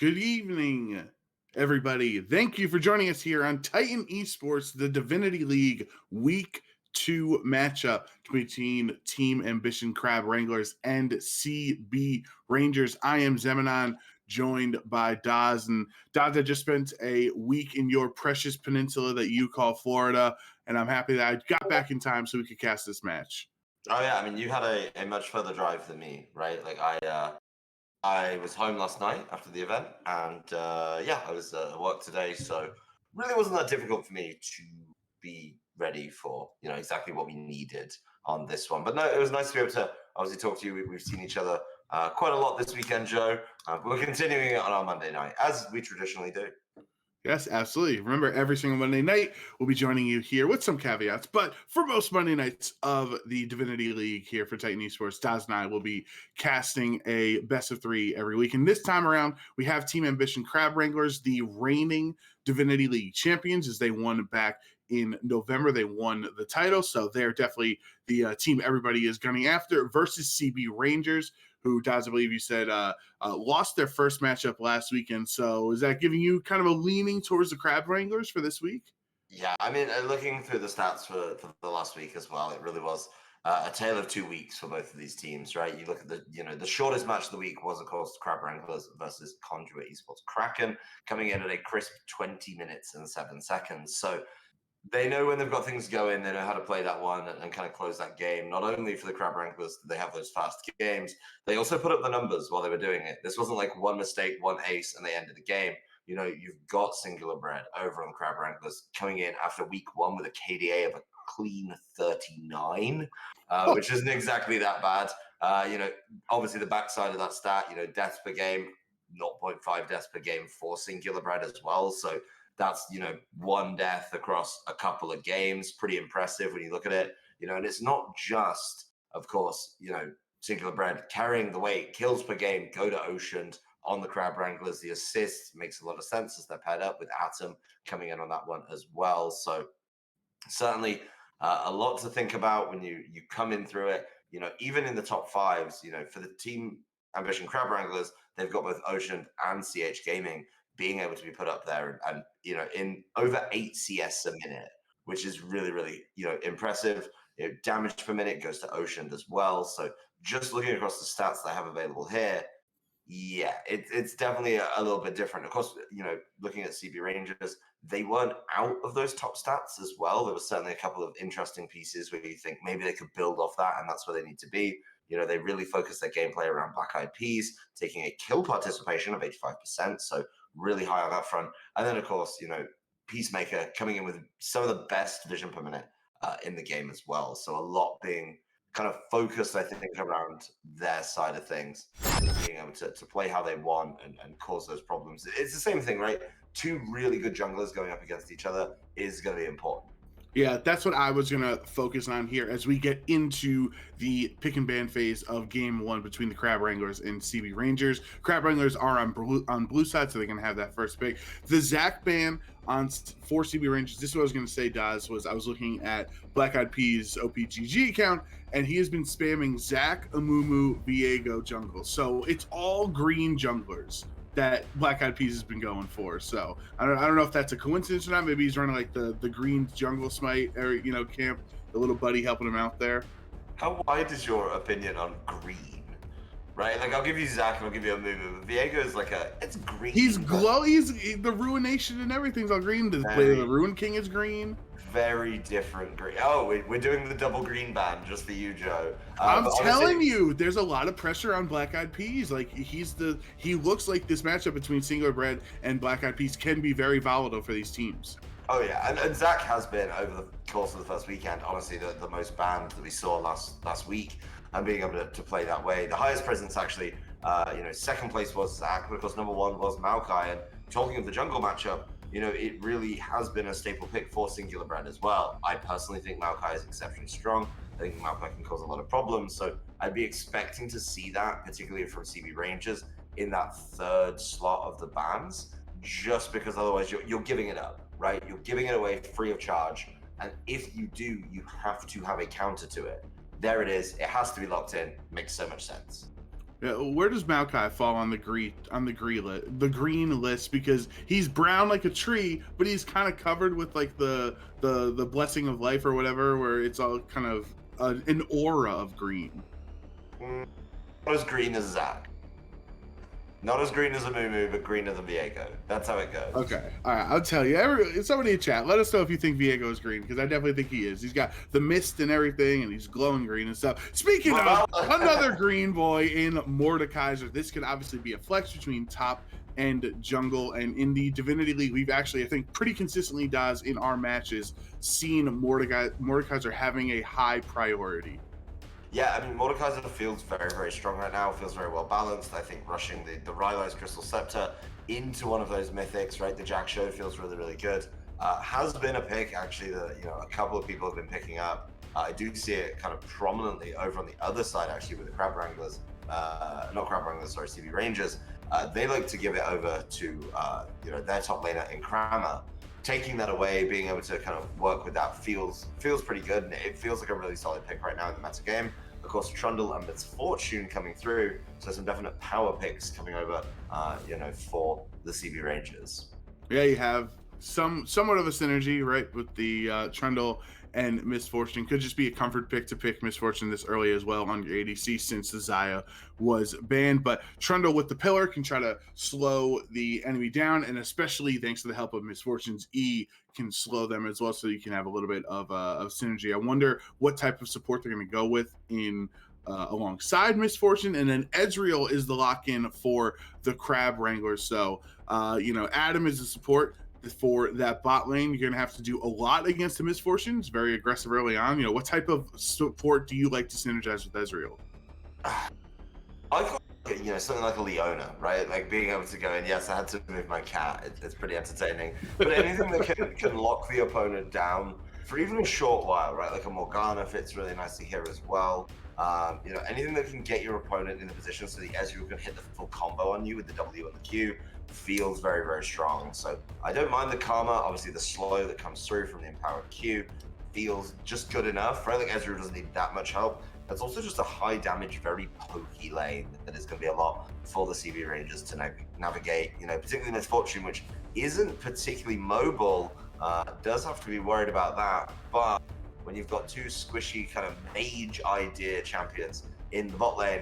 Good evening, everybody. Thank you for joining us here on Titan Esports, the Divinity League Week 2 matchup between Team Ambition Crab Wranglers and CB Rangers. I am Zemanon, joined by Daz. And Daz, I just spent a week in your precious peninsula that you call Florida, and I'm happy that I got back in time so we could cast this match. Oh yeah, I mean you had a much further drive than me, right? Like I was home last night after the event, and I was at work today, so really wasn't that difficult for me to be ready for exactly what we needed on this one. But no, it was nice to be able to obviously talk to you. We've seen each other quite a lot this weekend, Joe. We're continuing it on our Monday night as we traditionally do. Yes, absolutely. Remember, every single Monday night, we'll be joining you here with some caveats. But for most Monday nights of the Divinity League here for Titan Esports, Daz and I will be casting a best of 3 every week. And this time around, we have Team Ambition Crab Wranglers, the reigning Divinity League champions, as they won back in November. They won the title, so they're definitely the team everybody is gunning after, versus CB Rangers, who, Daz, I believe you said, lost their first matchup last weekend. So is that giving you kind of a leaning towards the Crab Wranglers for this week? Yeah, I mean, looking through the stats for the last week as well, it really was a tale of 2 weeks for both of these teams, right? You look at the shortest match of the week was, of course, Crab Wranglers versus Conduit Esports Kraken, coming in at a crisp 20 minutes and 7 seconds. So they know when they've got things going, they know how to play that one and kind of close that game. Not only for the Crab Wranglers did they have those fast games, they also put up the numbers while they were doing it. This wasn't like one mistake, one ace, and they ended the game. You've got Singular Bread over on the Crab Wranglers coming in after week 1 with a KDA of a clean 39, which isn't exactly that bad. Obviously the backside of that stat, deaths per game, 0.5 deaths per game for Singular Bread as well. So that's, one death across a couple of games. Pretty impressive when you look at it, and it's not just, of course, Singular Bread carrying the weight. Kills per game go to Ocean on the Crab Wranglers. The assist makes a lot of sense as they're paired up with Atom coming in on that one as well. So certainly a lot to think about when you come in through it. Even in the top fives, for the Team Ambition Crab Wranglers, they've got both Ocean and CH Gaming being able to be put up there and in over 8 CS a minute, which is really, really, impressive. Damage per minute goes to Ocean as well. So just looking across the stats that I have available here, yeah, it's definitely a little bit different. Of course, looking at CB Rangers, they weren't out of those top stats as well. There was certainly a couple of interesting pieces where you think maybe they could build off that, and that's where they need to be. They really focus their gameplay around Black Eyed Peas, taking a kill participation of 85%, so really high on that front. And then, of course, Peacemaker coming in with some of the best vision per minute in the game as well. So a lot being kind of focused, I think, around their side of things, being able to play how they want and cause those problems. It's the same thing, right? 2 really good junglers going up against each other is going to be important. Yeah, that's what I was going to focus on here as we get into the pick and ban phase of game 1 between the Crab Wranglers and CB Rangers. Crab Wranglers are on blue side, so they can have that first pick. The Zach ban for CB Rangers, this is what I was going to say, Daz, was I was looking at Black Eyed Peas OPGG account, and he has been spamming Zach, Amumu, Viego jungle. So it's all green junglers that Black Eyed Peas has been going for. So I don't know if that's a coincidence or not. Maybe he's running like the green jungle smite or camp, the little buddy helping him out there. How wide is your opinion on green? Right, like I'll give you Zach and I'll give you a Mumu. But Viego is like it's green. He's the Ruination and everything's all green. The Ruin King is green. Very different green. Oh, we're doing the double green band just for you, Joe. I'm telling you, there's a lot of pressure on Black Eyed Peas. Like he looks like this matchup between Singular Bread and Black Eyed Peas can be very volatile for these teams. Oh yeah, and Zach has been over the course of the first weekend, honestly, the most banned that we saw last week, and being able to play that way. The highest presence actually, second place was Zach, but of course number 1 was Maokai. And talking of the jungle matchup, it really has been a staple pick for Singular Bread as well. I personally think Maokai is exceptionally strong. I think Maokai can cause a lot of problems, so I'd be expecting to see that, particularly from CB Rangers, in that 3rd slot of the bans, just because otherwise you're giving it up, right? You're giving it away free of charge, and if you do, you have to have a counter to it. There it is. It has to be locked in. Makes so much sense. Yeah, where does Maokai fall on the green list? Because he's brown like a tree, but he's kind of covered with like the blessing of life or whatever, where it's all kind of an aura of green. Not as green as Zach. Not as green as a Moo, but greener than Viego. That's how it goes. Okay, all right, I'll tell you. Somebody in chat, let us know if you think Viego is green, because I definitely think he is. He's got the mist and everything, and he's glowing green and stuff. Speaking of another green boy in Mordekaiser, this could obviously be a flex between top and jungle. And in the Divinity League, we've actually, I think, pretty consistently does in our matches seen Mordekaiser having a high priority. Yeah, I mean, Mordekaiser feels very, very strong right now, feels very well balanced. I think rushing the Rylai's Crystal Scepter into one of those mythics, right, the Jack Show feels really, really good. Has been a pick, actually, that, you know, a couple of people have been picking up. I do see it kind of prominently over on the other side, actually, with the Crab Wranglers, not Crab Wranglers, sorry, CB Rangers. They like to give it over to, you know, their top laner in Kramer. Taking that away, being able to kind of work with that feels pretty good, and it feels like a really solid pick right now in the meta game. Of course, Trundle and Misfortune coming through, so some definite power picks coming over, you know, for the CB Rangers. Yeah, you have somewhat of a synergy, right, with the Trundle and Misfortune. Could just be a comfort pick to pick Misfortune this early as well on your ADC, since the Xayah was banned. But Trundle with the pillar can try to slow the enemy down, and especially thanks to the help of Misfortune's E can slow them as well, so you can have a little bit of synergy. I wonder what type of support they're going to go with in alongside Misfortune. And then Ezreal is the lock-in for the Crab Wranglers. So you know, Adam is the support for that bot lane. You're going to have to do a lot against the Misfortune. It's very aggressive early on. You know, what type of support do you like to synergize with Ezreal? I thought, you know, something like a Leona, right? Like being able to go in, yes, I had to move my cat. It's pretty entertaining. But anything that can lock the opponent down for even a short while, right? Like a Morgana fits really nicely here as well. You know, anything that can get your opponent in the position so the Ezreal can hit the full combo on you with the W and the Q feels very, very strong. So I don't mind the Karma. Obviously, the slow that comes through from the Empowered Q feels just good enough, right? Like Ezreal doesn't need that much help. It's also just a high damage, very pokey lane that is going to be a lot for the CB Rangers to navigate, you know, particularly Misfortune, which isn't particularly mobile, does have to be worried about that. But when you've got two squishy kind of mage idea champions in the bot lane,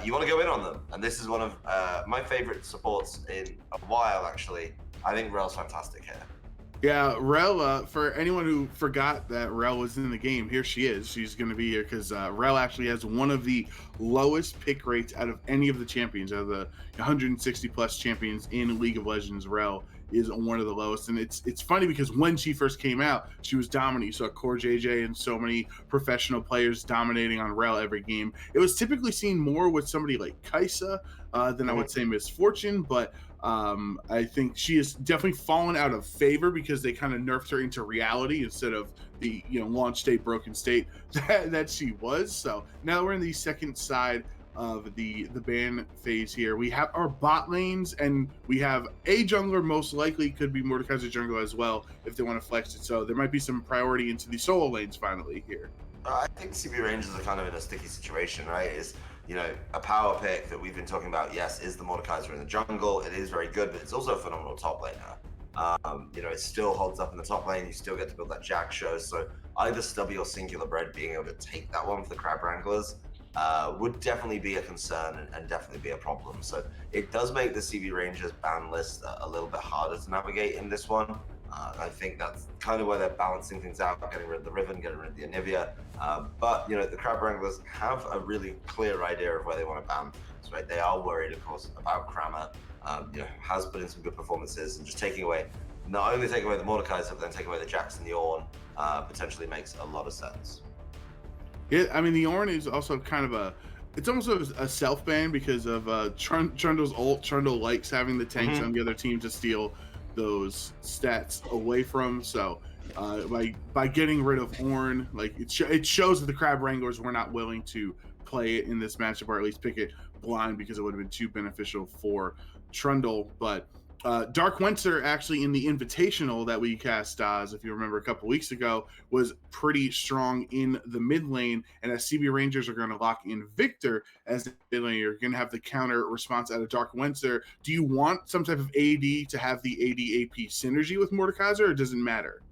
you want to go in on them. And this is one of my favorite supports in a while, actually. I think Rel's fantastic here. Yeah, Rel, for anyone who forgot that Rel was in the game, here she is. She's going to be here because Rel actually has one of the lowest pick rates out of any of the champions, out of the 160 plus champions in League of Legends. Rel is one of the lowest. And it's funny because when she first came out, she was dominant. You saw Core JJ and so many professional players dominating on Rel every game. It was typically seen more with somebody like Kai'Sa than I would say Misfortune, but I think she has definitely fallen out of favor because they kind of nerfed her into reality instead of the, you know, launch state, broken state that she was. So now we're in the second side of the ban phase here. We have our bot lanes, and we have a jungler, most likely could be Mordekaiser jungle as well if they want to flex it. So there might be some priority into the solo lanes finally here. I think CB Rangers are kind of in a sticky situation, right? Is, you know, a power pick that we've been talking about, yes, is the Mordekaiser in the jungle. It is very good, but it's also a phenomenal top laner. You know, it still holds up in the top lane. You still get to build that Jack Show. So either Stubby or Singular Bread being able to take that one for the Crab Wranglers would definitely be a concern and definitely be a problem. So it does make the CB Rangers ban list a little bit harder to navigate in this one. I think that's kind of where they're balancing things out, getting rid of the Riven, getting rid of the Anivia. But, you know, the Crab Wranglers have a really clear idea of where they want to ban things, right? They are worried, of course, about Kramer. You know, has put in some good performances, and just not only taking away the Mordekaiser, but then taking away the Jax and the Ornn potentially makes a lot of sense. Yeah, I mean, the Ornn is also kind of it's almost a self-ban because of Trundle's ult. Trundle likes having the tanks on the other team to steal those stats away from. So by getting rid of Ornn, like it shows that the Crab Wranglers were not willing to play it in this matchup, or at least pick it blind, because it would have been too beneficial for Trundle. But Dark Winter actually in the Invitational that we cast, if you remember a couple weeks ago, was pretty strong in the mid lane. And as CB Rangers are going to lock in Victor as the mid lane, you're going to have the counter response out of Dark Winter. Do you want some type of AD to have the AD AP synergy with Mordekaiser, or does it matter?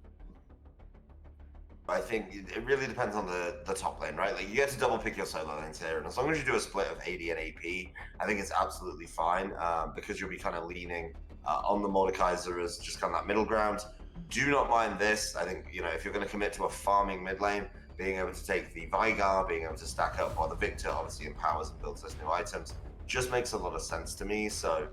I think it really depends on the top lane, right? Like you get to double pick your solo lanes here, and as long as you do a split of AD and AP, I think it's absolutely fine because you'll be kind of leaning on the Mordekaiser as just kind of that middle ground. Do not mind this. I think if you're going to commit to a farming mid lane, being able to take the Vigar, being able to stack up, or the Victor obviously empowers and builds those new items, just makes a lot of sense to me. So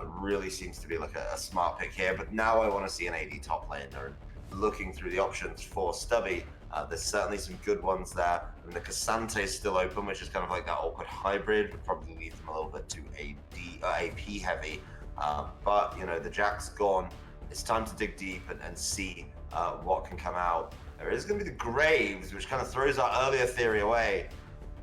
really seems to be like a smart pick here. But now I want to see an AD top laner. And looking through the options for Stubby, there's certainly some good ones there. And the Cassante is still open, which is kind of like that awkward hybrid. Would probably leave them a little bit too AP heavy. But the Jack's gone. It's time to dig deep and see what can come out. There is going to be the Graves, which kind of throws our earlier theory away.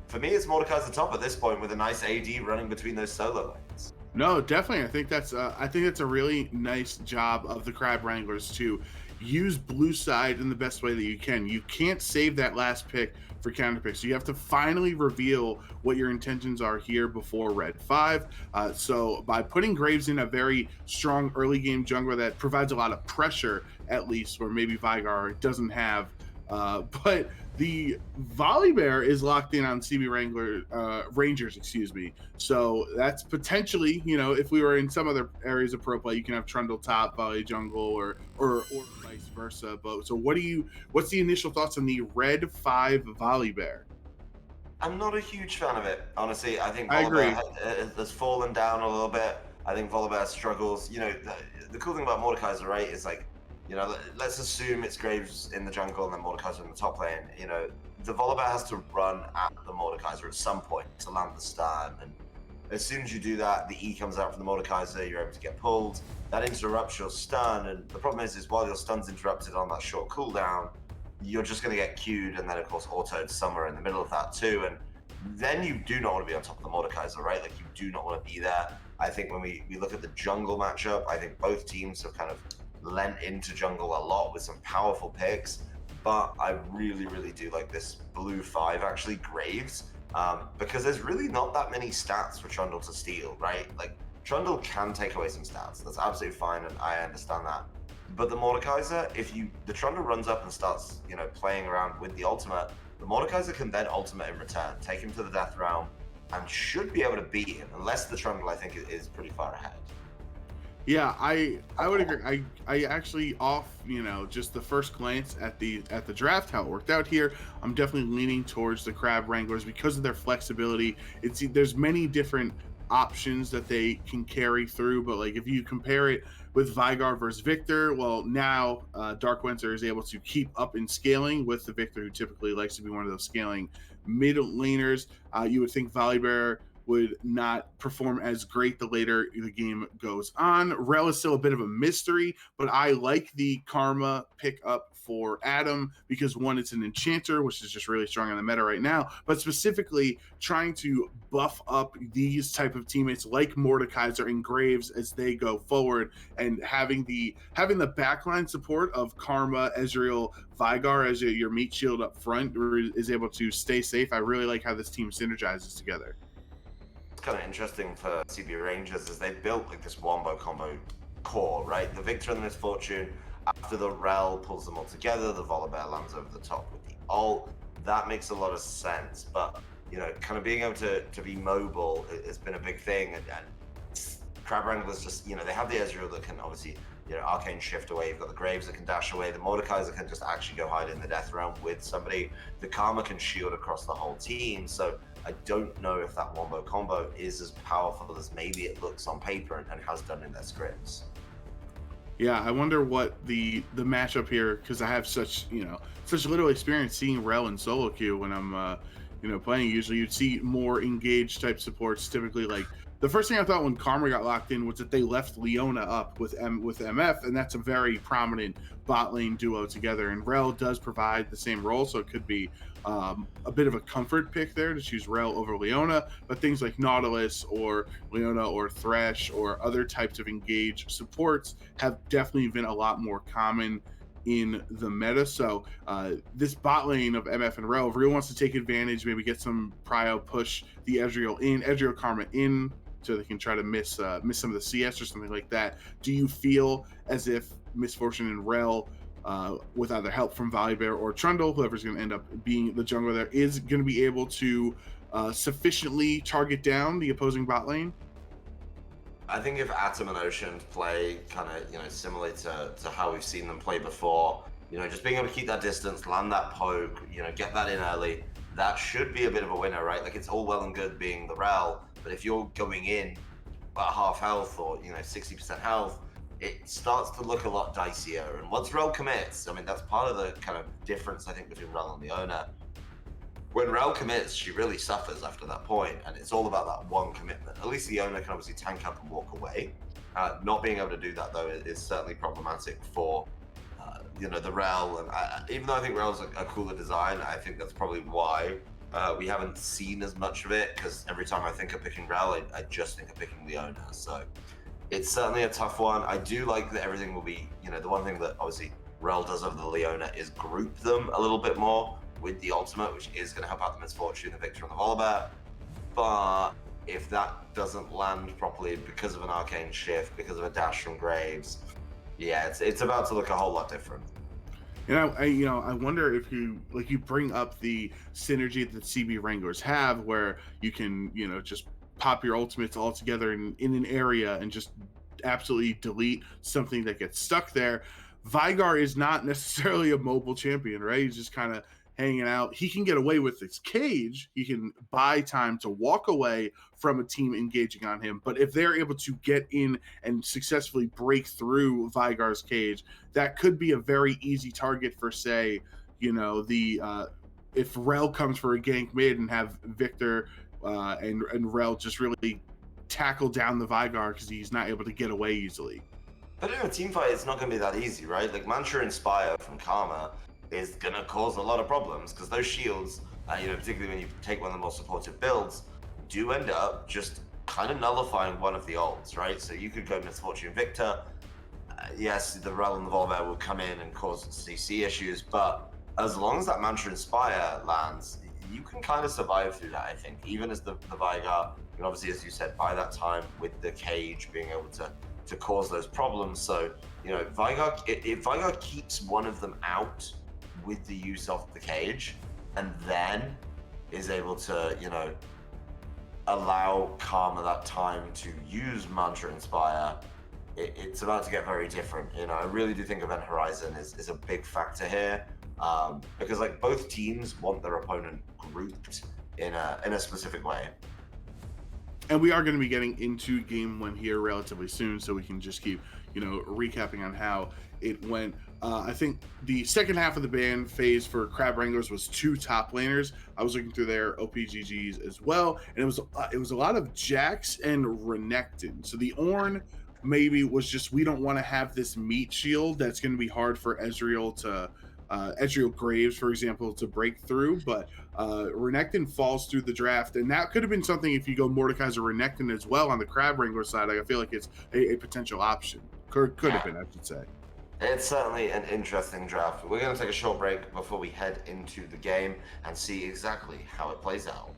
For me, it's Mordekaiser top at this point with a nice AD running between those solo lanes. No, definitely. I think that's a really nice job of the Crab Wranglers to use blue side in the best way that you can. You can't save that last pick for counter picks. So you have to finally reveal what your intentions are here before red 5. So by putting Graves in a very strong early game jungler that provides a lot of pressure, at least, where maybe Vigar doesn't have. But the Volibear is locked in on CB Rangers, excuse me. So that's potentially, if we were in some other areas of pro play, you can have Trundle top, Volley jungle, or vice versa. But so what's the initial thoughts on the red 5 Volibear? I'm not a huge fan of it, honestly. I think I agree. Volibear has fallen down a little bit. I think Volibear struggles. The cool thing about Mordekaiser, right, is like, let's assume it's Graves in the jungle and then Mordekaiser in the top lane. The Volibear has to run at the Mordekaiser at some point to land the stun. And as soon as you do that, the E comes out from the Mordekaiser, you're able to get pulled. That interrupts your stun. And the problem is while your stun's interrupted on that short cooldown, you're just going to get queued and then, of course, autoed somewhere in the middle of that too. And then you do not want to be on top of the Mordekaiser, right? Like, you do not want to be there. I think when we look at the jungle matchup, I think both teams have kind of lent into jungle a lot with some powerful picks, but I really, really do like this blue 5, actually, Graves, because there's really not that many stats for Trundle to steal, right? Like, Trundle can take away some stats. That's absolutely fine, and I understand that. But the Mordekaiser, if the Trundle runs up and starts, playing around with the ultimate, the Mordekaiser can then ultimate in return, take him to the death realm, and should be able to beat him, unless the Trundle, I think, is pretty far ahead. Yeah, I would agree. I actually just the first glance at the draft, how it worked out here, I'm definitely leaning towards the Crab Wranglers because of their flexibility. There's many different options that they can carry through, but like if you compare it with Vigar versus Victor, well, now Dark Winter is able to keep up in scaling with the Victor, who typically likes to be one of those scaling mid laners. You would think Volibear would not perform as great the later the game goes on. Rel is still a bit of a mystery, but I like the Karma pick up for Adam because, one, it's an enchanter, which is just really strong on the meta right now, but specifically trying to buff up these type of teammates like Mordekaiser and Graves as they go forward, and having the backline support of Karma, Ezreal, Vigar as your meat shield up front is able to stay safe. I really like how this team synergizes together. Kind of interesting for CB Rangers is they built like this wombo combo core, right? The Victor and the Misfortune, after the Rel pulls them all together, the Volibear lands over the top with the ult. That makes a lot of sense, but kind of being able to be mobile has been a big thing. And Crab Wranglers just, they have the Ezreal that can obviously, arcane shift away. You've got the Graves that can dash away. The Mordekaiser can just actually go hide in the death realm with somebody. The Karma can shield across the whole team. So I don't know if that wombo combo is as powerful as maybe it looks on paper and has done in their scripts. Yeah, I wonder what the matchup here, because I have such little experience seeing Rel in solo queue when I'm playing. Usually you'd see more engaged type supports, typically like The first thing I thought when Karma got locked in was that they left Leona up with MF, and that's a very prominent bot lane duo together. And Rel does provide the same role, so it could be a bit of a comfort pick there to choose Rel over Leona. But things like Nautilus or Leona or Thresh or other types of engage supports have definitely been a lot more common in the meta. So this bot lane of MF and Rel really wants to take advantage, maybe get some prio, push the Ezreal Karma in, so they can try to miss some of the CS or something like that. Do you feel as if Miss Fortune and Rel, with either help from Volibear or Trundle, whoever's going to end up being the jungler there, is going to be able to sufficiently target down the opposing bot lane? I think if Atom and Ocean play kind of, similarly to how we've seen them play before, just being able to keep that distance, land that poke, get that in early, that should be a bit of a winner, right? Like, it's all well and good being the Rel, but if you're going in at half health or 60% health, it starts to look a lot dicier. And once Rel commits, I mean, that's part of the kind of difference I think between Rel and Leona. When Rel commits, she really suffers after that point, and it's all about that one commitment. At least Leona can obviously tank up and walk away. Not being able to do that, though, is certainly problematic for the Rel. And even though I think Rel's a cooler design, I think that's probably why we haven't seen as much of it, because every time I think of picking Rel, I just think of picking Leona. So it's certainly a tough one. I do like that everything will be, the one thing that obviously Rel does over the Leona is group them a little bit more with the ultimate, which is going to help out the Miss Fortune, the Victor, and the Volibear. But if that doesn't land properly because of an arcane shift, because of a dash from Graves, yeah, it's about to look a whole lot different. And I wonder if you bring up the synergy that CB Wranglers have, where you can, just pop your ultimates all together in an area and just absolutely delete something that gets stuck there. Vigar is not necessarily a mobile champion, right? He's just kind of hanging out. He can get away with his cage. He can buy time to walk away from a team engaging on him. But if they're able to get in and successfully break through Vigar's cage, that could be a very easy target for, say, if Rel comes for a gank mid and have Victor and Rel just really tackle down the Vigar because he's not able to get away easily. But in a team fight, it's not going to be that easy, right? Like, Mantra Inspire from Karma is going to cause a lot of problems, because those shields, particularly when you take one of the more supportive builds, do end up just kind of nullifying one of the ults, right? So you could go Miss Fortune Victor. Yes, the Rel and the Volibear will come in and cause CC issues, but as long as that Mantra Inspire lands, you can kind of survive through that, I think. Even as the Vigar, and obviously, as you said, by that time with the cage being able to cause those problems. So, if Vigar keeps one of them out with the use of the cage, and then is able to, allow Karma that time to use Mantra Inspire, it's about to get very different. I really do think Event Horizon is a big factor here, because like both teams want their opponent grouped in a specific way. And we are going to be getting into game one here relatively soon, so we can just keep, recapping on how it went. I think the second half of the ban phase for Crab Wranglers was 2 top laners. I was looking through their OPGGs as well, and it was a lot of Jax and Renekton. So the Ornn maybe was just, we don't want to have this meat shield that's going to be hard for Ezreal Graves, for example, to break through, but Renekton falls through the draft, and that could have been something if you go Mordekaiser Renekton as well on the Crab Wrangler side. I feel like it's a potential option. Could have been, I should say. It's certainly an interesting draft. We're going to take a short break before we head into the game and see exactly how it plays out.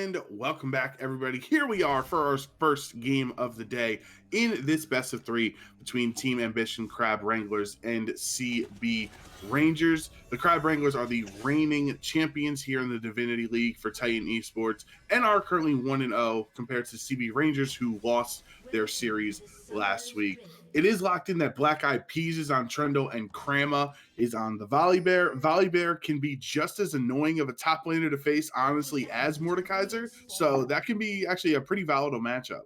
And welcome back, everybody. Here we are for our first game of the day in this best of three between Team Ambition Crab Wranglers and CB Rangers. The Crab Wranglers are the reigning champions here in the Divinity League for Titan Esports and are currently 1-0 compared to CB Rangers, who lost their series last week. It is locked in that Black Eyed Peas is on Trundle and Krama is on the Volibear. Volibear can be just as annoying of a top laner to face, honestly, as Mordekaiser. So that can be actually a pretty volatile matchup.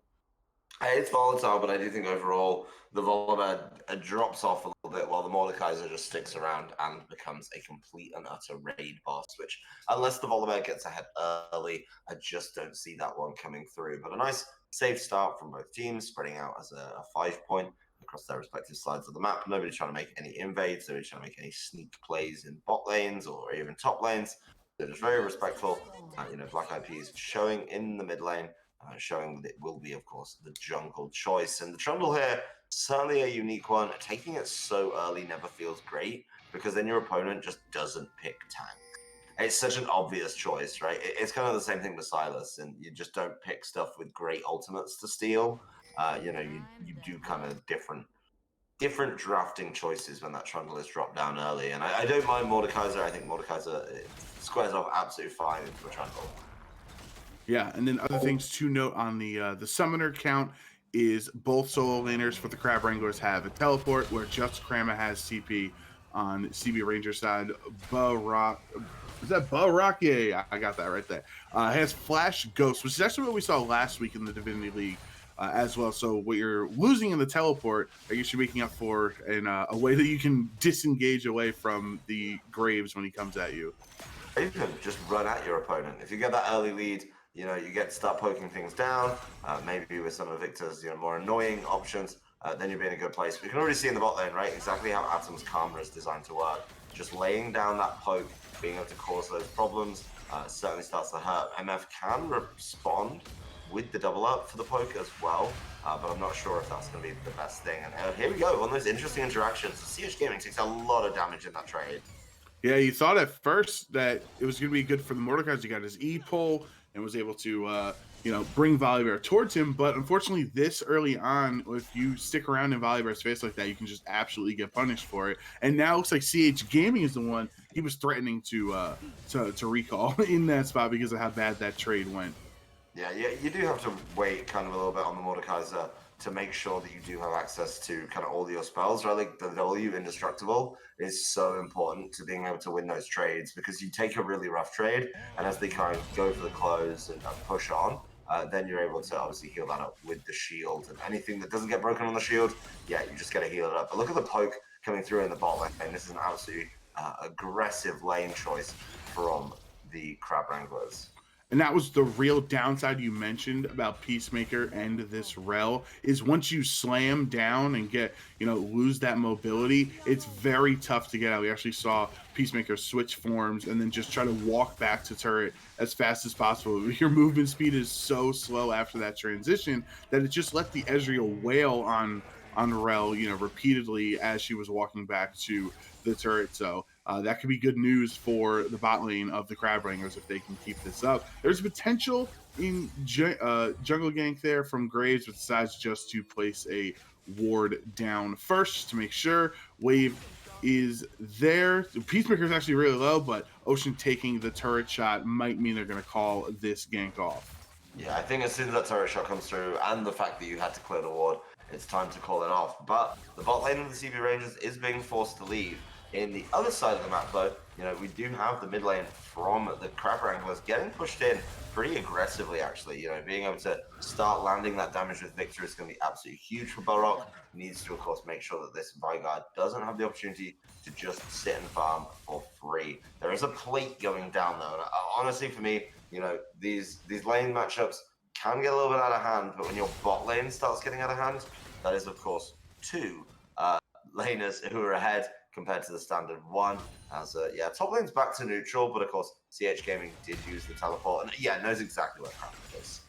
It's volatile, but I do think overall the Volibear drops off a little bit while the Mordekaiser just sticks around and becomes a complete and utter raid boss, which, unless the Volibear gets ahead early, I just don't see that one coming through. But a nice safe start from both teams, spreading out as a 5-point across their respective sides of the map. Nobody trying to make any invades, nobody trying to make any sneak plays in bot lanes or even top lanes. They're just very respectful. Black Eyed Peas showing in the mid lane, showing that it will be, of course, the jungle choice. And the Trundle here, certainly a unique one. Taking it so early never feels great because then your opponent just doesn't pick tank. It's such an obvious choice, right? It's kind of the same thing with Silas, and you just don't pick stuff with great ultimates to steal. You do kind of different drafting choices when that Trundle is dropped down early. And I don't mind Mordekaiser. I think Mordekaiser squares off absolutely fine into a Trundle. Yeah, and then other things to note on the summoner count is both solo laners for the Crab Wranglers have a teleport, where just Krama has CP on CB Ranger side. Is that Rock? Yeah, I got that right there. Has Flash Ghost, which is actually what we saw last week in the Divinity League as well. So what you're losing in the teleport, I guess you're making up for in a way that you can disengage away from the Graves when he comes at you. You can just run at your opponent. If you get that early lead, you get to start poking things down, maybe with some of Victor's more annoying options, then you'll be in a good place. We can already see in the bot lane, right, exactly how Atom's Karma is designed to work. Just laying down that poke, being able to cause those problems, certainly starts to hurt. MF can respond with the double up for the poke as well, but I'm not sure if that's going to be the best thing. And here we go, one of those interesting interactions. CH Gaming takes a lot of damage in that trade. Yeah, you thought at first that it was going to be good for the Mordekaiser. He got his E-pull and was able to, bring Volibear towards him. But unfortunately, this early on, if you stick around in Volibear's face like that, you can just absolutely get punished for it. And now it looks like CH Gaming is the one he was threatening to recall in that spot because of how bad that trade went. Yeah, you do have to wait kind of a little bit on the Mordekaiser to make sure that you do have access to kind of all your spells, right? Like the W Indestructible is so important to being able to win those trades because you take a really rough trade, and as they kind of go for the close and push on, then you're able to obviously heal that up with the shield. And anything that doesn't get broken on the shield, yeah, you just got to heal it up. But look at the poke coming through in the bot lane. This is an absolutely aggressive lane choice from the Crab Wranglers. And that was the real downside you mentioned about Peacemaker and this Rel, is once you slam down and get, lose that mobility, it's very tough to get out. We actually saw Peacemaker switch forms and then just try to walk back to turret as fast as possible. Your movement speed is so slow after that transition that it just let the Ezreal wail on Rel, repeatedly as she was walking back to the turret. So that could be good news for the bot lane of the Crab Wranglers if they can keep this up. There's potential in jungle gank there from Graves, but decides just to place a ward down first to make sure. Wave is there. Peacemaker is actually really low, but Ocean taking the turret shot might mean they're going to call this gank off. Yeah, I think as soon as that turret shot comes through and the fact that you had to clear the ward, it's time to call it off. But the bot lane of the CB Rangers is being forced to leave. In the other side of the map, though, we do have the mid lane from the Crab Wranglers getting pushed in pretty aggressively, actually. Being able to start landing that damage with Victor is going to be absolutely huge for Balrog. He needs to, of course, make sure that this Vigard doesn't have the opportunity to just sit and farm for free. There is a plate going down, though. And honestly, for me, these lane matchups can get a little bit out of hand, but when your bot lane starts getting out of hand, that is, of course, two laners who are ahead compared to the standard one. As top lane's back to neutral, but of course CH Gaming did use the teleport and knows exactly where Crab is.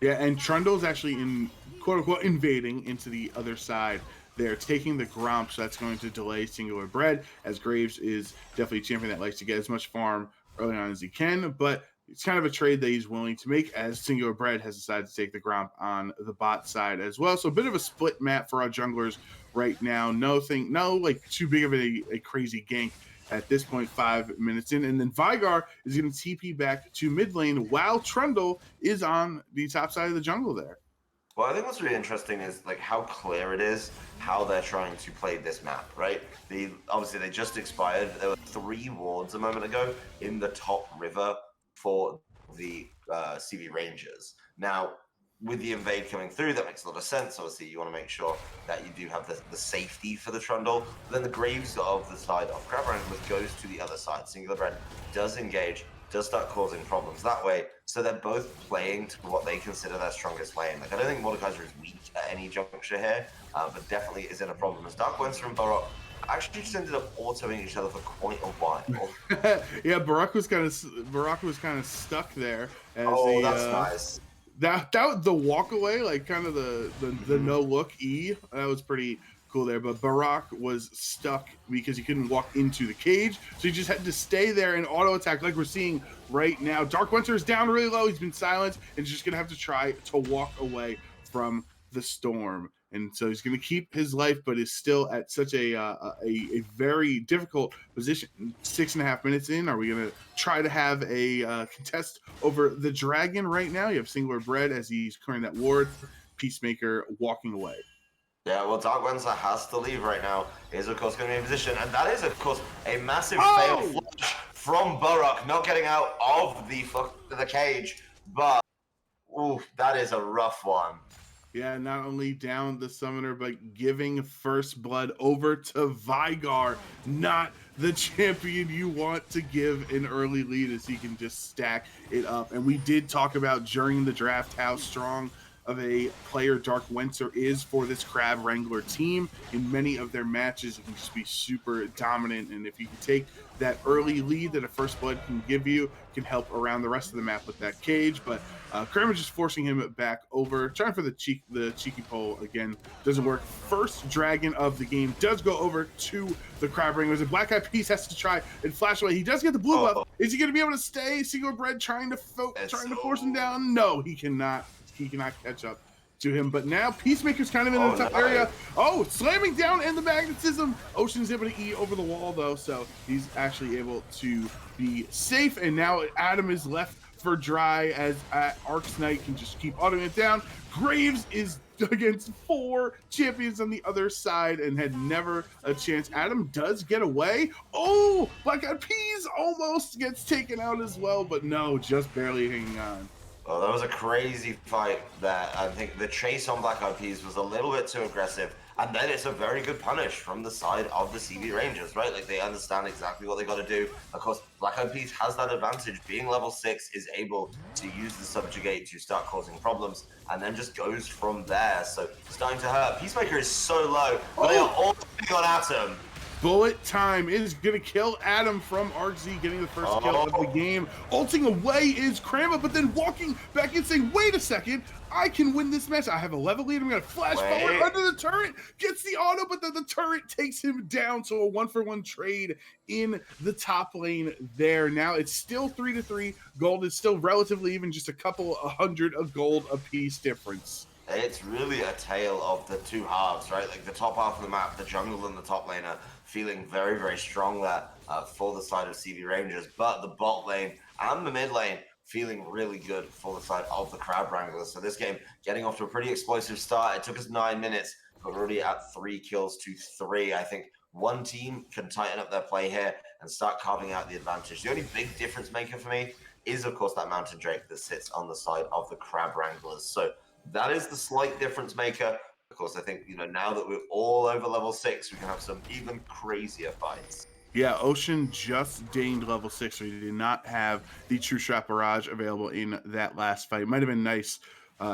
Yeah, and Trundle's actually in quote unquote invading into the other side. They're taking the Gromp, so that's going to delay Singular Bread, as Graves is definitely a champion that likes to get as much farm early on as he can. But it's kind of a trade that he's willing to make, as Singular Bread has decided to take the Gromp on the bot side as well. So a bit of a split map for our junglers right now. No like too big of a crazy gank at this point, 5 minutes in. And then Vigar is going to TP back to mid lane while Trundle is on the top side of the jungle there. Well, I think what's really interesting is like how clear it is how they're trying to play this map, right? Obviously they just expired. There were 3 wards a moment ago in the top river for the CV Rangers. Now, with the invade coming through, that makes a lot of sense. Obviously, you want to make sure that you do have the safety for the Trundle. But then the Graves of the side of Crab Wranglers goes to the other side. Singular Bread does engage, does start causing problems that way. So they're both playing to what they consider their strongest lane. Like, I don't think Mordekaiser is weak at any juncture here, but definitely is in a problem. As Dark Winter and Barok actually just ended up autoing each other for quite a while. Yeah, Barok was kind of stuck there. As That's nice. That the walk away, like kind of the no look E, that was pretty cool there. But Barok was stuck because he couldn't walk into the cage, so he just had to stay there and auto attack, like we're seeing right now. Dark Winter is down really low. He's been silenced and he's just gonna have to try to walk away from the storm. And so he's going to keep his life, but is still at such a very difficult position. 6.5 minutes in, are we going to try to have a contest over the dragon right now? You have Singular Bread as he's clearing that ward. Peacemaker walking away. Yeah, well, Dark Winter has to leave right now. He is, of course, going to be in position. And that is, of course, a massive fail flush from Barok, not getting out of the cage. But, ooh, that is a rough one. Yeah, not only down the summoner, but giving first blood over to Vigar, not the champion you want to give an early lead, as he can just stack it up. And we did talk about during the draft how strong of a player Dark Winter is for this Crab Wrangler team. In many of their matches, he can just be super dominant, and if you can take that early lead that a first blood can give you, can help around the rest of the map with that cage. But Kramer just forcing him back over, trying for the cheeky pole again, doesn't work. First dragon of the game does go over to the Crab Wranglers, and Black Eyed Peas has to try and flash away. He does get the blue buff. Is he going to be able to stay? Singular Bread trying to force him down. No, he cannot. He cannot catch up to him, but now Peacemaker's kind of in the top area. Slamming down, and the magnetism. Ocean's able to E over the wall though, so he's actually able to be safe. And now Adam is left for dry, as Ark's Knight can just keep autoing it down. Graves is against 4 champions on the other side and had never a chance. Adam does get away. Black Eyed Peas almost gets taken out as well, but no, just barely hanging on. Well, that was a crazy fight there. I think the chase on Black Eyed Peas was a little bit too aggressive, and then it's a very good punish from the side of the CV Rangers, right? Like, they understand exactly what they got to do. Of course, Black Eyed Peas has that advantage. Being level 6 is able to use the subjugate to start causing problems, and then just goes from there. So, starting to hurt. Peacemaker is so low, but they are all on Atom. Bullet time is going to kill Adam from RZ, getting the first kill of the game. Ulting away is Krama, but then walking back and saying, wait a second, I can win this match. I have a level lead. I'm going to flash forward under the turret, gets the auto, but then the turret takes him down. So a 1-for-1 trade in the top lane there. Now it's still 3-3. Gold is still relatively even, just a couple 100 of gold apiece difference. It's really a tale of the two halves, right? Like, the top half of the map, the jungle and the top laner, feeling very, very strong there for the side of CV Rangers, but the bot lane and the mid lane feeling really good for the side of the Crab Wranglers. So this game getting off to a pretty explosive start. It took us 9 minutes, but we're already at 3 kills to 3. I think one team can tighten up their play here and start carving out the advantage. The only big difference maker for me is, of course, that Mountain Drake that sits on the side of the Crab Wranglers. So that is the slight difference maker. Of course, I think, now that we're all over level 6, we can have some even crazier fights. Yeah, Ocean just gained level 6, so he did not have the True Shot Barrage available in that last fight. Might have been nice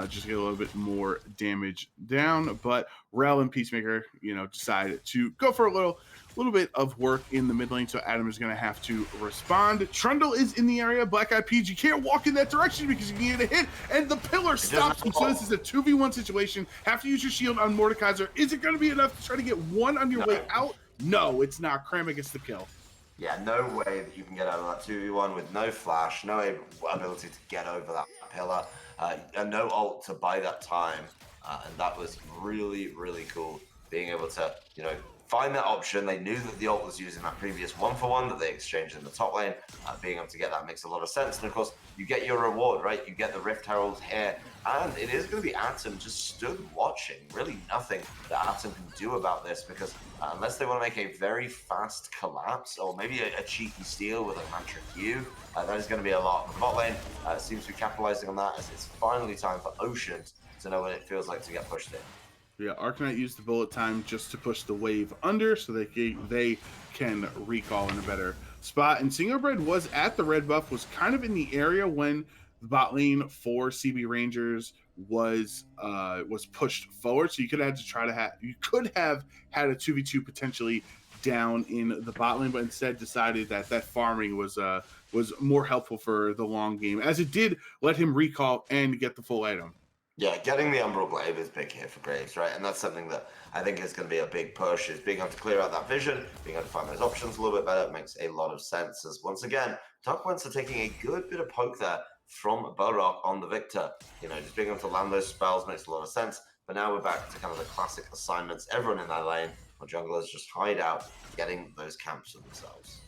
just to get a little bit more damage down, but Rel and Peacemaker, decided to go for a little bit of work in the mid lane, so Adam is going to have to respond. Trundle is in the area. Black Eyed Peas, you can't walk in that direction because you need a hit, and the pillar stops him. So this is a 2v1 situation. Have to use your shield on Mordekaiser. Is it going to be enough to try to get one on your way out? No, it's not. Kramer gets the kill. Yeah, no way that you can get out of that 2v1 with no flash, no ability to get over that pillar, and no ult to buy that time. And that was really, really cool being able to, find that option. They knew that the ult was using that previous 1-for-1 that they exchanged in the top lane. Being able to get that makes a lot of sense. And of course, you get your reward, right? You get the Rift Herald here. And it is going to be Atom just stood watching. Really nothing that Atom can do about this because unless they want to make a very fast collapse or maybe a cheeky steal with a Mantra Q, that is going to be a lot. The bot lane seems to be capitalizing on that as it's finally time for Oceans to know what it feels like to get pushed in. Yeah, Arcanite used the bullet time just to push the wave under so they can recall in a better spot. And Singlebread was at the red buff, was kind of in the area when the bot lane for CB Rangers was pushed forward. So you could have had a 2v2 potentially down in the bot lane, but instead decided that farming was more helpful for the long game, as it did let him recall and get the full item. Yeah, getting the Umbral Glaive is big here for Graves, right? And that's something that I think is going to be a big push, is being able to clear out that vision, being able to find those options a little bit better. It makes a lot of sense, as once again, Dark Winds are taking a good bit of poke there from Burrock on the Victor. Just being able to land those spells makes a lot of sense. But now we're back to kind of the classic assignments. Everyone in that lane, or junglers, just hide out, getting those camps for themselves.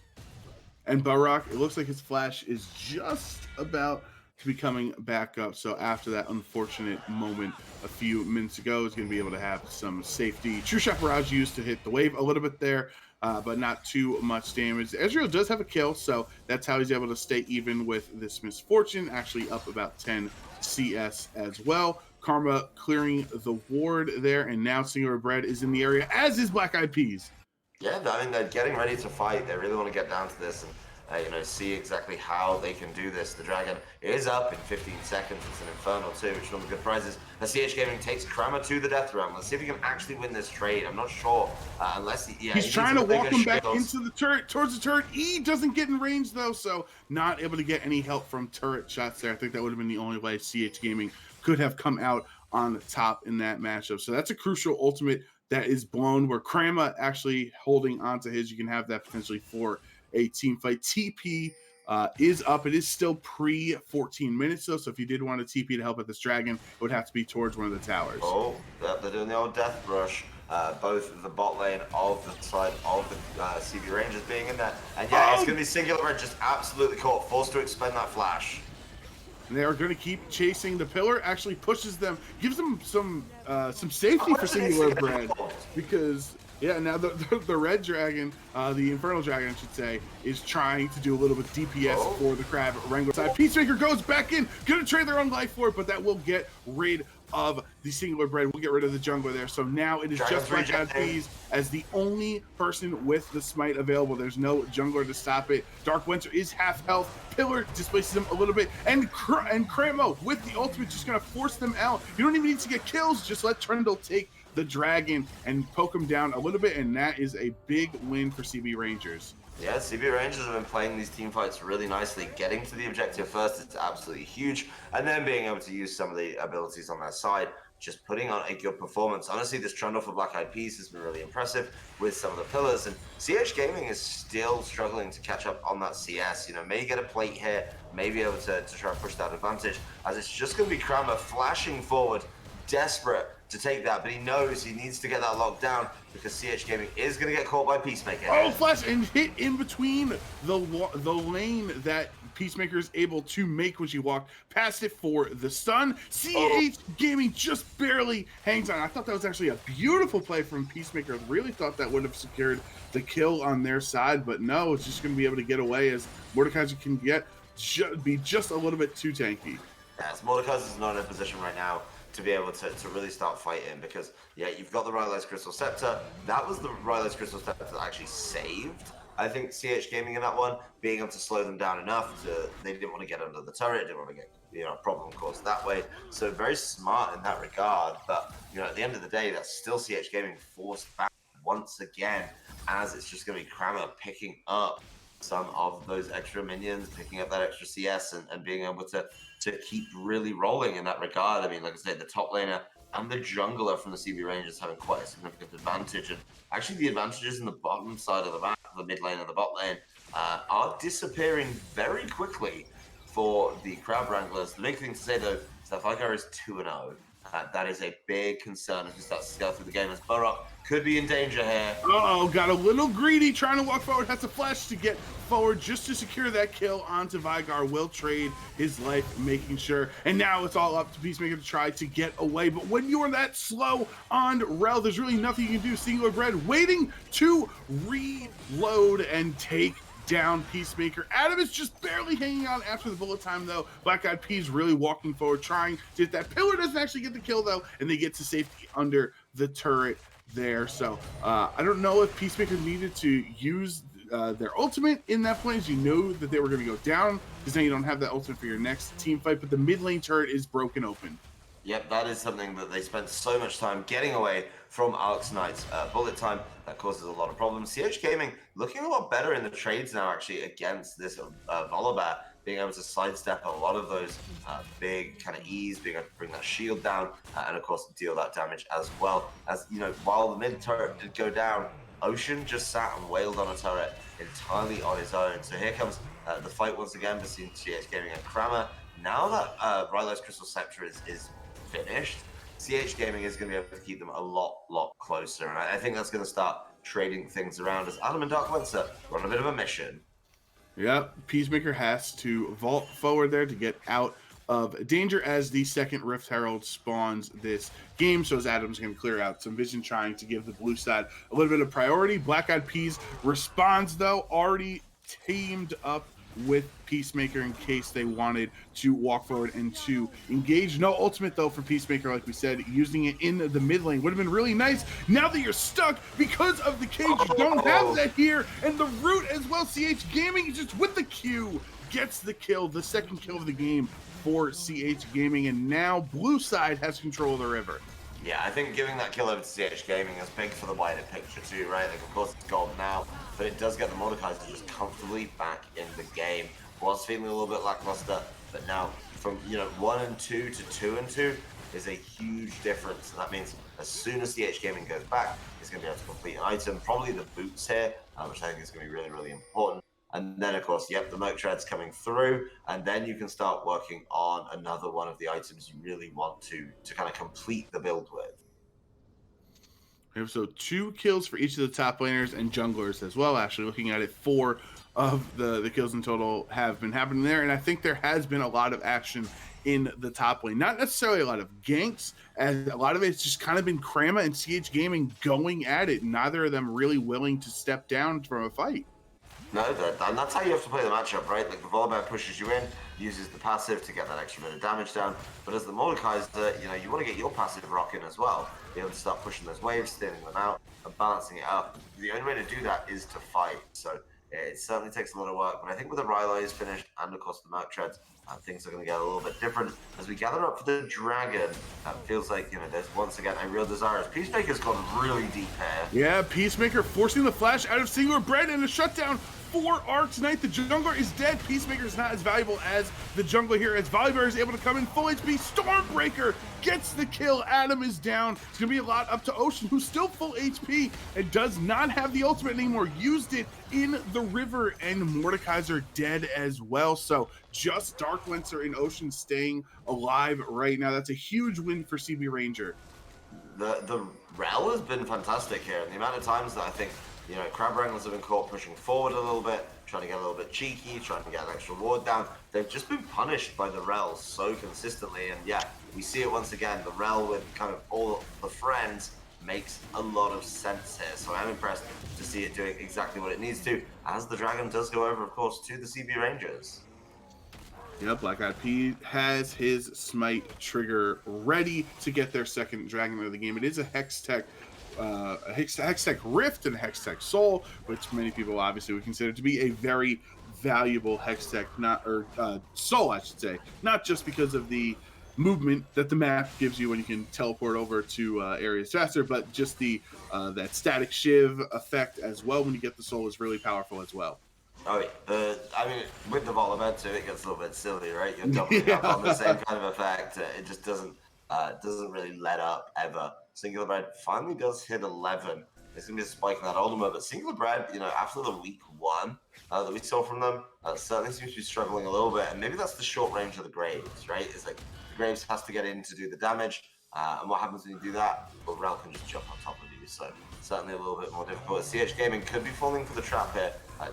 And Barak, it looks like his flash is just about to be coming back up. So after that unfortunate moment a few minutes ago, he's going to be able to have some safety. True Shot Barrage used to hit the wave a little bit there, but not too much damage. Ezreal does have a kill, so that's how he's able to stay even with this misfortune, actually up about 10 CS as well. Karma clearing the ward there, and now Singular Bread is in the area, as is Black Eyed Peas. Yeah, I mean, they're getting ready to fight. They really want to get down to this and, see exactly how they can do this. The Dragon is up in 15 seconds. It's an Infernal too, which is one of the good prizes. CH Gaming takes Kramer to the death realm. Let's see if he can actually win this trade. I'm not sure, unless he's trying to walk him back into the turret, towards the turret. He doesn't get in range though, so not able to get any help from turret shots there. I think that would have been the only way CH Gaming could have come out on top in that matchup. So that's a crucial ultimate that is blown, where Krama actually holding onto his. You can have that potentially for a team fight. TP is up. It is still pre 14 minutes though, so if you did want a TP to help at this dragon, it would have to be towards one of the towers. Oh, they're doing the old death rush. Both the bot lane of the side of the CB Rangers being in there. And yeah, it's going to be Singular Red just absolutely caught, forced to expend that flash. And they are going to keep chasing. The pillar actually pushes them, gives them some safety for Singular Bread, because now the red dragon, the Infernal Dragon, I should say, is trying to do a little bit DPS for the Crab Wranglers side. Peacemaker goes back in, going to trade their own life for it, but that will get rid of the Singular Bread. We'll get rid of the jungler there. So now it is just Black Eyed Peas as the only person with the smite available. There's no jungler to stop it. Dark Winter is half health. Pillar displaces him a little bit. And Cramo with the ultimate just going to force them out. You don't even need to get kills. Just let Trundle take the dragon and poke him down a little bit. And that is a big win for CB Rangers. Yeah, CB Rangers have been playing these team fights really nicely. Getting to the objective first is absolutely huge, and then being able to use some of the abilities on their side, just putting on a good performance. Honestly, this Trundle for Black Eyed Peas has been really impressive with some of the pillars, and CH Gaming is still struggling to catch up on that CS. May get a plate here, may be able to try and push that advantage, as it's just going to be Kramer flashing forward, desperate to take that, but he knows he needs to get that locked down because CH Gaming is going to get caught by Peacemaker. Oh, flash and hit in between the lane that Peacemaker is able to make when she walked past it for the stun. CH Gaming just barely hangs on. I thought that was actually a beautiful play from Peacemaker. Really thought that would have secured the kill on their side, but no, it's just going to be able to get away, as Mordekaiser can be just a little bit too tanky. Yes, Mordekaiser is not in a position right now to be able to really start fighting, because you've got the Rylai's Crystal Scepter. That was the Rylai's Crystal Scepter that actually saved, I think, CH Gaming in that one, being able to slow them down enough they didn't want to get under the turret, didn't want to get a problem caused that way. So very smart in that regard, but at the end of the day, that's still CH Gaming forced back once again, as it's just going to be Kramer picking up some of those extra minions, picking up that extra CS, and being able to keep really rolling in that regard. I mean, like I said, the top laner and the jungler from the CB Rangers having quite a significant advantage, and actually the advantages in the bottom side of the map, the mid lane and the bot lane, are disappearing very quickly for the Crab Wranglers. The big thing to say, though, is that Vigar is 2-0. That is a big concern as we start to scale through the game, as Burrock could be in danger here. Uh-oh, got a little greedy, trying to walk forward, has to flash to get forward just to secure that kill onto Vigar. Will trade his life, making sure. And now it's all up to Peacemaker to try to get away. But when you are that slow on Rel, there's really nothing you can do. Singular Bread waiting to reload and take down Peacemaker. Adam is just barely hanging on after the bullet time, though. Black Eyed Peas really walking forward, trying to get that pillar. Doesn't actually get the kill, though, and they get to safety under the turret there. So I don't know if Peacemaker needed to use their ultimate in that point, as you know that they were going to go down, because now you don't have that ultimate for your next team fight. But the mid lane turret is broken open. Yep, that is something that they spent so much time getting away from Alex Knight's bullet time. That causes a lot of problems. CH Gaming looking a lot better in the trades now, actually, against this Volibear, being able to sidestep a lot of those big kind of E's, being able to bring that shield down, and of course deal that damage as well. As you know, while the mid turret did go down, Ocean just sat and wailed on a turret entirely on his own. So here comes the fight once again between CH Gaming and Kramer. Now that Rylo's Crystal Scepter is finished, CH Gaming is going to be able to keep them a lot closer, and I think that's going to start trading things around as Adam and Dark Lancer run a bit of a mission. Yep, Peacemaker has to vault forward there to get out of danger as the second Rift Herald spawns this game. So as Adam's going to clear out some vision, trying to give the blue side a little bit of priority. Black Eyed Peas responds, though, already teamed up with Peacemaker in case they wanted to walk forward and to engage. No ultimate, though, for Peacemaker, like we said. Using it in the mid lane would have been really nice. Now that you're stuck because of the cage, you don't have that here. And the root as well. CH Gaming just with the Q gets the kill, the second kill of the game for CH Gaming. And now blue side has control of the river. Yeah, I think giving that kill over to CH Gaming is big for the wider picture too, right? Like, of course, it's gold now, but it does get the Mordekaiser just comfortably back in the game. Was feeling a little bit lackluster, but now from 1 and 2 to 2 and 2 is a huge difference. And that means as soon as CH Gaming goes back, it's going to be able to complete an item, probably the boots here, which I think is going to be really important. And then, of course, yep, the Merc Tread's coming through, and then you can start working on another one of the items you really want to kind of complete the build with. So 2 kills for each of the top laners and junglers as well. Actually, looking at it, 4 of the kills in total have been happening there, and I think there has been a lot of action in the top lane. Not necessarily a lot of ganks, as a lot of it's just kind of been Krama and CH Gaming going at it. Neither of them really willing to step down from a fight. No, and that's how you have to play the matchup, right? Like, the Volibear pushes you in, uses the passive to get that extra bit of damage down, but as the Mordekaiser, you want to get your passive rocking as well. Be able to start pushing those waves, stealing them out, and balancing it up. The only way to do that is to fight, so it certainly takes a lot of work, but I think with the Rilo is finished, and of course the Merc Treads, things are going to get a little bit different. As we gather up for the Dragon, feels like, there's once again a real desire. As Peacemaker's gone really deep here. Yeah, Peacemaker forcing the flash out of Singular Bread and a shutdown for Arc Knight. The jungler is dead. Peacemaker is not as valuable as the jungler here, as Volibear is able to come in full HP. Stormbreaker gets the kill. Adam is down. It's going to be a lot up to Ocean, who's still full HP and does not have the ultimate anymore. Used it in the river, and Mordekaiser dead as well. So just Dark Lancer and Ocean staying alive right now. That's a huge win for CB Ranger. The Rel has been fantastic here, and the amount of times that I think Crab Wranglers have been caught pushing forward a little bit, trying to get a little bit cheeky, trying to get an extra ward down. They've just been punished by the Rel so consistently, and yeah, we see it once again. The Rel with kind of all the friends makes a lot of sense here, so I'm impressed to see it doing exactly what it needs to, as the Dragon does go over, of course, to the CB Rangers. Yep, Black Eyed Peas has his Smite trigger ready to get their second Dragon of the game. It is a Hextech Rift and a Hextech Soul, which many people obviously would consider to be a very valuable Hextech, Soul, I should say. Not just because of the movement that the map gives you when you can teleport over to areas faster, but just the that static shiv effect as well when you get the Soul is really powerful as well. Oh, I mean, with the Volibear too, it gets a little bit silly, right? You're doubling up on the same kind of effect. It just doesn't really let up ever. Singular Bread finally does hit 11. It's going to be a spike in that ultimate. But Singular Bread, after the week 1 that we saw from them, certainly seems to be struggling a little bit. And maybe that's the short range of the Graves, right? It's like the Graves has to get in to do the damage. And what happens when you do that? Well, Rel can just jump on top of you. So certainly a little bit more difficult. CH Gaming could be falling for the trap here.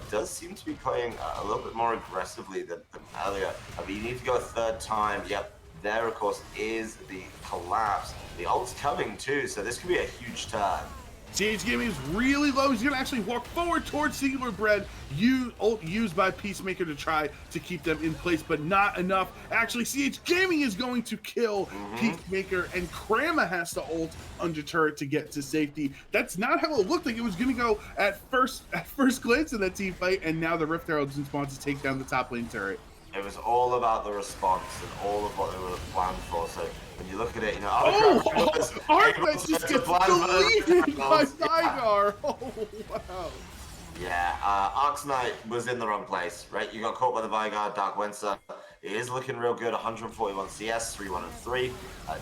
Does seem to be playing a little bit more aggressively than earlier. But you need to go a third time. Yep, there, of course, is the collapse. The ult's coming, too, so this could be a huge turn. CH Gaming is really low. He's going to actually walk forward towards Singular Bread. Ult used by Peacemaker to try to keep them in place, but not enough. Actually, CH Gaming is going to kill Peacemaker, and Krama has to ult under turret to get to safety. That's not how it looked like it was going to go at first glance in that team fight, and now the Rift Heralds response to take down the top lane turret. It was all about the response and all of what they would have planned for. So when you look at it, Arclight just gets deleted by Zygar. Oh, wow. Yeah, Arclight was in the wrong place, right? You got caught by the Vigard, Dark Wenser. It is looking real good, 141 CS, 3-1 and 3. It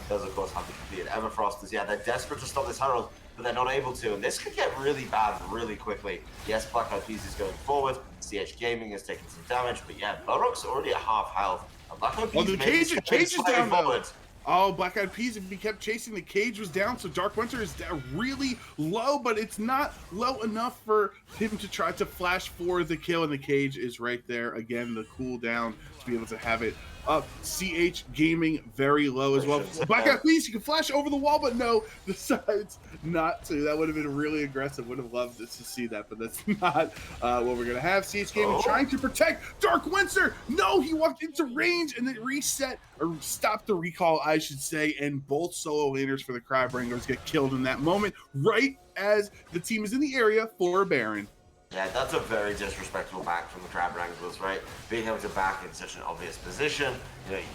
does, of course, have the completed Everfrost. Yeah, they're desperate to stop this Herald, but they're not able to. And this could get really bad really quickly. Yes, Black Eyed Peas is going forward. CH Gaming is taking some damage, but yeah, Burrock's already at half health. And Black Eyed Peas the cage is down forward. Oh, Black Eyed Peas, if he kept chasing, the cage was down, so Dark Winter is really low, but it's not low enough for him to try to flash for the kill, and the cage is right there. Again, the cooldown to be able to have it up. CH Gaming very low as well. Black Eyed Peas, you can flash over the wall, but no, decides not to. That would have been really aggressive. Would have loved to see that, but that's not what we're going to have. CH Gaming trying to protect Dark Winter. No, he walked into range and then reset, or stopped the recall, I should say, and both solo laners for the Crab Wranglers get killed in that moment, right as the team is in the area for a Baron. Yeah, that's a very disrespectful back from the Crab Wranglers, right? Being able to back in such an obvious position.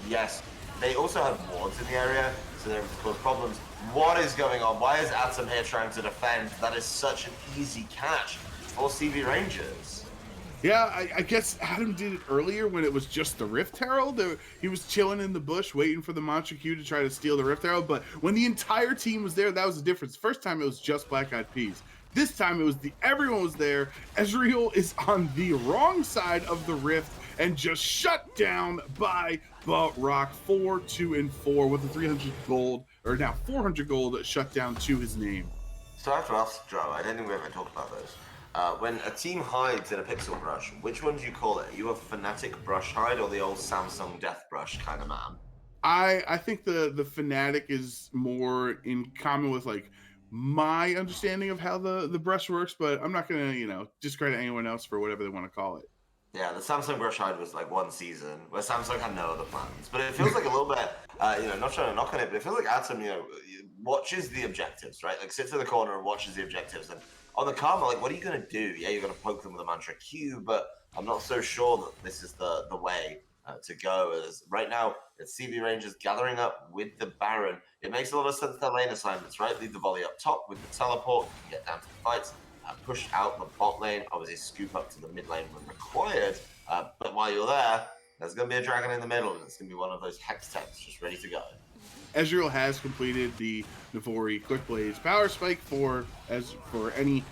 Yes, they also have wards in the area, so they're able to cause problems. What is going on? Why is Atom here trying to defend? That is such an easy catch for CB Rangers. Yeah, I guess Adam did it earlier when it was just the Rift Herald. He was chilling in the bush waiting for the Mantra Q to try to steal the Rift Herald, but when the entire team was there, that was the difference. First time it was just Black Eyed Peas. This time it was everyone was there. Ezreal is on the wrong side of the Rift and just shut down by Rock 4-2-4 with the 300 gold, or now 400 gold shut down to his name. So I have to ask, Joe, I don't think we ever talked about those. When a team hides in a pixel brush, which one do you call it? Are you a Fnatic brush hide or the old Samsung death brush kind of man? I think the Fnatic is more in common with like my understanding of how the brush works, but I'm not gonna discredit anyone else for whatever they want to call it. Yeah, the Samsung brush hide was like one season where Samsung had no other plans, but it feels like a little bit, not trying to knock on it, but it feels like Atom, watches the objectives, right? Like sits in the corner and watches the objectives, and on the Karma, like, what are you gonna do? Yeah, you're gonna poke them with a Mantra Q, but I'm not so sure that this is the way to go. As right now, it's CB Rangers gathering up with the Baron. It makes a lot of sense, their lane assignments, right? Leave the volley up top with the teleport, get down to the fights, push out the bot lane, obviously scoop up to the mid lane when required. But while you're there, there's going to be a dragon in the middle, and it's going to be one of those hex techs just ready to go. Ezreal has completed the Navori Quick Blaze Power Spike for any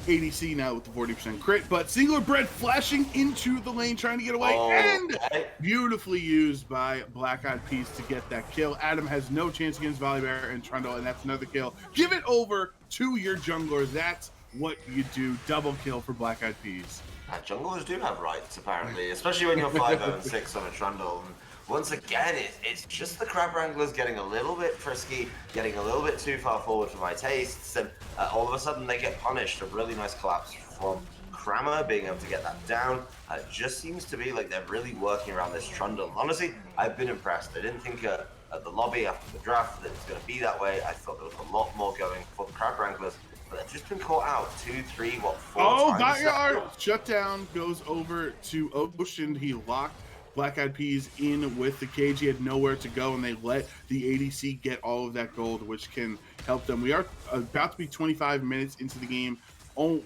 ADC now with the 40% crit, but Singular Bread flashing into the lane trying to get away, and beautifully used by Black Eyed Peas to get that kill. Adam has no chance against Volibear and Trundle, and that's another kill. Give it over to your junglers. That's what you do. Double kill for Black Eyed Peas. Junglers do have rights, apparently, especially when you're 5-0-6 on a Trundle. And once again, it's just the Crab Wranglers getting a little bit frisky, getting a little bit too far forward for my tastes, and all of a sudden they get punished. A really nice collapse from Krama being able to get that down. Just seems to be like they're really working around this Trundle. Honestly, I've been impressed. I didn't think at the lobby after the draft that it was going to be that way. I thought there was a lot more going for the Crab Wranglers. But they've just been caught out 2, 3, 4 times. Backyard shutdown goes over to Ocean. He locked Black Eyed Peas in with the cage. He had nowhere to go, and they let the ADC get all of that gold, which can help them. We are about to be 25 minutes into the game a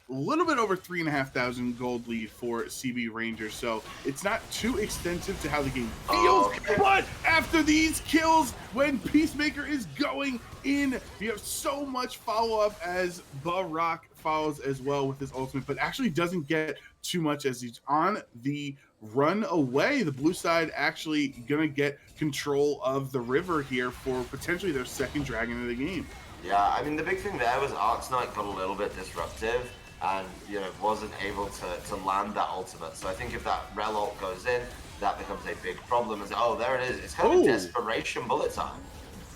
little bit over 3,500 gold lead for CB Rangers. So it's not too extensive to how the game feels. Okay. But after these kills, when Peacemaker is going in, you have so much follow up as Rock follows as well with his ultimate, but actually doesn't get too much as he's on the run away. The blue side actually gonna get control of the river here for potentially their second dragon of the game. Yeah, I mean, the big thing there was Arcs Knight got a little bit disruptive and, wasn't able to land that ultimate. So I think if that Rel ult goes in, that becomes a big problem. Oh, there it is. It's kind of a desperation bullet time.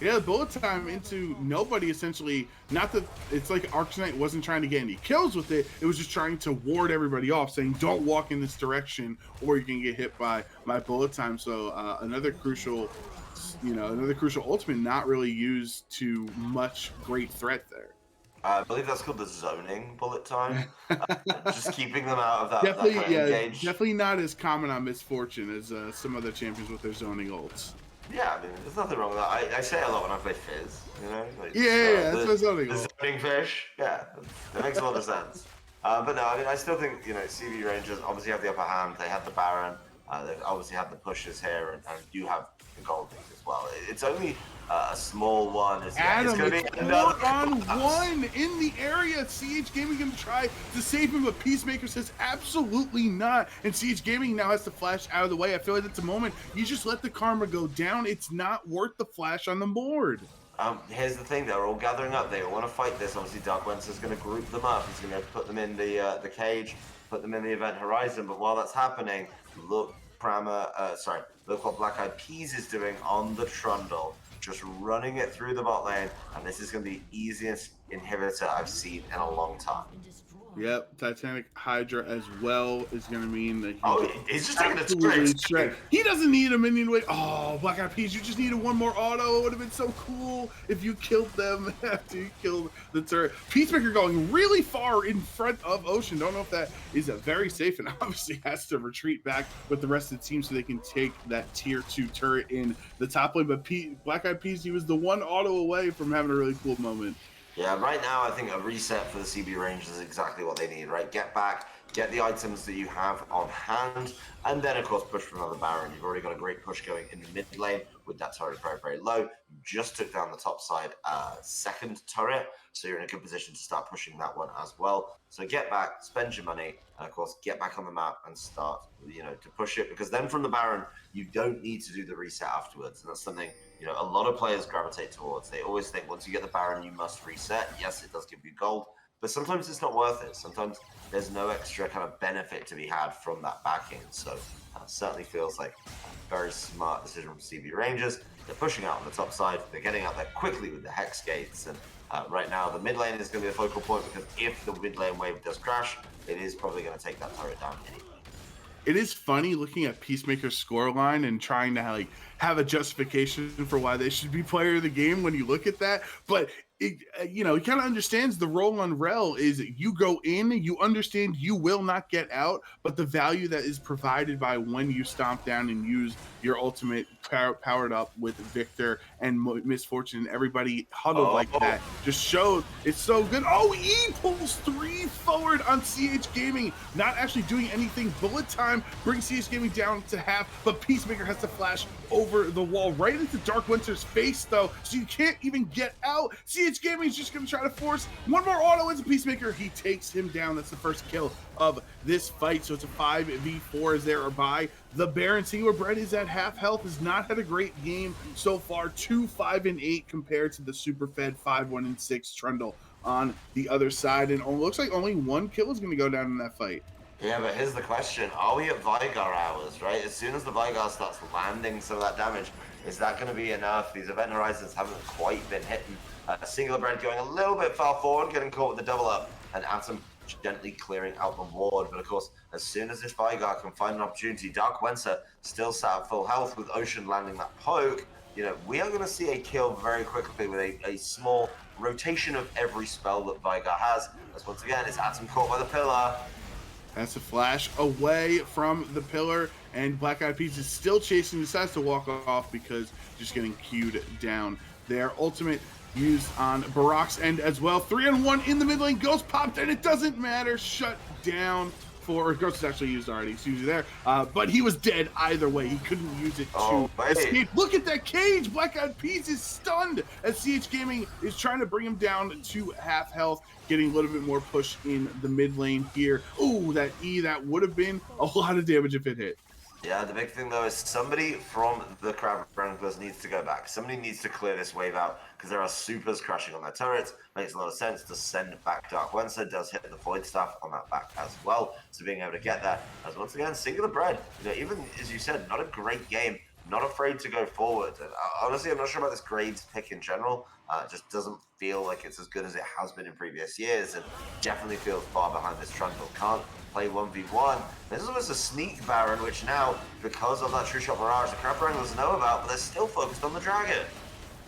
Yeah, bullet time into nobody, essentially. Not that it's like Arcanite wasn't trying to get any kills with it. It was just trying to ward everybody off, saying, don't walk in this direction or you can get hit by my bullet time. So another crucial ultimate not really used to much great threat there. I believe that's called the zoning bullet time. Just keeping them out of that, Definitely, that kind of engage. definitely not as common on Misfortune as some other champions with their zoning ults. Yeah, I mean, there's nothing wrong with that. I say a lot when I play Fizz, Like, That's my zoning ult. The zoning fish, yeah, that makes a lot of sense. But no, I mean, I still think, CB Rangers obviously have the upper hand. They had the Baron. They've obviously had the pushes here and do have the gold lead as well. It's only a small one. It's going to be another 4-on-1 in the area. CH Gaming going to try to save him, but Peacemaker says absolutely not. And CH Gaming now has to flash out of the way. I feel like it's a moment you just let the karma go down. It's not worth the flash on the board. Here's the thing, they're all gathering up. They all want to fight this. Obviously, Dark Wenser is going to group them up. He's going to put them in the cage, put them in the event horizon. But while that's happening, look what Black Eyed Peas is doing on the Trundle. Just running it through the bot lane. And this is going to be the easiest inhibitor I've seen in a long time. Yep, Titanic Hydra as well is going to mean that he's just taking a straight. He doesn't need a minion wait. Oh, Black Eyed Peas, you just needed one more auto. It would have been so cool if you killed them after you killed the turret. Peacemaker going really far in front of Ocean. Don't know if that is a very safe, and obviously has to retreat back with the rest of the team so they can take that tier 2 turret in the top lane. But Black Eyed Peas, he was the one auto away from having a really cool moment. Yeah, right now I think a reset for the CB Rangers is exactly what they need, right? Get back, get the items that you have on hand, and then of course push for another Baron. You've already got a great push going in the mid lane with that turret very, very low. You just took down the top side second turret, so you're in a good position to start pushing that one as well. So get back, spend your money, and of course get back on the map and start, to push it, because then from the Baron, you don't need to do the reset afterwards, and that's something a lot of players gravitate towards. They always think once you get the Baron, you must reset. Yes, it does give you gold, but sometimes it's not worth it. Sometimes there's no extra kind of benefit to be had from that backing. So certainly feels like a very smart decision from CB Rangers. They're pushing out on the top side. They're getting out there quickly with the Hex Gates. And right now, the mid lane is going to be the focal point, because if the mid lane wave does crash, it is probably going to take that turret down anyway. It is funny looking at Peacemaker's scoreline and trying to have a justification for why they should be player of the game when you look at that. But he kind of understands the role on Rel is you go in, you understand you will not get out, but the value that is provided by when you stomp down and use your ultimate powered up with Victor and Misfortune, everybody huddled like that, just showed it's so good. Oh, E pulls 3 forward on CH Gaming, not actually doing anything. Bullet time brings CH Gaming down to half, but Peacemaker has to flash over the wall right into Dark Winter's face, though, so you can't even get out. CH Gaming is just going to try to force one more auto into Peacemaker. He takes him down. That's the first kill of this fight, so it's a 5v4 as there are by the Baron. Singular Bread is at half health, has not had a great game so far. 2-5-8 compared to the super fed 5-1-6 Trundle on the other side, and it looks like only 1 kill is going to go down in that fight. Yeah, but here's the question. Are we at Vigar hours, right? As soon as the Vigar starts landing some of that damage, is that going to be enough? These event horizons haven't quite been hitting. Singular Bread going a little bit far forward, getting caught with the double up, and Atom gently clearing out the ward. But of course, as soon as this Vigar can find an opportunity, Dark Wenser still sat at full health with Ocean landing that poke. We are going to see a kill very quickly with a small rotation of every spell that Vigar has. As once again, it's Atom caught by the pillar. That's a flash away from the pillar, and Black Eyed Peas is still chasing, decides to walk off because just getting queued down. Their ultimate used on Barak's end as well. 3-on-1 in the mid lane. Ghost popped, and it doesn't matter. Shut down for Ghost is actually used already. Excuse me there. But he was dead either way. He couldn't use it to escape. Look at that cage. Black Eyed Peas is stunned as CH Gaming is trying to bring him down to half health, getting a little bit more push in the mid lane here. Ooh, that E, that would have been a lot of damage if it hit. Yeah, the big thing though is somebody from the Crab Wranglers needs to go back. Somebody needs to clear this wave out because there are supers crashing on their turrets. Makes a lot of sense to send back Dark Wenser. Does hit the Void Staff on that back as well. So being able to get that as once again, singular bread. You know, even as you said, not a great game. Not afraid to go forward. And honestly, I'm not sure about this grades pick in general. It just doesn't feel like it's as good as it has been in previous years, and definitely feels far behind this Trundle. Can't play 1v1. This is almost a sneak Baron, which now, because of that True Shot Mirage, the Crab Wranglers know about, but they're still focused on the Dragon.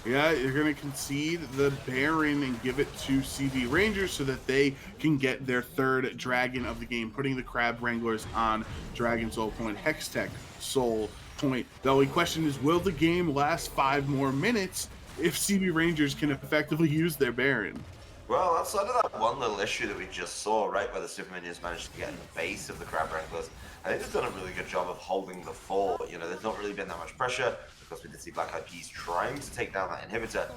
Yeah, you're going to concede the Baron and give it to CB Rangers so that they can get their third Dragon of the game, putting the Crab Wranglers on Dragon Soul Point, Hextech Soul Point. The only question is, will the game last 5 more minutes if CB Rangers can effectively use their Baron? Well, outside of that one little issue that we just saw, right, where the Super Minions managed to get in the base of the Crab Wranglers, I think they've done a really good job of holding the fort. You know, there's not really been that much pressure, because we did see Black Eyed Peas trying to take down that inhibitor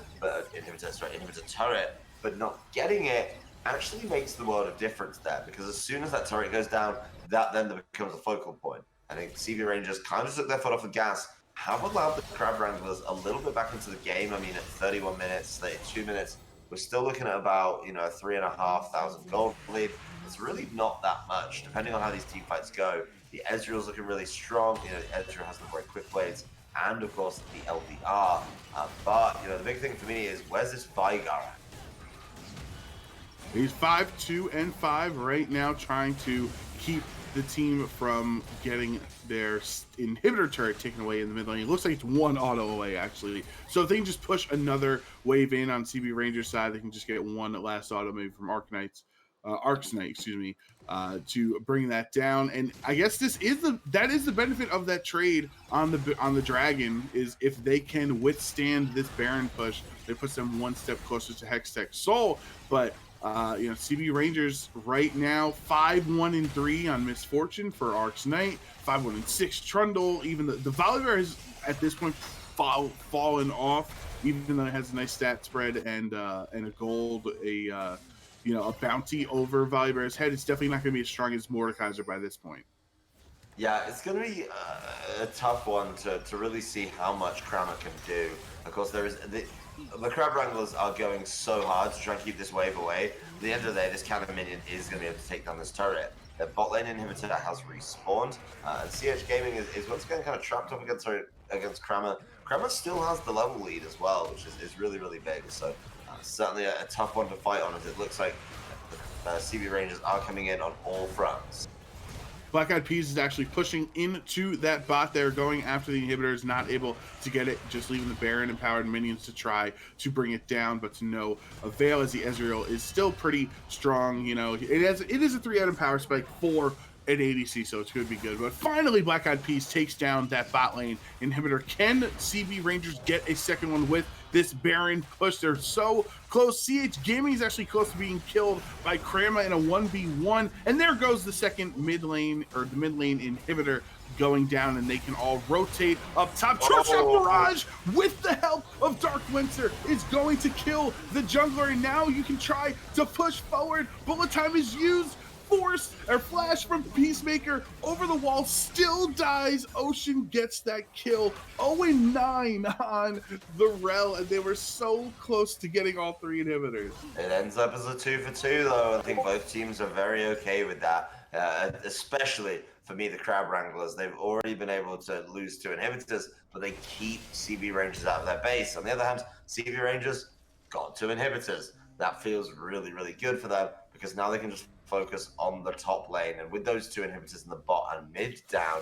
turret, but not getting it actually makes the world of difference there, because as soon as that turret goes down, that then becomes a focal point. I think CB Rangers kind of took their foot off the gas, have allowed the Crab Wranglers a little bit back into the game. I mean, at 31 minutes, 32 minutes, we're still looking at about, you know, a 3,500 gold lead. It's really not that much, depending on how these team fights go. The Ezreal's looking really strong. You know, Ezreal has the great quick blades, and of course the LDR. But you know, the big thing for me is, where's this Vigar at? He's 5-2-5 right now, trying to keep the team from getting their inhibitor turret taken away in the mid lane. It looks like it's one auto away, actually. So if they can just push another wave in on CB Rangers side, they can just get one last auto, maybe from Arcanite, excuse me, to bring that down. And I guess that is the benefit of that trade on the Dragon, is if they can withstand this Baron push, it puts them one step closer to Hextech Soul. But you know, CB Rangers right now 5-1-3 on Misfortune for Arc's Knight, 5-1-6 Trundle. Even the Volibear has at this point fallen off, even though it has a nice stat spread and a gold, you know, a bounty over Volibear's head. It's definitely not going to be as strong as Mordekaiser by this point. Yeah, it's going to be a tough one to really see how much Kramer can do. Of course, there is the Crab Wranglers are going so hard to try and keep this wave away. At the end of the day, this counter minion is going to be able to take down this turret. Their bot lane inhibitor has respawned, and CH Gaming is once again kind of trapped up against Kramer. Kramer still has the level lead as well, which is really, really big. So certainly a tough one to fight on, as it looks like CB Rangers are coming in on all fronts. Black Eyed Peas is actually pushing into that bot there, going after the inhibitor, is not able to get it, just leaving the Baron empowered minions to try to bring it down, but to no avail, as the Ezreal is still pretty strong. You know, it is a 3-item power spike for an ADC, so it's going to be good. But finally, Black Eyed Peas takes down that bot lane inhibitor. Can CB Rangers get a second one with this Baron push? They're so close. CH Gaming is actually close to being killed by Krama in a 1v1. And there goes the second mid lane, or the mid lane inhibitor going down, and they can all rotate up top. True Shot Barrage, with the help of Dark Winter, is going to kill the jungler. And now you can try to push forward. Bullet time is used. Force or flash from Peacemaker over the wall, still dies. Ocean gets that kill. 0-9 on the Rel, and they were so close to getting all 3 inhibitors. It ends up as a 2-for-2, though. I think both teams are very okay with that, especially for me, the Crab Wranglers. They've already been able to lose 2 inhibitors, but they keep CB Rangers out of their base. On the other hand, CB Rangers got 2 inhibitors. That feels really, really good for them, because now they can just focus on the top lane, and with those 2 inhibitors in the bot and mid down,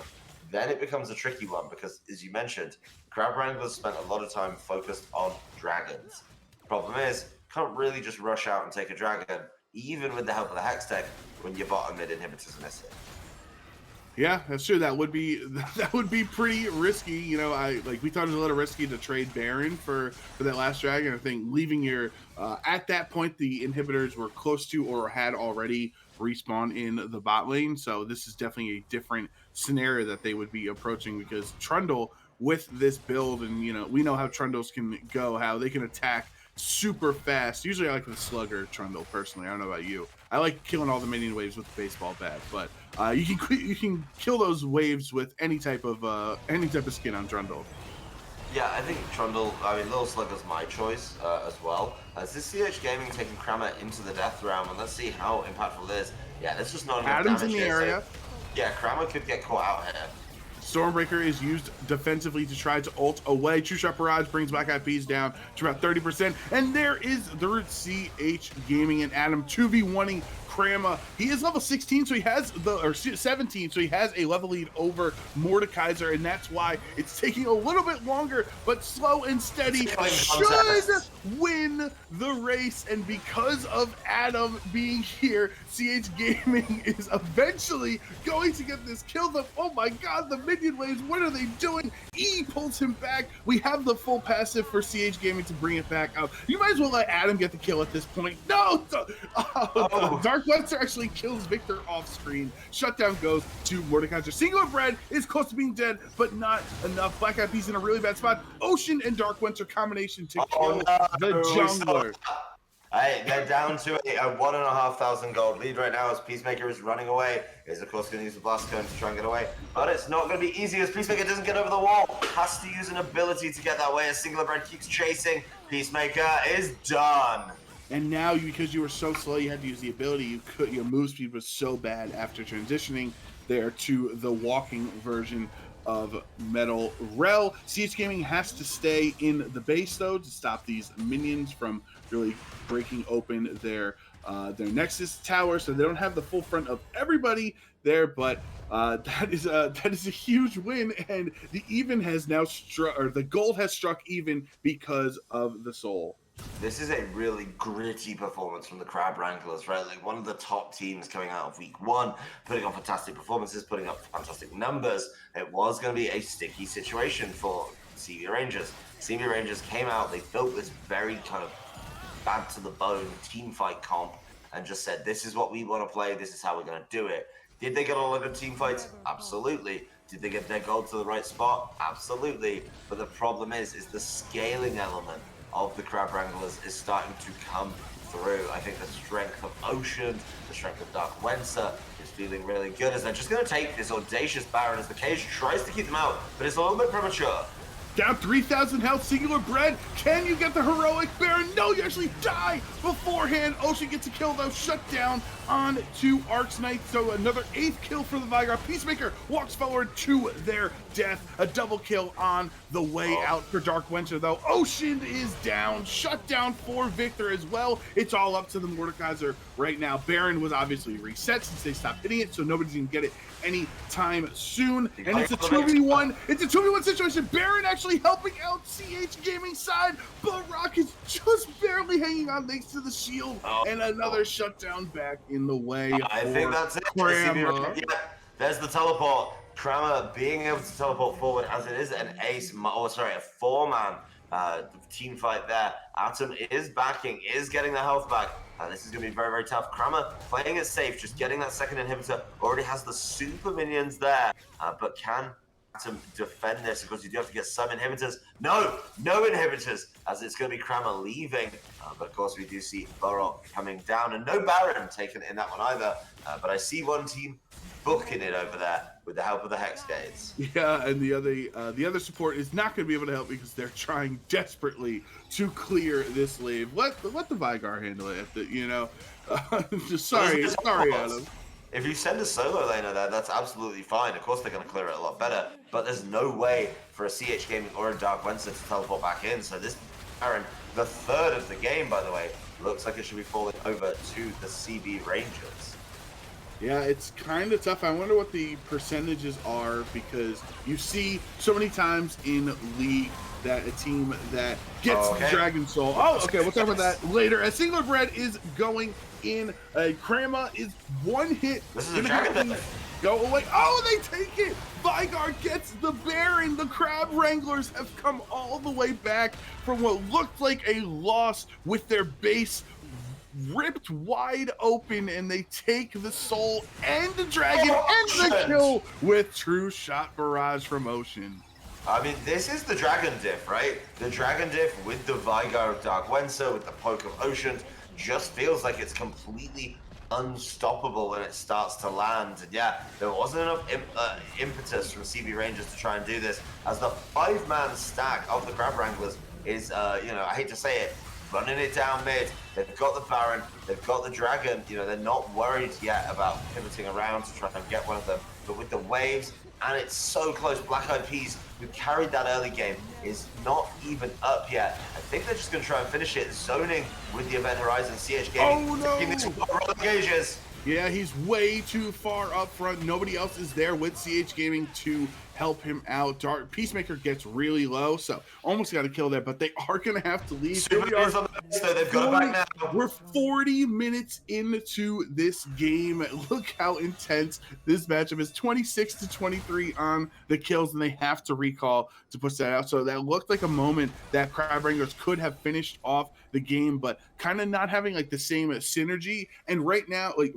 then it becomes a tricky one, because as you mentioned, Crab Wranglers spent a lot of time focused on dragons. Problem is, can't really just rush out and take a dragon, even with the help of the Hextech, when your bot and mid inhibitors miss it. Yeah, that's true. That would be pretty risky. You know, we thought it was a little risky to trade Baron for that last dragon. I think leaving your at that point the inhibitors were close to or had already respawned in the bot lane. So this is definitely a different scenario that they would be approaching because Trundle with this build, and you know, we know how Trundles can go, how they can attack super fast. Usually I like the slugger Trundle personally. I don't know about you. I like killing all the minion waves with the baseball bat, but you can kill those waves with any type of skin on Trundle. Yeah, I think Trundle, I mean, Little Slugger's my choice as well. As this CH Gaming taking Kramer into the death realm, and let's see how impactful it is. Yeah, there's just not enough Adam's damage in the here, area. so yeah, Kramer could get caught out here. Stormbreaker is used defensively to try to ult away. True Shot Barrage brings Black Eyed Peas down to about 30%. And there is the CH Gaming and Adam 2v1ing Krama. He is level 16, so he has or 17, so he has a level lead over Mordekaiser, and that's why it's taking a little bit longer, but slow and steady should win the race. And because of Adam being here, CH Gaming is eventually going to get this kill. Oh my god, the minion waves, what are they doing? E pulls him back. We have the full passive for CH Gaming to bring it back up. You might as well let Adam get the kill at this point. No! Dark Webster actually kills Victor off screen. Shutdown goes to Mordekaiser. Singular Bread is close to being dead, but not enough. Black Eyed Peas in a really bad spot. Ocean and Dark Winter combination to kill the jungler. Hey, they're down to a 1,500 gold lead right now as Peacemaker is running away. He's of course going to use the blast cone to try and get away, but it's not going to be easy as Peacemaker doesn't get over the wall. Has to use an ability to get that way as Singular Bread keeps chasing. Peacemaker is done. And now, because you were so slow, you had to use the ability. Your move speed was so bad after transitioning there to the walking version of Metal Rel. CH Gaming has to stay in the base though to stop these minions from really breaking open their Nexus tower, so they don't have the full front of everybody there. But that is a huge win, and the even has now struck, or the gold has struck even because of the soul. This is a really gritty performance from the Crab Wranglers, right? Like one of the top teams coming out of week one, putting on fantastic performances, putting up fantastic numbers. It was going to be a sticky situation for CB Rangers. CB Rangers came out, they built this very kind of bad to the bone team fight comp and just said, this is what we want to play, this is how we're going to do it. Did they get a lot of team fights? Absolutely. Did they get their gold to the right spot? Absolutely. But the problem is the scaling element of the Crab Wranglers is starting to come through. I think the strength of Ocean, the strength of Dark Wenser is feeling really good as they're just going to take this audacious Baron as the cage tries to keep them out, but it's a little bit premature. Down 3,000 health, Singular Bread. Can you get the heroic Baron? No, you actually die beforehand. Ocean gets a kill though, shut down on to Ark's Knight. So another 8th kill for the Vigor. Peacemaker walks forward to their death. A double kill on the way out for Dark Winter though. Ocean is down, shut down for Victor as well. It's all up to the Mordekaiser right now. Baron was obviously reset since they stopped hitting it, so nobody's gonna get it anytime soon. And it's a 2v1. It's a 2v1 situation. Baron actually helping out CH Gaming side, but Rock is just barely hanging on thanks to the shield, and another shutdown back in the way. I think that's it. Yeah, there's the teleport. Kramer being able to teleport forward as it is an ace, or sorry, a 4-man team fight there. Atom is backing, is getting the health back. This is going to be very, very tough. Kramer playing it safe, just getting that second inhibitor. Already has the super minions there, but can Atom defend this? Of course, you do have to get some inhibitors. No inhibitors, as it's going to be Kramer leaving. But of course, we do see Burrow coming down, and no Baron taken in that one either. But I see one team booking it over there with the help of the Hex Gates. Yeah, and the other support is not going to be able to help because they're trying desperately to clear this wave. Let the Vigor handle it. Just sorry, Adam. If you send a solo laner there, that's absolutely fine. Of course, they're going to clear it a lot better. But there's no way for a CH Gaming or a Dark Wenser to teleport back in. So this Baron, the third of the game, by the way, looks like it should be falling over to the CB Rangers. Yeah, it's kind of tough. I wonder what the percentages are because you see so many times in League that a team that gets the Dragon Soul. Oh, okay, we'll talk about that later. As Singular Bread is going in, Krama is one hit. This is a Dragon Death. go away. Oh, they take it. Vygar gets the Baron. The Crab Wranglers have come all the way back from what looked like a loss with their base ripped wide open, and they take the soul and the dragon and the kill with true shot barrage from Ocean. I mean, this is the Dragon Diff, right? The Dragon Diff with the Vygar of Dark Wenser, with the poke of Oceans, just feels like it's completely unstoppable when it starts to land. And yeah, there wasn't enough impetus from CB Rangers to try and do this, as the 5-man stack of the Crab Wranglers is, I hate to say it, running it down mid. They've got the Baron, they've got the Dragon. They're not worried yet about pivoting around to try and get one of them. But with the waves, and it's so close, Black Eyed Peas, who carried that early game, is not even up yet. I think they're just going to try and finish it, zoning with the Event Horizon CH Gaming. Oh no! Rolling gauges. Yeah, he's way too far up front. Nobody else is there with CH Gaming to help him out. Peacemaker gets really low, so almost got a kill there, but they are going to have to leave. They've got it back now. We're 40 minutes into this game. Look how intense this matchup is. 26-23 on the kills, and they have to recall to push that out. So that looked like a moment that Crab Wranglers could have finished off the game, but kind of not having like the same synergy. And right now, like,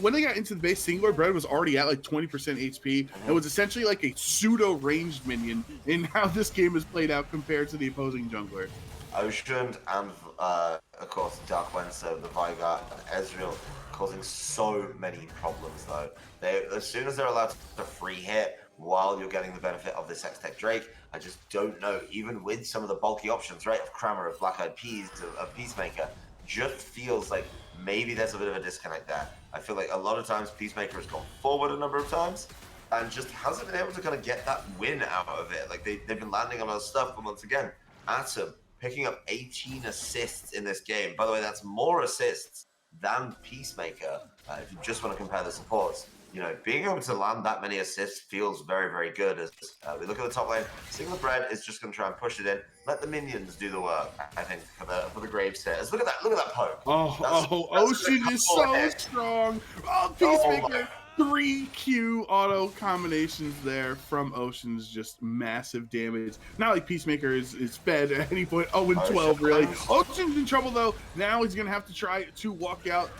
when they got into the base, Singular Bread was already at like 20% HP. It was essentially like a pseudo ranged minion in how this game is played out compared to the opposing jungler. Ocean and, of course, Dark Wenser, the Vygar, and Ezreal causing so many problems, though. As soon as they're allowed to free hit while you're getting the benefit of this X-Tech Drake, I just don't know, even with some of the bulky options, right, of Kramer, of Black Eyed Peas, of Peacemaker, just feels like maybe there's a bit of a disconnect there. I feel like a lot of times Peacemaker has gone forward a number of times and just hasn't been able to kind of get that win out of it. Like they've been landing on other stuff, but once again, Atom picking up 18 assists in this game. By the way, that's more assists than Peacemaker. If you just want to compare the supports, being able to land that many assists feels very, very good. As we look at the top lane, Singular Bread is just going to try and push it in. Let the minions do the work, I think, for the Graves hitters. Look at that poke. That's Ocean is so strong. Oh, Peacemaker. 3Q auto combinations there from Ocean's, just massive damage. Not like Peacemaker is fed at any point. 0-12, really. Ocean's in trouble, though. Now he's going to have to try to walk out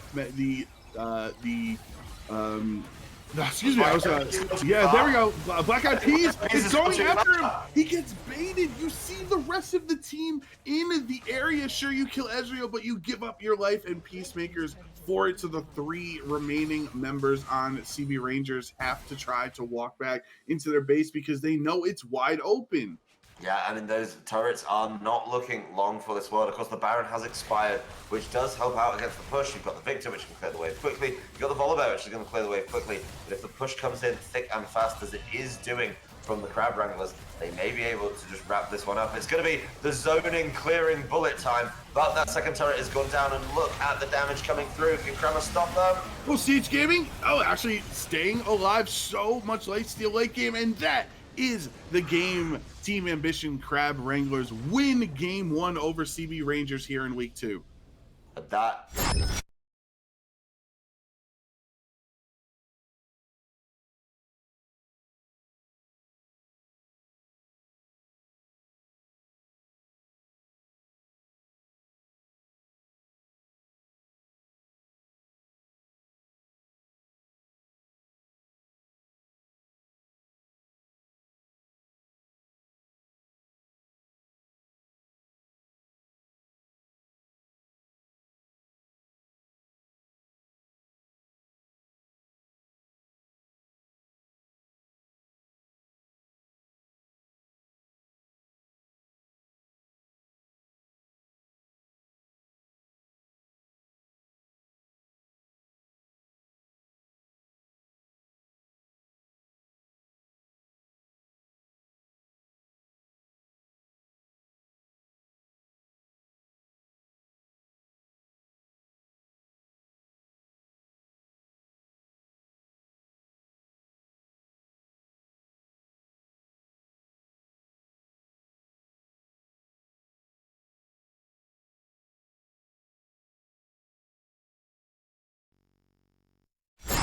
excuse me, yeah, there we go. Black Eyed Peas is going after him. He gets baited. You see the rest of the team in the area. Sure, you kill Ezreal, but you give up your life, and Peacemakers for it to the 3 remaining members on CB Rangers have to try to walk back into their base because they know it's wide open. Yeah, I mean, those turrets are not looking long for this world. Of course, the Baron has expired, which does help out against the push. You've got the Victor, which can clear the wave quickly. You've got the Volibear, which is going to clear the wave quickly. But if the push comes in thick and fast, as it is doing from the Crab Wranglers, they may be able to just wrap this one up. It's going to be the zoning, clearing bullet time. But that second turret has gone down, and look at the damage coming through. Can Kramer stop them? Oh, CH Gaming? Oh, actually staying alive so much late game, and that is the game. Team Ambition Crab Wranglers win game 1 over CB Rangers here in week 2. But that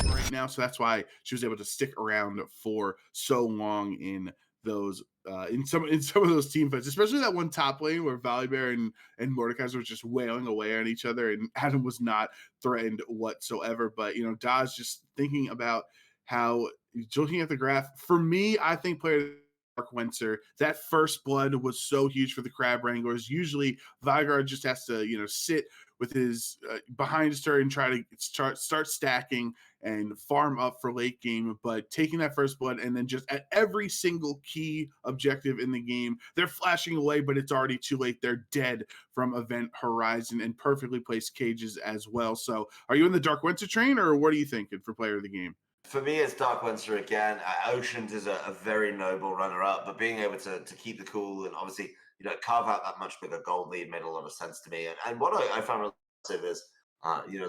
right now, so that's why she was able to stick around for so long in those in some of those team fights, especially that one top lane where Volibear and Mordekaiser were just wailing away on each other, and Adam was not threatened whatsoever. But Daz just thinking about how looking at the graph. For me, I think player Dark Wenser, that first blood was so huge for the Crab Wranglers. Usually, Vigard just has to, sit with his behind his turret and try to start stacking and farm up for late game. But taking that first blood and then just at every single key objective in the game, they're flashing away, but it's already too late. They're dead from Event Horizon and perfectly placed cages as well. So, are you in the Dark Winter train, or what are you thinking for player of the game? For me, it's Dark Winter again. Oceans is a very noble runner-up, but being able to keep the cool and obviously carve out that much bigger gold lead made a lot of sense to me. And what I found really impressive is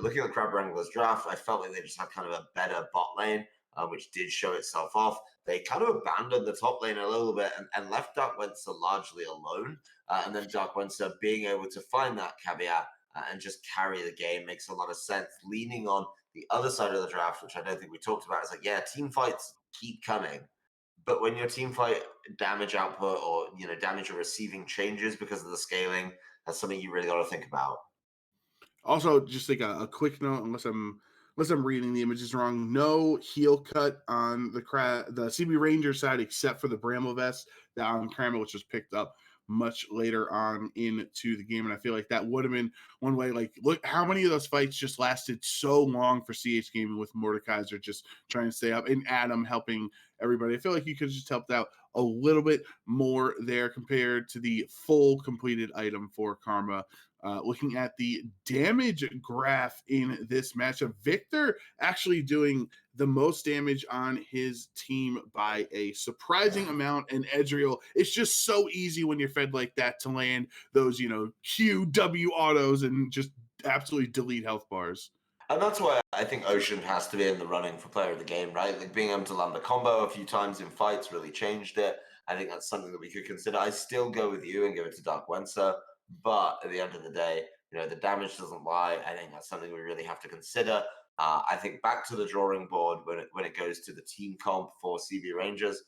looking at the Crab Wranglers draft, I felt like they just had kind of a better bot lane, which did show itself off. They kind of abandoned the top lane a little bit and left Dark Winter largely alone. And then Dark Winter being able to find that caveat and just carry the game makes a lot of sense. Leaning on the other side of the draft, which I don't think we talked about, is like, yeah, team fights keep coming. But when your team fight damage output or damage you're receiving changes because of the scaling, that's something you really got to think about. Also, just like a quick note, unless I'm reading the images wrong, no heel cut on the CB Ranger side except for the Bramble vest that on Kramer, which was picked up much later on into the game. And I feel like that would have been one way. Like, look how many of those fights just lasted so long for CH Gaming with Mordekaiser just trying to stay up and Adam helping everybody. I feel like you could have just helped out a little bit more there compared to the full completed item for Karma. Looking at the damage graph in this matchup, Victor actually doing the most damage on his team by a surprising amount. And Edriel, it's just so easy when you're fed like that to land those, QW autos and just absolutely delete health bars. And that's why I think Ocean has to be in the running for player of the game, right? Like being able to land a combo a few times in fights really changed it. I think that's something that we could consider. I still go with you and give it to Dark Wenser, but at the end of the day, the damage doesn't lie. I think that's something we really have to consider. I think back to the drawing board when it goes to the team comp for CB Rangers,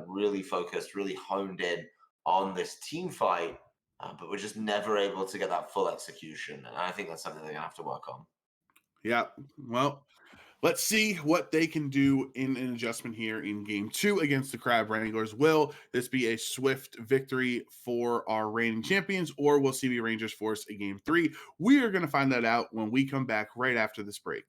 really focused, really honed in on this team fight, but we're just never able to get that full execution. And I think that's something they're gonna have to work on. Yeah. Well, let's see what they can do in an adjustment here in game two against the Crab Wranglers. Will this be a swift victory for our reigning champions, or will CB Rangers force a game three? We are going to find that out when we come back right after this break.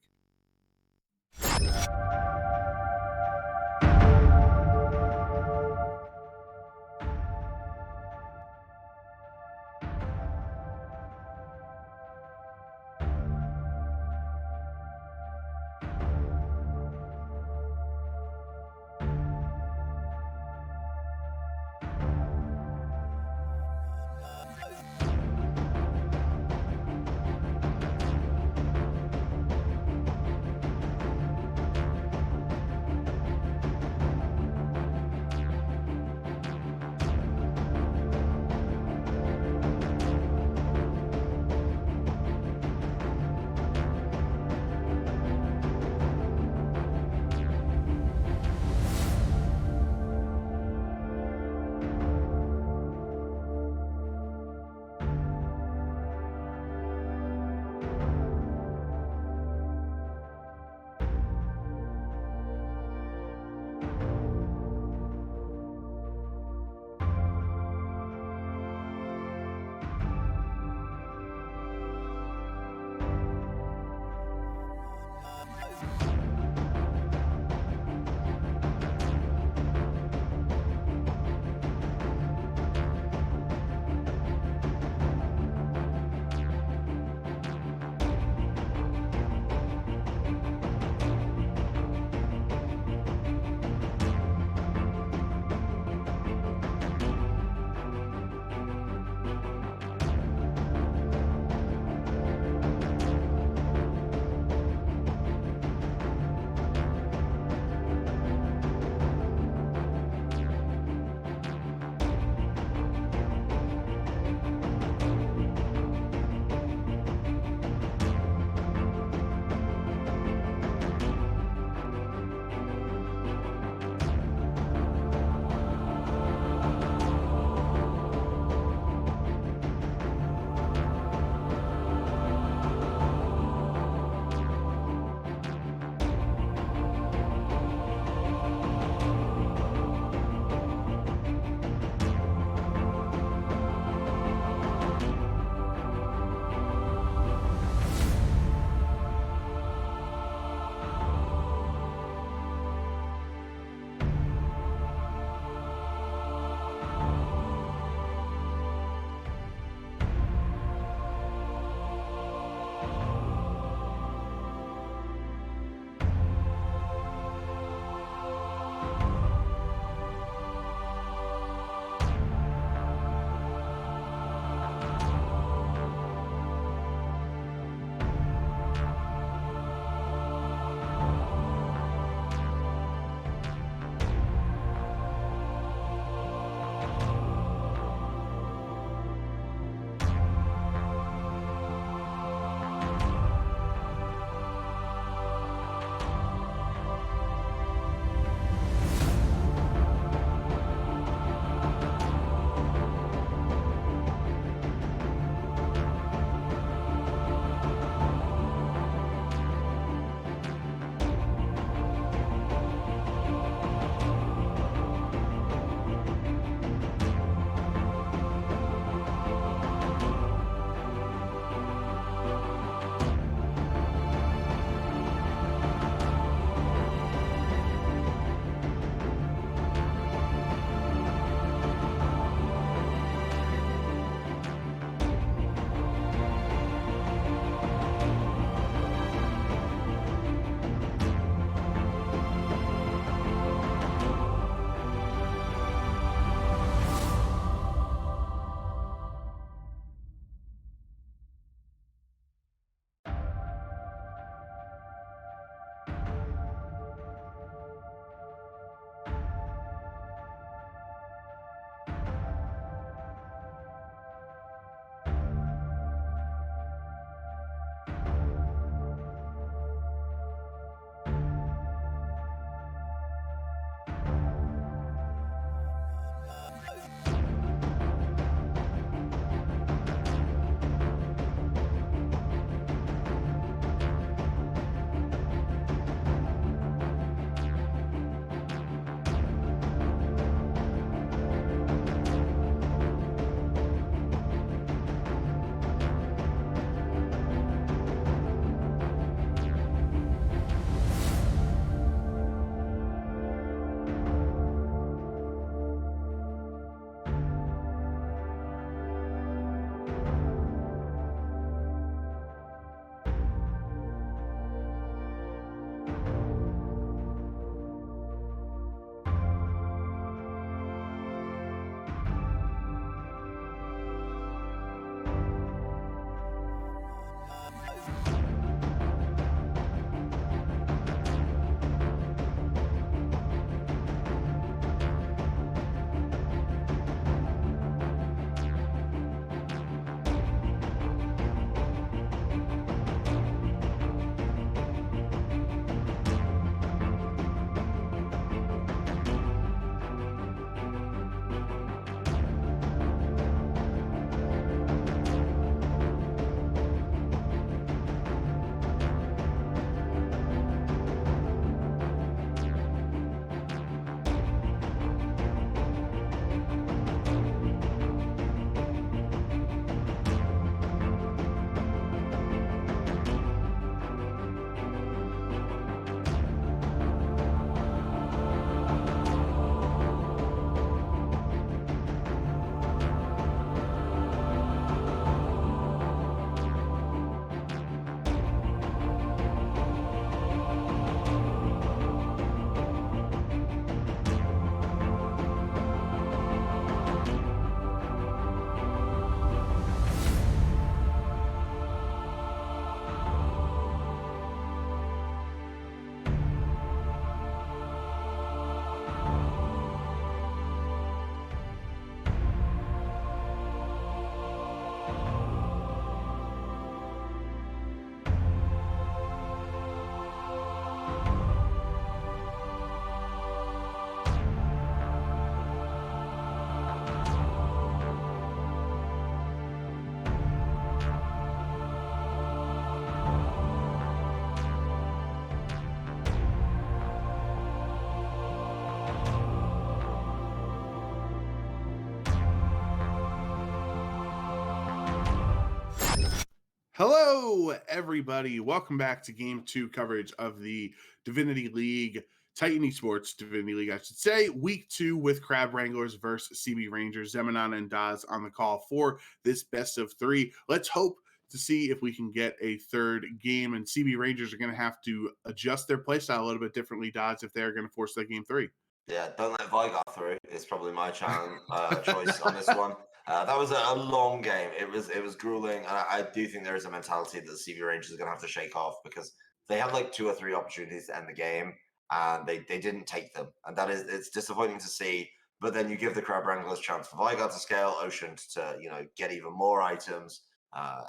Hello, everybody. Welcome back to Game 2 coverage of the Divinity League, Titan Esports Divinity League, I should say. Week 2 with Crab Wranglers versus CB Rangers. Zemanana and Daz on the call for this best of 3. Let's hope to see if we can get a third game. And CB Rangers are going to have to adjust their playstyle a little bit differently, Daz, if they're going to force that game 3. Yeah, don't let Vigar through. It's probably my choice on this one. That was a long game. It was grueling, and I do think there is a mentality that the CB Rangers are going to have to shake off because they had like 2 or 3 opportunities to end the game, and they didn't take them, and it's disappointing to see. But then you give the Crab Wranglers chance for Vigar to scale, Ocean to get even more items,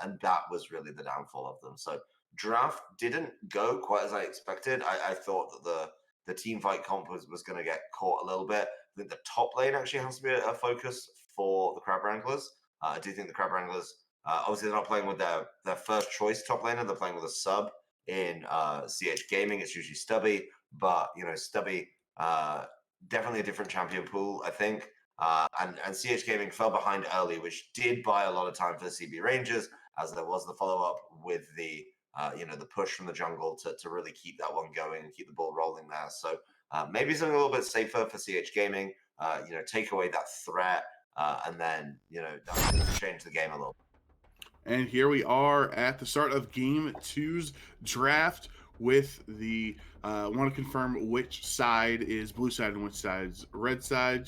and that was really the downfall of them. So draft didn't go quite as I expected. I thought that the team fight comp was going to get caught a little bit. I think the top lane actually has to be a focus for the Crab Wranglers. I do think the Crab Wranglers, obviously, they're not playing with their first choice top laner. They're playing with a sub in CH Gaming. It's usually Stubby, but Stubby, definitely a different champion pool, I think. And CH Gaming fell behind early, which did buy a lot of time for the CB Rangers, as there was the follow up with the the push from the jungle to really keep that one going and keep the ball rolling there. So maybe something a little bit safer for CH Gaming. Take away that threat, and then that can change the game a little. And here we are at the start of Game 2's draft with the want to confirm which side is blue side and which side is red side.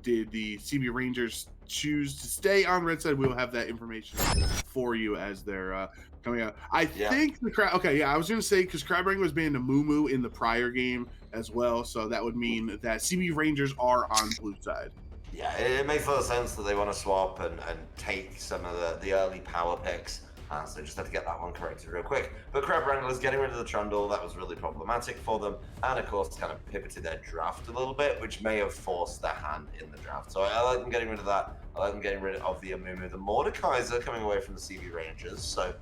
Did the CB Rangers choose to stay on red side? We'll have that information for you as they're coming out. I think the crowd. Okay, yeah, I was going to say because Crab Wrangler was banned to Moo in the prior game as well, so that would mean that CB Rangers are on blue side. Yeah, it makes a lot of sense that they want to swap and take some of the early power picks. So just had to get that one corrected real quick. But Crab Wranglers getting rid of the Trundle, that was really problematic for them. And of course, kind of pivoted their draft a little bit, which may have forced their hand in the draft. So I like them getting rid of that. I like them getting rid of the Amumu. The Mordekaiser coming away from the CB Rangers. So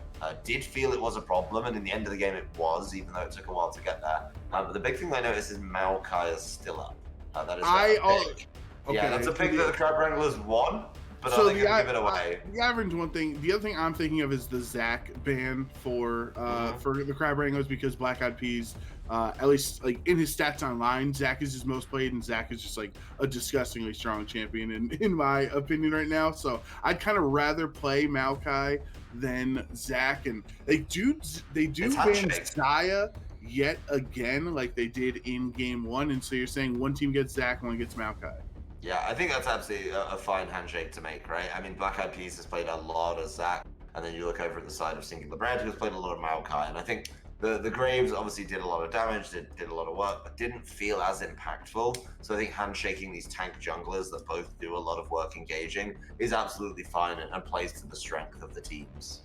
did feel it was a problem. And in the end of the game, it was, even though it took a while to get there. But the big thing I noticed is Maokai is still up. That is pick. Okay. Yeah, that's a pick that the Crab Wranglers won, but so are they going to give it away? The average one thing. The other thing I'm thinking of is the Zach ban for the Crab Wranglers because Black Eyed Peas, at least like in his stats online, Zach is his most played, and Zach is just like a disgustingly strong champion in my opinion right now. So I'd kind of rather play Maokai than Zach, and they do ban Zaya yet again like they did in game 1, and so you're saying one team gets Zach, one gets Maokai. Yeah, I think that's absolutely a fine handshake to make, right? I mean, Black Eyed Peas has played a lot of Zach, and then you look over at the side of Singular Brand, who's played a lot of Maokai, and I think the Graves obviously did a lot of damage, did a lot of work, but didn't feel as impactful. So I think handshaking these tank junglers that both do a lot of work engaging is absolutely fine and plays to the strength of the teams.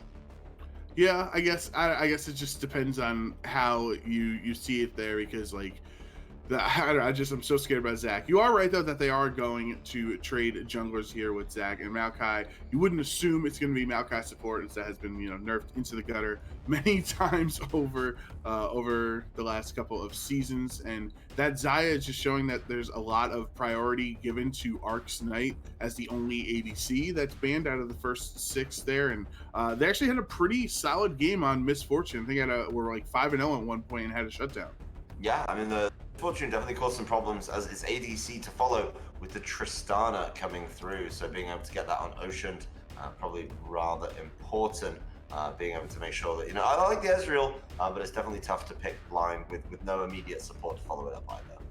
Yeah, I guess it just depends on how you see it there because like I'm so scared about Zach. You are right though that they are going to trade junglers here with Zach and Maokai. You wouldn't assume it's going to be Maokai support, as that has been nerfed into the gutter many times over the last couple of seasons. And that Zaya is just showing that there's a lot of priority given to Ark's Knight as the only ADC that's banned out of the first 6 there. And they actually had a pretty solid game on Misfortune. I think were like 5-0 at one point and had a shutdown. Yeah, I mean, the Fortune definitely caused some problems as its ADC to follow with the Tristana coming through. So being able to get that on Ocean, probably rather important. Being able to make sure that, I like the Ezreal, but it's definitely tough to pick blind with no immediate support to follow it up either.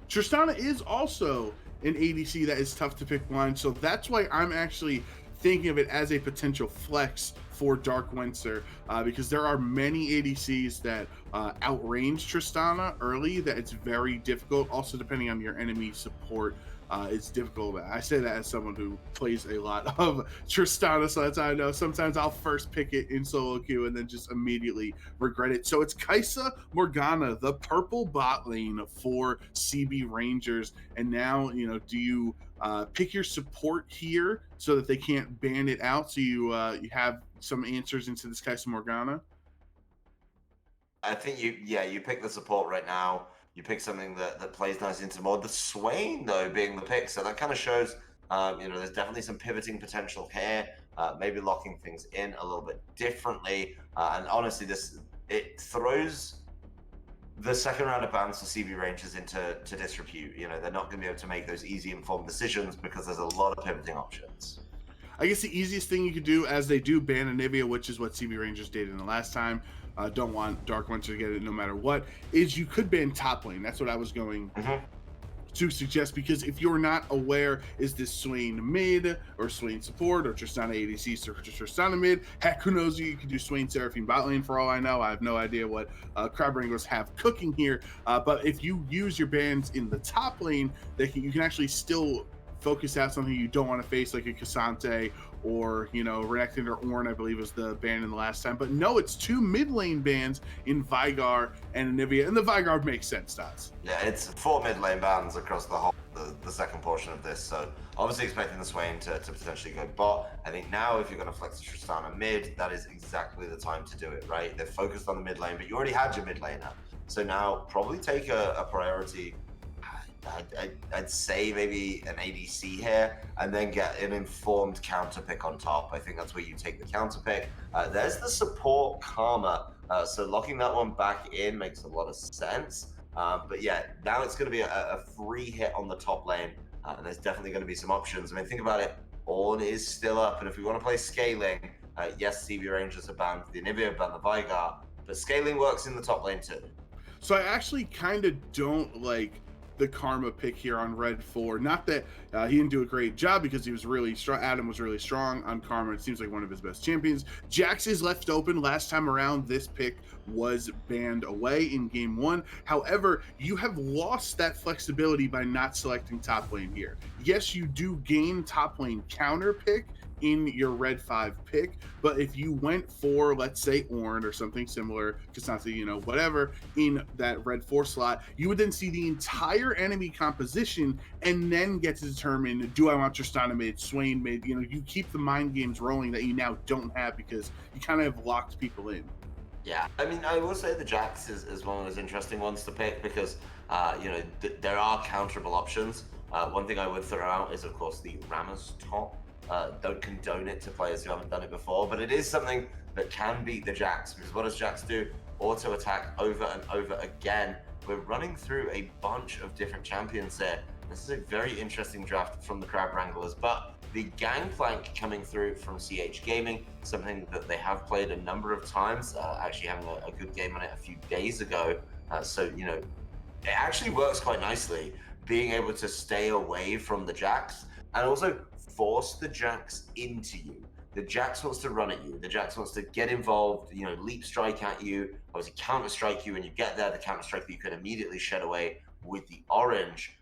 Tristana is also an ADC that is tough to pick blind. So that's why I'm actually thinking of it as a potential flex for Dark Wenser because there are many ADCs that outrange Tristana early that it's very difficult. Also, depending on your enemy support, it's difficult. I say that as someone who plays a lot of Tristana, so that's how I know. Sometimes I'll first pick it in solo queue and then just immediately regret it. So it's Kaisa Morgana, the purple bot lane for CB Rangers. And now, do you pick your support here so that they can't ban it out? So you have some answers into this Kaisa Morgana? I think you pick the support right now. You pick something that plays nice into more. The Swain, though, being the pick. So that kind of shows, there's definitely some pivoting potential here. maybe locking things in a little bit differently. And honestly, it throws the second round of bans for CB Rangers into disrepute. They're not going to be able to make those easy, informed decisions because there's a lot of pivoting options. I guess the easiest thing you could do, as they do ban Anivia, which is what CB Rangers did in the last time, don't want Dark One to get it no matter what, is you could ban top lane. That's what I was going to suggest, because if you're not aware, is this Swain mid or Swain support or Tristana ADC or Tristana mid? Heck, who knows? You could do Swain Seraphine bot lane for all I know. I have no idea what Crab Wranglers have cooking here. But if you use your bans in the top lane, you can actually still focus out something you don't want to face, like a Cassante or, Renekton or Ornn, I believe was the ban in the last time. But no, it's 2 mid lane bans in Vigar and Anivia, and the Vigar makes sense, Dots. Yeah, it's 4 mid lane bans across the second portion of this. So obviously expecting the Swain to potentially go bot. I think now if you're going to flex the Tristana mid, that is exactly the time to do it, right? They're focused on the mid lane, but you already had your mid laner. So now probably take a priority. I'd say maybe an ADC here, and then get an informed counter pick on top. I think that's where you take the counter pick. There's the support Karma, so locking that one back in makes a lot of sense. But yeah, now it's going to be a free hit on the top lane, and there's definitely going to be some options. I mean, think about it. Ornn is still up, and if we want to play scaling, yes, CB Rangers are banned, the Anivia banned the Vigar, but scaling works in the top lane too. So I actually kind of don't like the Karma pick here on Red 4. Not that he didn't do a great job, because he was really strong. Adam was really strong on Karma. It seems like one of his best champions. Jax is left open. Last time around, this pick was banned away in game 1. However, you have lost that flexibility by not selecting top lane here. Yes, you do gain top lane counter pick in your Red 5 pick, but if you went for, let's say, Ornn or something similar, Cassante, whatever, in that Red 4 slot, you would then see the entire enemy composition and then get to determine, do I want Tristana mid, Swain mid? You keep the mind games rolling that you now don't have, because you kind of have locked people in. Yeah, I mean, I will say the Jax is one of those interesting ones to pick, because there are counterable options. One thing I would throw out is, of course, the Rammus top. Don't condone it to players who haven't done it before, but it is something that can beat the Jax, because what does Jax do? Auto attack over and over again. We're running through a bunch of different champions here. This is a very interesting draft from the Crab Wranglers, but the Gangplank coming through from CH Gaming, something that they have played a number of times, actually having a good game on it a few days ago. So, it actually works quite nicely, being able to stay away from the Jax and also force the Jax into you. The Jax wants to run at you. The Jax wants to get involved, leap strike at you, obviously counter strike you when you get there, the counter strike that you can immediately shed away with the orange.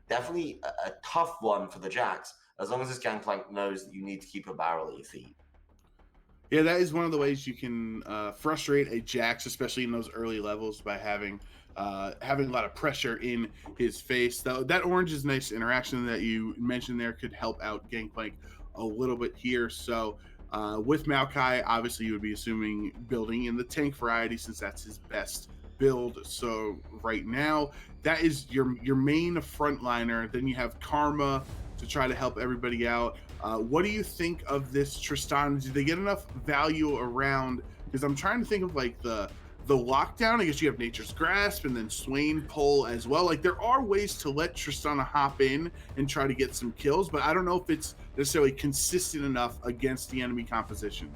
Definitely a tough one for the Jax, as long as this Gangplank knows that you need to keep a barrel at your feet. Yeah, that is one of the ways you can frustrate a Jax, especially in those early levels, by having a lot of pressure in his face. Though that orange is nice interaction that you mentioned there, could help out Gangplank a little bit here. So with Maokai, obviously you would be assuming building in the tank variety, since that's his best build. So right now, that is your main frontliner. Then you have Karma to try to help everybody out. What do you think of this Tristana? Do they get enough value around? Because I'm trying to think of like the lockdown. I guess you have Nature's Grasp and then Swain pull as well. Like, there are ways to let Tristana hop in and try to get some kills, but I don't know if it's necessarily consistent enough against the enemy composition.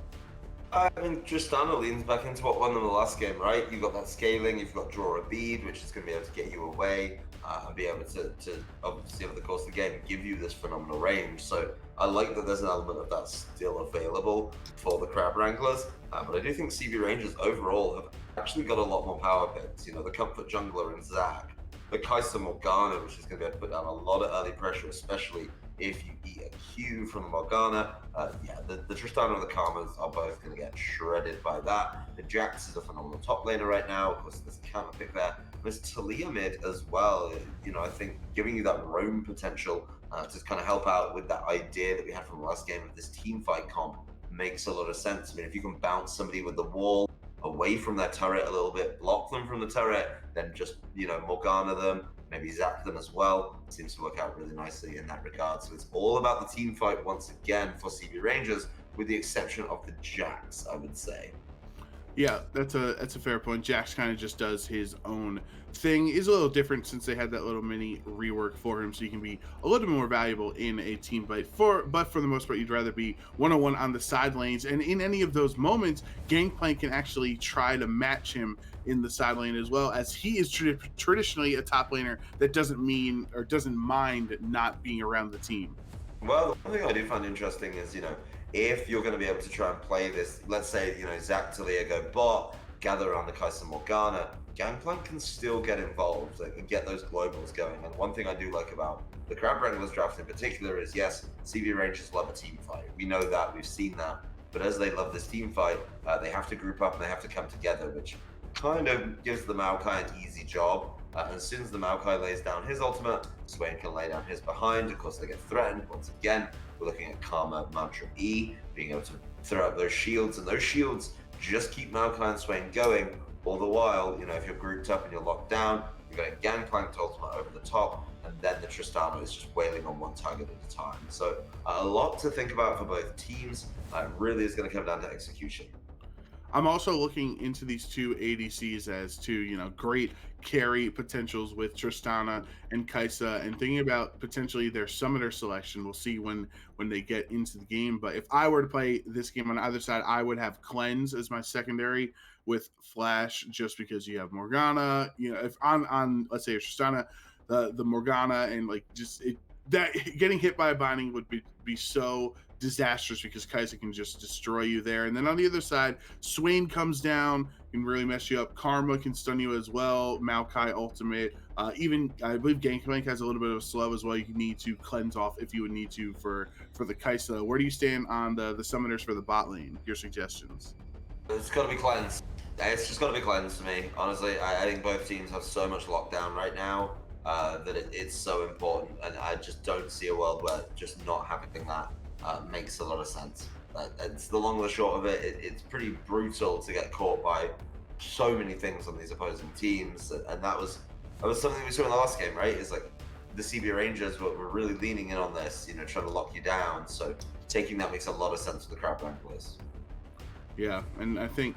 I mean, Tristana leans back into what won them the last game, right? You've got that scaling, you've got draw a bead, which is going to be able to get you away and be able to obviously over the course of the game give you this phenomenal range. So I like that there's an element of that still available for the Crab Wranglers, but I do think CB Rangers overall have actually got a lot more power picks. The Comfort Jungler and Zac, the Kaiser Morgana, which is going to be able to put down a lot of early pressure, especially if you eat a Q from the Morgana. The Tristana and the Karmas are both going to get shredded by that. The Jax is a phenomenal top laner right now. Of course, there's a counter pick there. There's Talia mid as well. I think giving you that roam potential to kind of help out with that idea that we had from the last game of this team fight comp makes a lot of sense. I mean, if you can bounce somebody with the wall away from their turret a little bit, block them from the turret, then just, Morgana them, maybe zap them as well. Seems to work out really nicely in that regard. So it's all about the team fight once again for CB Rangers, with the exception of the Jacks, I would say. Yeah, that's a fair point. Jax kind of just does his own thing. Is a little different since they had that little mini rework for him, so you can be a little bit more valuable in a team fight. But for the most part, you'd rather be 1-on-1 on the side lanes, and in any of those moments, Gangplank can actually try to match him in the side lane as well, as he is traditionally a top laner that doesn't mind not being around the team. Well, the one thing I do find interesting is, if you're going to be able to try and play this, let's say, Zach Talia go bot, gather around the Kaiser Morgana, Gangplank can still get involved and get those globals going. And one thing I do like about the Crab Wranglers draft in particular is, yes, CB Rangers love a team fight. We know that, we've seen that. But as they love this team fight, they have to group up and they have to come together, which kind of gives the Maokai an easy job. And as soon as the Maokai lays down his ultimate, Swain can lay down his behind. Of course, they get threatened. Once again, we're looking at Karma, Mantra E, being able to throw up those shields. And those shields just keep Maokai and Swain going. All the while, if you're grouped up and you're locked down, you're going to Gangplank ultimate over the top. And then the Tristana is just wailing on one target at a time. So a lot to think about for both teams. It really is going to come down to execution. I'm also looking into these two ADCs as two, great carry potentials with Tristana and Kaisa, and thinking about potentially their summoner selection. We'll see when they get into the game. But if I were to play this game on either side, I would have Cleanse as my secondary with Flash, just because you have Morgana. If on let's say Tristana, the Morgana, and that getting hit by a binding would be so disastrous, because Kaisa can just destroy you there. And then on the other side, Swain comes down, can really mess you up. Karma can stun you as well. Maokai ultimate. Even I believe Gangplank has a little bit of a slow as well. You need to cleanse off if you would need to for the Kaisa. Where do you stand on the summoners for the bot lane? Your suggestions? It's got to be Cleanse. It's just got to be Cleanse to me. Honestly, I think both teams have so much lockdown right now that it's so important. And I just don't see a world where just not having that makes a lot of sense. It's the long and the short of it. It's pretty brutal to get caught by so many things on these opposing teams, and that was something we saw in the last game, right? It's like the CB Rangers were really leaning in on this, trying to lock you down. So taking that makes a lot of sense for the Crab Wranglers. Yeah, and I think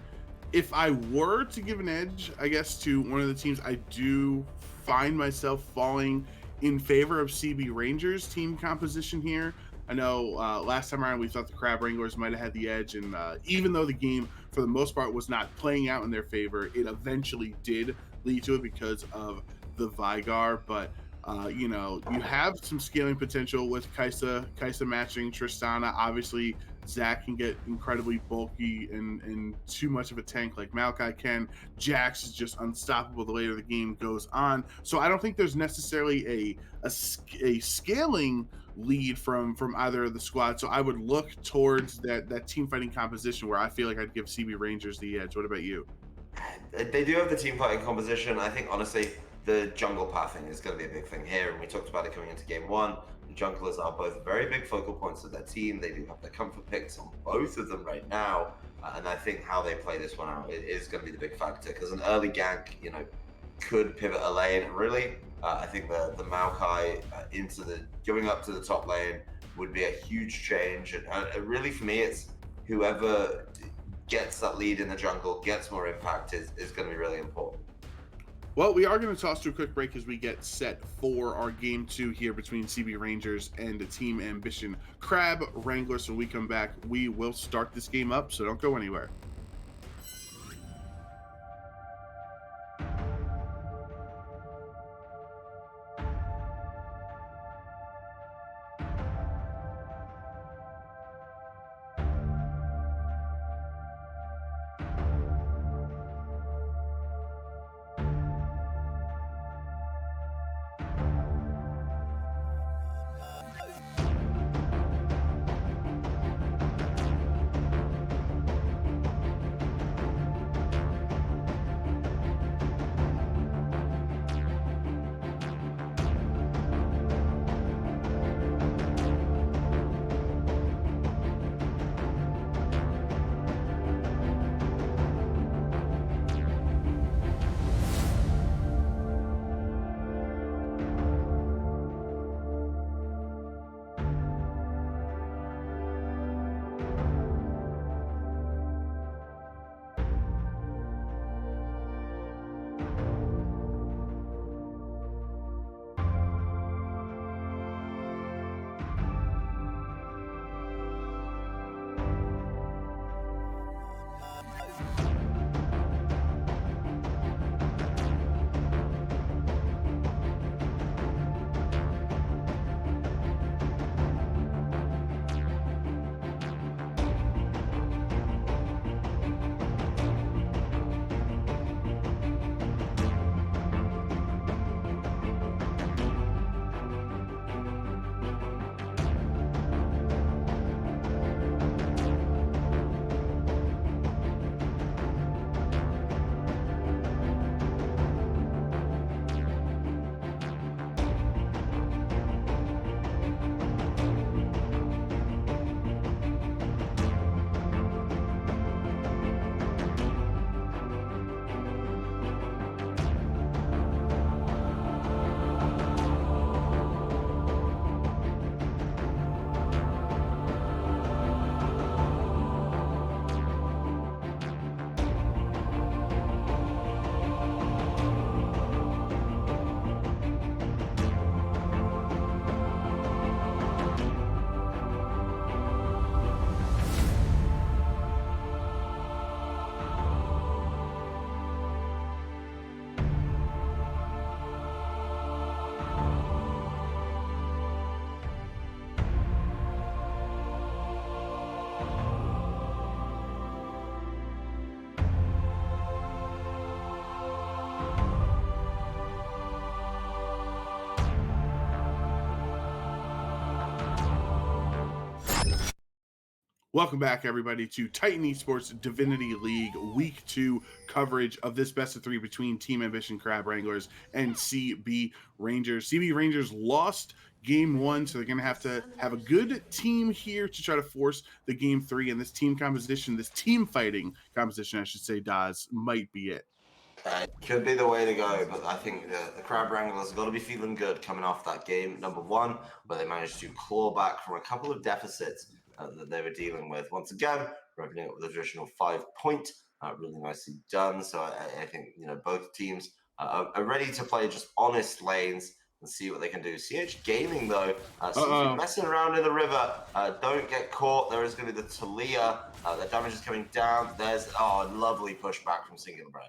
if I were to give an edge, I guess, to one of the teams, I do find myself falling in favor of CB Rangers team composition here. I know last time around we thought the Crab Wranglers might have had the edge, and even though the game for the most part was not playing out in their favor, it eventually did lead to it because of the Vigar. But you have some scaling potential with Kaisa matching Tristana. Obviously, Zach can get incredibly bulky and too much of a tank like Maokai can. Jax is just unstoppable the later the game goes on. So I don't think there's necessarily a scaling lead from either of the squads. So I would look towards that team fighting composition, where I feel like I'd give CB Rangers the edge. What about you? They do have the team fighting composition. I think, honestly, the jungle pathing is going to be a big thing here, and we talked about it coming into game one. The junglers are both very big focal points of their team. They do have their comfort picks on both of them right now, and I think how they play this one out is going to be the big factor, because an early gank, could pivot a lane. Really, I think the Maokai going up to the top lane would be a huge change, and really for me, it's whoever gets that lead in the jungle, gets more impact, is going to be really important. Well, we are going to toss to a quick break as we get set for our game 2 here between CB Rangers and the Team Ambition Crab Wranglers. So when we come back, we will start this game up, so don't go anywhere. Welcome back, everybody, to Titan Esports Divinity League Week 2 coverage of this best of 3 between Team Ambition Crab Wranglers and CB Rangers. CB Rangers lost Game 1, so they're going to have a good team here to try to force the Game 3. And this team composition, this team fighting composition, I should say, Daz, might be it. Could be the way to go, but I think the Crab Wranglers have got to be feeling good coming off that game number 1, where they managed to claw back from a couple of deficits that they were dealing with. Once again, wrapping up with a traditional 5-point, really nicely done. So I think both teams are ready to play just honest lanes and see what they can do. CH Gaming, though, seems to be messing around in the river. Don't get caught. There is going to be the Talia. The damage is coming down. There's lovely pushback from Singular Bread.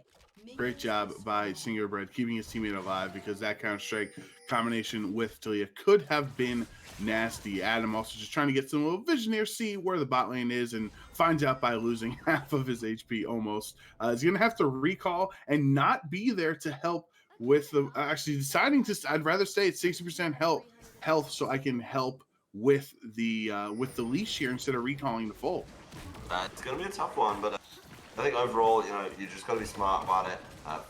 Great job by Singular Bread keeping his teammate alive, because that Counter-Strike combination with Talia could have been nasty. Adam also just trying to get some little vision here, see where the bot lane is, and finds out by losing half of his HP almost. He's going to have to recall and not be there to help with the actually deciding to. I'd rather stay at 60% health so I can help with the leash here instead of recalling the full. It's going to be a tough one, but I think overall, you just got to be smart about it.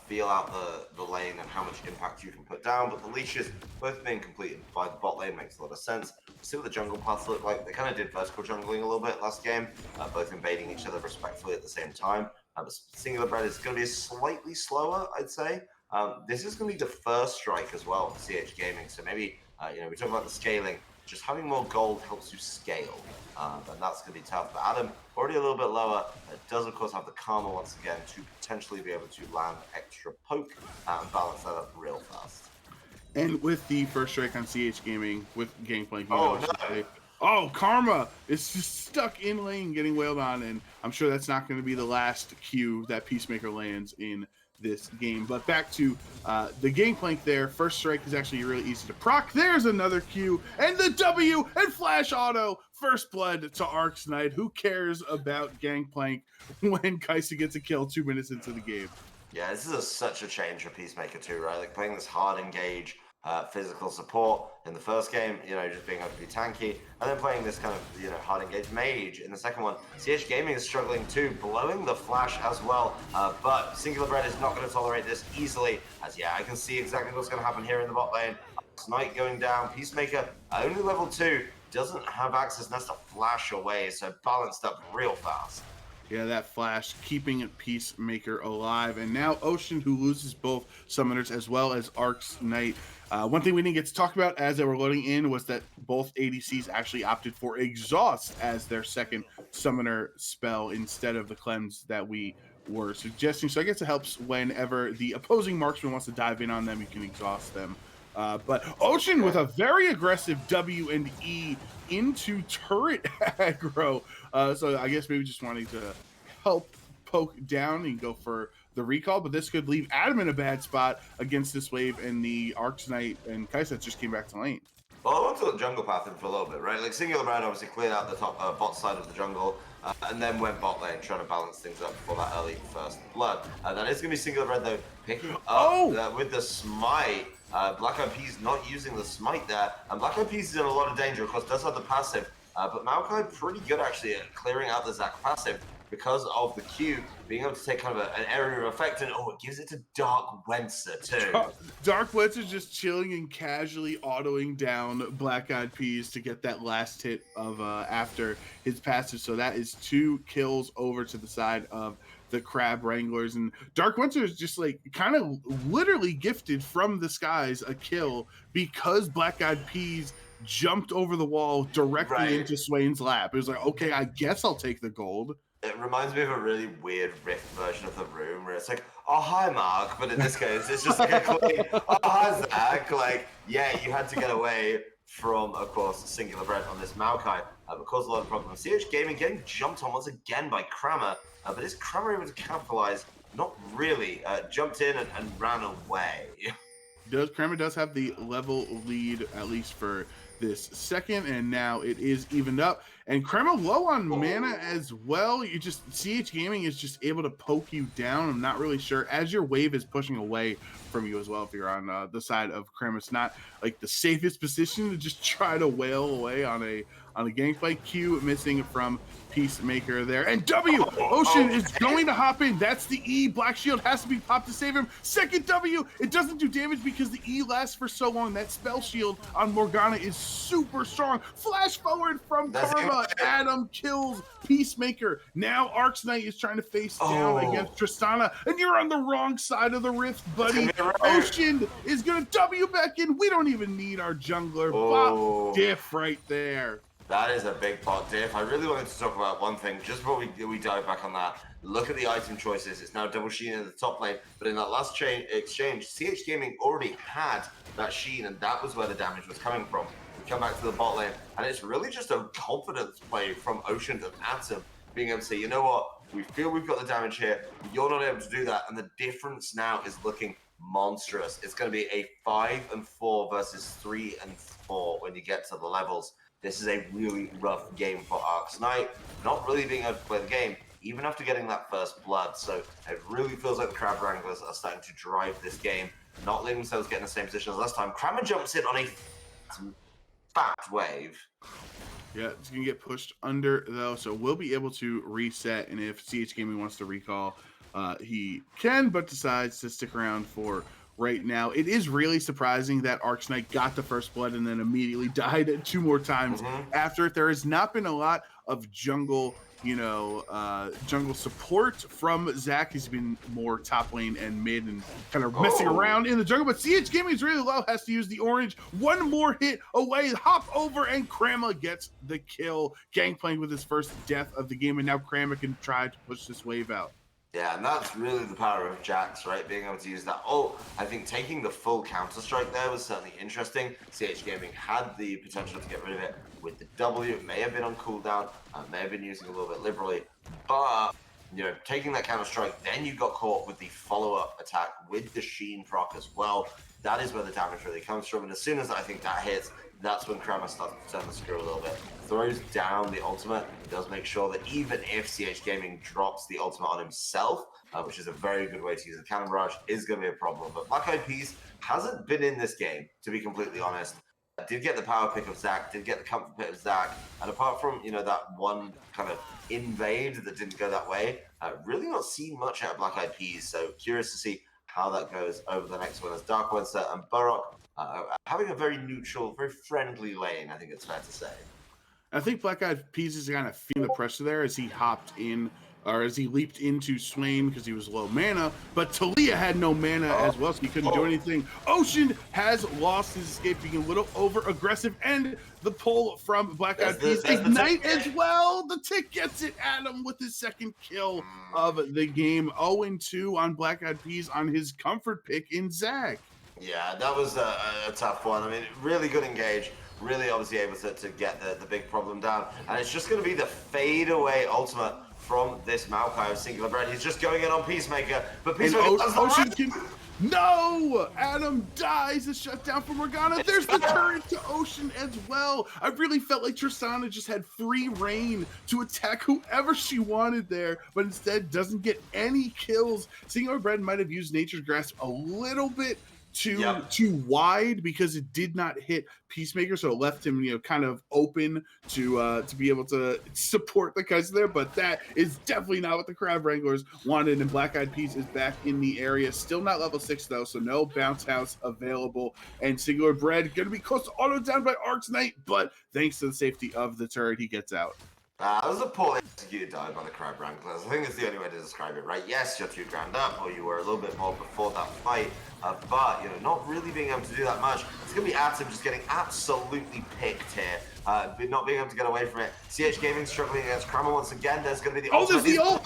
Feel out the lane and how much impact you can put down. But the leashes both being completed by the bot lane makes a lot of sense. See what the jungle paths look like. They kind of did vertical jungling a little bit last game, both invading each other respectfully at the same time. But Singular Bread is going to be slightly slower, I'd say. This is going to be the first strike as well for CH Gaming. So maybe, we talk about the scaling. Just having more gold helps you scale, and that's going to be tough. But Adam, already a little bit lower, does of course have the Karma once again to potentially be able to land extra poke and balance that up real fast. And with the first strike on CH Gaming, with Gangplank, Karma is just stuck in lane getting wailed on, and I'm sure that's not going to be the last Q that Peacemaker lands in this game. But back to the Gangplank there. First strike is actually really easy to proc. There's another Q, and the W, and flash auto. First blood to Arcs Knight. Who cares about Gangplank when Kaisa gets a kill 2 minutes into the game? Yeah, this is such a change for Peacemaker too, right? Like playing this hard engage, physical support in the first game, just being able to be tanky, and then playing this kind of, hard engaged mage in the second one. CH Gaming is struggling too, blowing the flash as well, but Singular Bread is not going to tolerate this easily, as I can see exactly what's going to happen here in the bot lane. Knight going down, Peacemaker only level 2, doesn't have access, and that's to flash away, so balanced up real fast. Yeah, that flash keeping Peacemaker alive. And now Ocean, who loses both summoners as well as Arcs Knight. One thing we didn't get to talk about as they were loading in was that both ADCs actually opted for Exhaust as their second summoner spell instead of the Cleanse that we were suggesting. So I guess it helps whenever the opposing marksman wants to dive in on them, you can exhaust them. But Ocean with a very aggressive W and E into turret aggro. So I guess maybe just wanting to help poke down and go for the recall, but this could leave Adam in a bad spot against this wave, and the Arcs Knight and Kaisa just came back to lane. Well, I want to look jungle pathing for a little bit, right? Like Singular Bread obviously cleared out the top bot side of the jungle, and then went bot lane trying to balance things up for that early first blood. That is going to be Singular Bread though, picking up with the smite. Black Eyed Peas not using the smite there, and Black Eyed Peas is in a lot of danger. Of course, does have the passive, but Maokai pretty good actually at clearing out the Zac passive because of the Q being able to take kind of an area of effect, and it gives it to Dark Wenser too. Dark Wenser just chilling and casually autoing down Black Eyed Peas to get that last hit of after his passive. So that is 2 kills over to the side of the Crab Wranglers, and Dark Wenser is just like kind of literally gifted from the skies a kill because Black Eyed Peas jumped over the wall directly into Swain's lap. It was like, okay, I guess I'll take the gold. It reminds me of a really weird Rift version of The Room where it's like, oh, hi, Mark. But in this case, it's just like a clean, oh, hi, Zach. Like, yeah, you had to get away from, of course, Singular Bread on this Maokai. It caused a lot of problems. CH Gaming getting jumped on once again by Kramer. But is Kramer able to capitalize? Not really. Jumped in and ran away. Kramer does have the level lead, at least for this second, and now it is evened up. And Crema low on mana as well. You just, CH Gaming is just able to poke you down. I'm not really sure, as your wave is pushing away from you as well. If you're on the side of Crema, it's not like the safest position to just try to wail away on a gangplank. Q missing from Peacemaker there, and W Ocean is going to hop in. That's the E. Black Shield has to be popped to save him. Second W, it doesn't do damage because the E lasts for so long. That spell shield on Morgana is super strong. Flash forward from Karma. Adam kills Peacemaker. Now Arcs Knight is trying to face down against Tristana, and you're on the wrong side of the rift, buddy. Ocean is gonna W back in. We don't even need our jungler. Bop diff right there. That is a big pot diff. I really wanted to talk about one thing just before we dive back on that. Look at the item choices. It's now double Sheen in the top lane, but in that last exchange, CH Gaming already had that Sheen, and that was where the damage was coming from. We come back to the bot lane, and it's really just a confidence play from Ocean and Atom, being able to say, you know what, we feel we've got the damage here, but you're not able to do that, and the difference now is looking monstrous. It's going to be a 5-4 versus 3-4 when you get to the levels. This is a really rough game for Arcs Knight, not really being able to play the game, even after getting that first blood. So it really feels like the Crab Wranglers are starting to drive this game, not letting themselves get in the same position as last time. Kramer jumps in on a fat wave. Yeah, it's going to get pushed under, though, so we'll be able to reset, and if CH Gaming wants to recall, he can, but decides to stick around for right now. It is really surprising that Arcs Knight got the first blood and then immediately died 2 more times after it. There has not been a lot of jungle, jungle support from Zach. He's been more top lane and mid and kind of messing around in the jungle, but CH Gaming is really low, has to use the orange. 1 more hit away, hop over, and Krama gets the kill. Gangplank with his first death of the game, and now Krama can try to push this wave out. Yeah, and that's really the power of Jax, right? Being able to use that. I think taking the full counter-strike there was certainly interesting. CH Gaming had the potential to get rid of it with the W. It may have been on cooldown, may have been using a little bit liberally, but, taking that counter-strike, then you got caught with the follow-up attack with the Sheen proc as well. That is where the damage really comes from, and as soon as I think that hits, that's when Kramer starts to turn the screw a little bit. Throws down the ultimate, does make sure that even if CH Gaming drops the ultimate on himself, which is a very good way to use the cannon barrage, is going to be a problem. But Black Eyed Peas hasn't been in this game, to be completely honest. Did get the power pick of Zach, did get the comfort pick of Zach, and apart from, that one kind of invade that didn't go that way, really not seen much out of Black Eyed Peas, so curious to see how that goes over the next one as Dark Winter and Burrock having a very neutral, very friendly lane, I think it's fair to say. I think Black Eyed Peas is kind of feeling the pressure there as he hopped in, or as he leaped into Swain because he was low mana, but Talia had no mana as well, so he couldn't do anything. Ocean has lost his escape, being a little over-aggressive, and the pull from Black Eyed Peas. Ignite as well. The tick gets it. Adam with his second kill of the game. 0-2 on Black Eyed Peas on his comfort pick in Zach. Yeah, that was a tough one. I mean, really good engage. Really obviously able to get the big problem down. And it's just going to be the fade away ultimate from this Maokai of Singular Bread. He's just going in on Peacemaker, but Peacemaker No! Adam dies. A shutdown from Morgana. There's the turret to Ocean as well. I really felt like Tristana just had free reign to attack whoever she wanted there, but instead doesn't get any kills. Singular Bread might have used Nature's Grasp a little bit too wide because it did not hit Peacemaker, so it left him, kind of open to be able to support the Kaiser there. But that is definitely not what the Crab Wranglers wanted. And Black Eyed Peas is back in the area, still not level 6 though, so no bounce house available. And Singular Bread going to be close to auto down by Arcs Knight, but thanks to the safety of the turret, he gets out. That was a poorly executed dive by the Crab Wranglers. I think it's the only way to describe it, right? Yes, you're 2 grand up, or you were a little bit more before that fight, but, not really being able to do that much. It's going to be Atom just getting absolutely picked here, not being able to get away from it. CH Gaming struggling against Kramer once again. There's going to be the ultimate. There's the ult!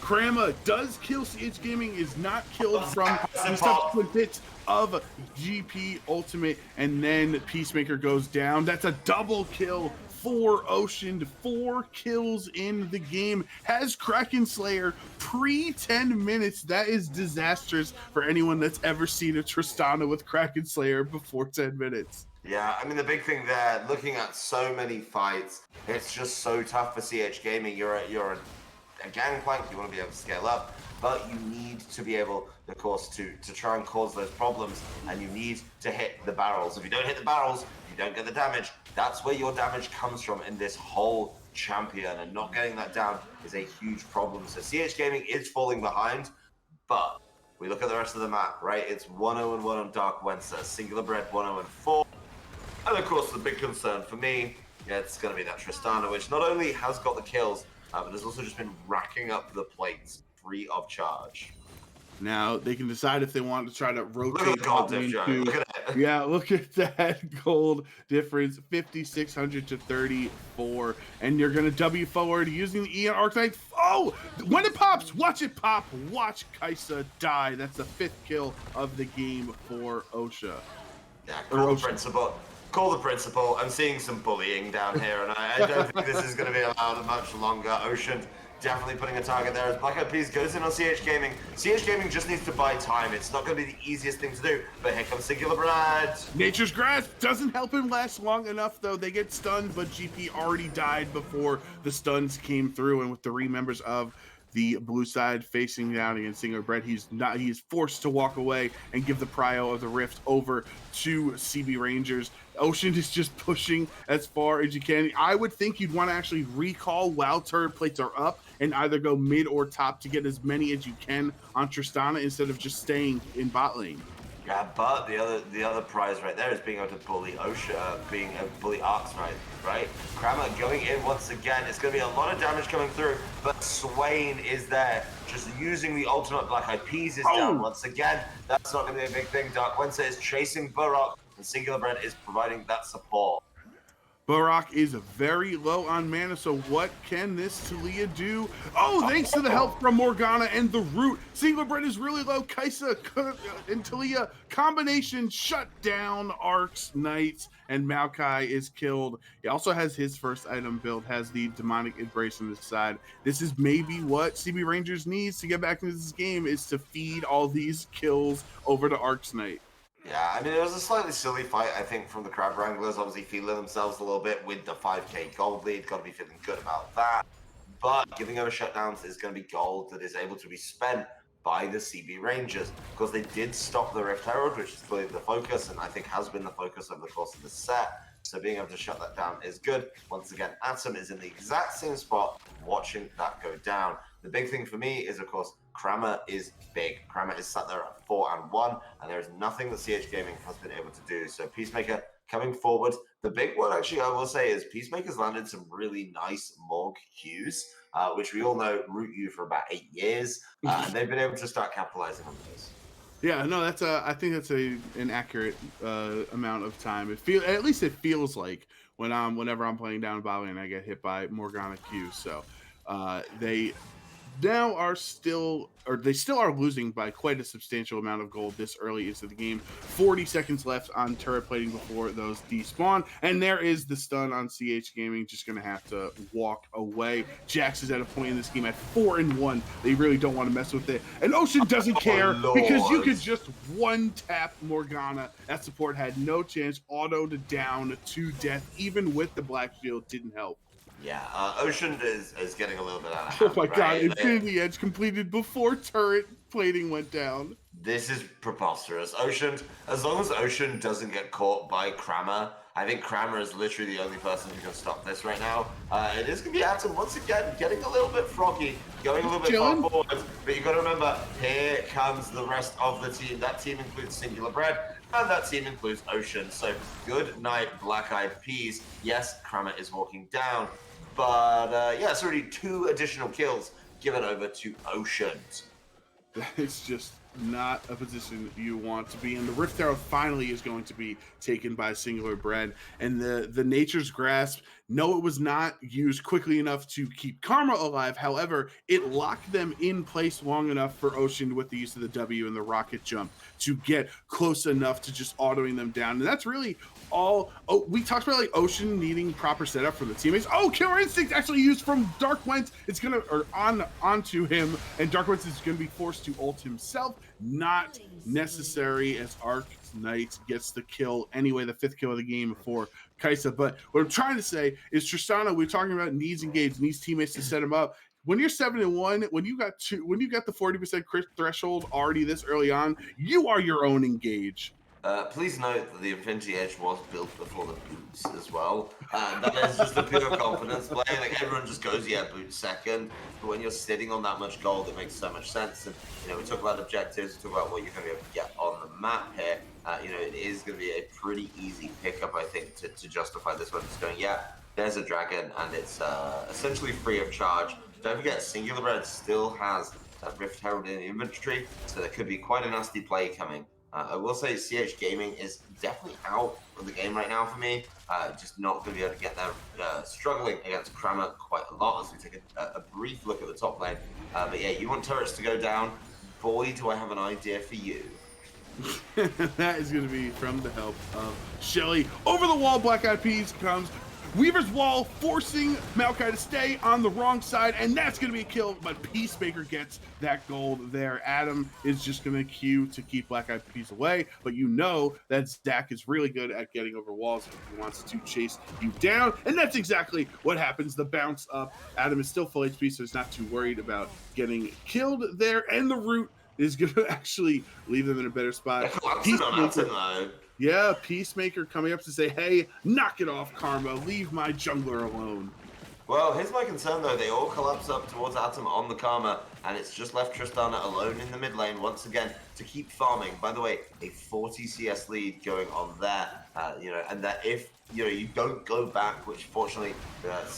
Krama does kill. CH Gaming is not killed from the subsequent hits of GP Ultimate, and then Peacemaker goes down. That's a double kill for Ocean. 4 kills in the game. Has Kraken Slayer pre-10 minutes. That is disastrous for anyone that's ever seen a Tristana with Kraken Slayer before 10 minutes. Yeah, I mean the big thing there, looking at so many fights, it's just so tough for CH Gaming. You're a gangplank, you want to be able to scale up, but you need to be able, of course, to try and cause those problems, and you need to hit the barrels. If you don't hit the barrels, you don't get the damage. That's where your damage comes from in this whole champion, and not getting that down is a huge problem. So CH Gaming is falling behind, but we look at the rest of the map, right? It's 1-0-1 on Dark Wenser, Singular Bread 1-0-4. And of course, the big concern for me, yeah, it's going to be that Tristana, which not only has got the kills, but has also just been racking up the plates free of charge. Now they can decide if they want to try to rotate. Look at the gold diff, Joe. Look at it. Yeah, look at that gold difference, 5,600 to 34, and you're gonna W forward using the Eon Arcanite. Oh, when it pops, watch it pop. Watch Kaisa die. That's the 5th kill of the game for OSHA. Yeah, call the principal. Call the principal. I'm seeing some bullying down here, and I don't think this is going to be allowed much longer. Ocean definitely putting a target there as Black Eyed Peas goes in on CH Gaming. CH Gaming just needs to buy time. It's not going to be the easiest thing to do, but here comes Singular Brad. Nature's Grasp doesn't help him last long enough, though. They get stunned, but GP already died before the stuns came through, and with 3 members of the blue side facing down against Singular Bread, he's forced to walk away and give the prio of the rift over to CB Rangers. Ocean is just pushing as far as you can. I would think you'd want to actually recall while turret plates are up and either go mid or top to get as many as you can on Tristana instead of just staying in bot lane. Yeah, but the other prize right there is being able to bully OSHA, being able to bully Arcs, right? Kramer going in once again. It's going to be a lot of damage coming through, but Swain is there, just using the ultimate. Black Eyed Peas is down once again. That's not going to be a big thing. Dark Wenser is chasing Burrock, and Singular Bread is providing that support. Barak is very low on mana, so what can this Talia do? Oh, thanks to the help from Morgana and the root. Singular Bread is really low. Kaisa and Talia combination shut down Arcs, Knights, and Maokai is killed. He also has his first item build, has the Demonic Embrace on his side. This is maybe what CB Rangers needs to get back into this game, is to feed all these kills over to Arcs Knight. Yeah, I mean, it was a slightly silly fight, I think, from the Crab Wranglers, obviously feeling themselves a little bit with the 5k gold lead. Got to be feeling good about that. But giving over shutdowns is going to be gold that is able to be spent by the CB Rangers, because they did stop the Rift Herald, which is clearly the focus, and I think has been the focus over the course of the set. So being able to shut that down is good. Once again, Atom is in the exact same spot, watching that go down. The big thing for me is, of course, Kramer is big. Kramer is sat there at 4-1, and there is nothing that CH Gaming has been able to do. So Peacemaker coming forward. The big one, actually, I will say, is Peacemaker's landed some really nice Morg Qs, which we all know root you for about 8 years, and they've been able to start capitalizing on those. Yeah, no, that's I think that's an accurate amount of time. At least it feels like whenever I'm playing down bot lane, I get hit by Morgana Q. So they now are still are losing by quite a substantial amount of gold this early into the game. 40 seconds left on turret plating before those despawn, and there is the stun on CH Gaming. Just gonna have to walk away. Jax is at a point in this game at 4-1. They really don't want to mess with it, and Ocean doesn't care because you could just one tap Morgana. That support had no chance. Auto to down to death, even with the black shield, didn't help. Yeah, Ocean is getting a little bit out of hand. Oh my god, Infinity Edge completed before turret plating went down. This is preposterous. Ocean, as long as Ocean doesn't get caught by Kramer, I think Kramer is literally the only person who can stop this right now. It is going to be Atom once again, getting a little bit froggy, going a little bit far forward. But you've got to remember, here comes the rest of the team. That team includes Singular Bread, and that team includes Ocean. So good night, Black Eyed Peas. Yes, Kramer is walking down. But yeah, it's already 2 additional kills given over to Ocean. It's just not a position you want to be in. The Rift Arrow finally is going to be taken by Singular Bread, and the Nature's Grasp, no, it was not used quickly enough to keep Karma alive. However, it locked them in place long enough for Ocean, with the use of the W and the rocket jump, to get close enough to just autoing them down. And that's really all. Oh, we talked about like Ocean needing proper setup from the teammates. Oh, Killer Instinct actually used from Dark Wentz. It's gonna onto him, and Dark Wentz is gonna be forced to ult himself. Not necessary, as Arc Knight gets the kill anyway, the 5th kill of the game for Kaisa. But what I'm trying to say is Tristana, we're talking about needs engaged, needs teammates to set him up. When you're 7-1, when you got the 40% crit threshold already this early on, you are your own engage. Please note that the Infinity Edge was built before the boots as well. That is just a pure confidence play. Like everyone just goes, yeah, boots second. But when you're sitting on that much gold, it makes so much sense. And we talk about objectives, we talk about what you're going to be able to get on the map here. It is going to be a pretty easy pickup, I think, to justify this one. Just going, yeah, there's a dragon, and it's essentially free of charge. Don't forget, Singular Bread still has that Rift Herald in the inventory, so there could be quite a nasty play coming. I will say CH Gaming is definitely out of the game right now for me. Just not going to be able to get there. Struggling against Kramer quite a lot as we take a brief look at the top lane. But yeah, you want turrets to go down. Boy, do I have an idea for you. That is going to be from the help of Shelly. Over the wall, Black Eyed Peas comes. Weaver's Wall forcing Maokai to stay on the wrong side, and that's going to be a kill, but Peacemaker gets that gold there. Adam is just going to queue to keep Black Eyed Peas away, but you know that Zach is really good at getting over walls if he wants to chase you down, and that's exactly what happens. The bounce up. Adam is still full HP, so he's not too worried about getting killed there, and the root is going to actually leave them in a better spot. Yeah, Peacemaker coming up to say, hey, knock it off, Karma. Leave my jungler alone. Well, here's my concern, though. They all collapse up towards Atom on the Karma, and it's just left Tristana alone in the mid lane once again to keep farming. By the way, a 40 CS lead going on there, and that if you don't go back, which fortunately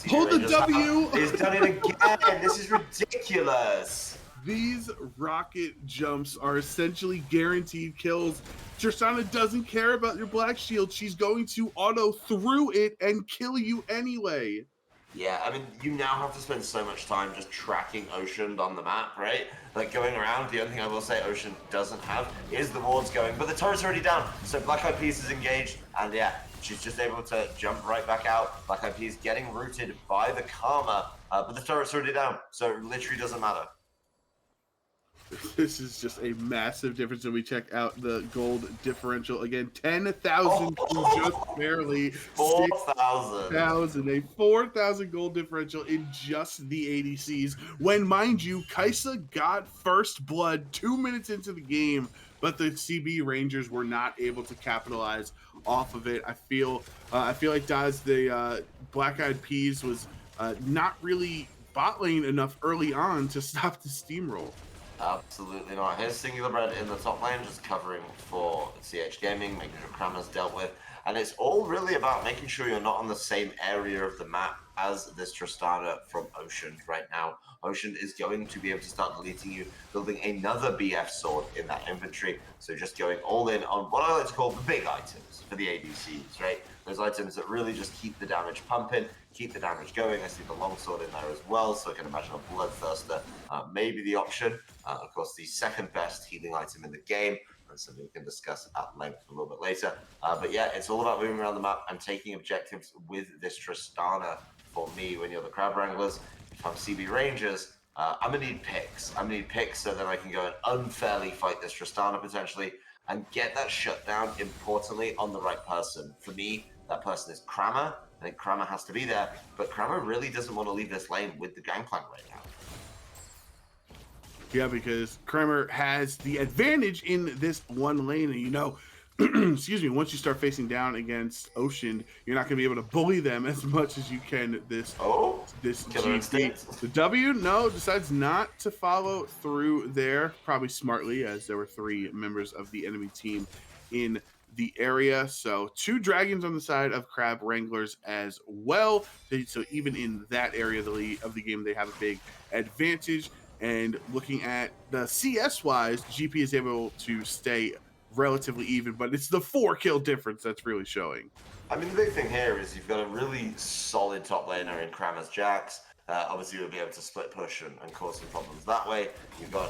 hold the W is done it again. This is ridiculous. These rocket jumps are essentially guaranteed kills. Tristana doesn't care about your black shield. She's going to auto through it and kill you anyway. Yeah, I mean, you now have to spend so much time just tracking Ocean on the map, right? Like going around, the only thing I will say Ocean doesn't have is the wards going, but the turret's already down, so Black Eyed Peas is engaged, and yeah, she's just able to jump right back out. Black Eyed Peas getting rooted by the Karma, but the turret's already down, so it literally doesn't matter. This is just a massive difference when we check out the gold differential. Again, 10,000 just barely. 4,000. A 4,000 gold differential in just the ADCs. When, mind you, Kaisa got first blood 2 minutes into the game, but the CB Rangers were not able to capitalize off of it. I feel like Daz, the Black Eyed Peas was not really bot lane enough early on to stop the steamroll. Absolutely not. Here's Singular Bread in the top lane, just covering for CH Gaming, making sure Kramer's dealt with. And it's all really about making sure you're not on the same area of the map as this Tristana from Ocean right now. Ocean is going to be able to start deleting you, building another BF sword in that inventory. So just going all in on what I like to call the big items for the ADCs, right? Those items that really just keep the damage pumping, keep the damage going. I see the longsword in there as well, so I can imagine a Bloodthirster maybe the option. Of course, the second best healing item in the game, and something we can discuss at length a little bit later. But yeah, it's all about moving around the map and taking objectives with this Tristana. For me, when you're the Crab Wranglers, if I'm CB Rangers, I'm going to need picks. I'm going to need picks so that I can go and unfairly fight this Tristana potentially and get that shutdown, importantly, on the right person. For me, that person is Kramer. I think Kramer has to be there, but Kramer really doesn't want to leave this lane with the Gangplank right now. Yeah, because Kramer has the advantage in this one lane, and excuse me, once you start facing down against Ocean, you're not going to be able to bully them as much as you can this GP. The W, decides not to follow through there, probably smartly, as there were 3 members of the enemy team in the area. So 2 dragons on the side of Crab Wranglers as well. So even in that area of the game, they have a big advantage. And looking at the CS-wise, GP is able to stay relatively even, but it's the 4 kill difference that's really showing. I mean, the big thing here is you've got a really solid top laner in Kramer's Jax. Obviously, you'll be able to split push and cause some problems that way. You've got,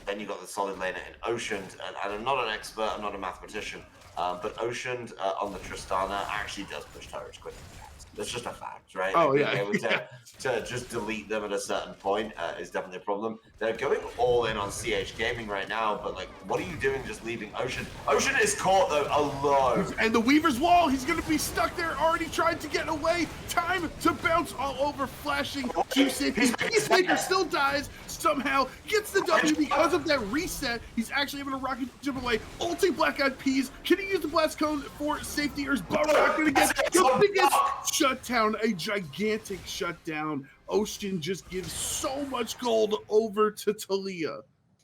then you've got the solid laner in Ocean, and I'm not an expert, I'm not a mathematician, but Ocean on the Tristana actually does push turrets quicker than Jax. That's just a fact, right? Oh Like being yeah, able yeah. to just delete them at a certain point is definitely a problem. They're going all in on CH Gaming right now, but like, what are you doing just leaving Ocean? Ocean is caught though alone. And the Weaver's Wall, he's going to be stuck there, already tried to get away. Time to bounce all over, flashing to safety. Peacemaker still dies, somehow gets the W because of that reset. He's actually able to rocket jump away. Ulti Black Eyed Peas. Can he use the blast cone for safety, or is Barak going to get the biggest shutdown? A gigantic shutdown. Ocean just gives so much gold over to Talia.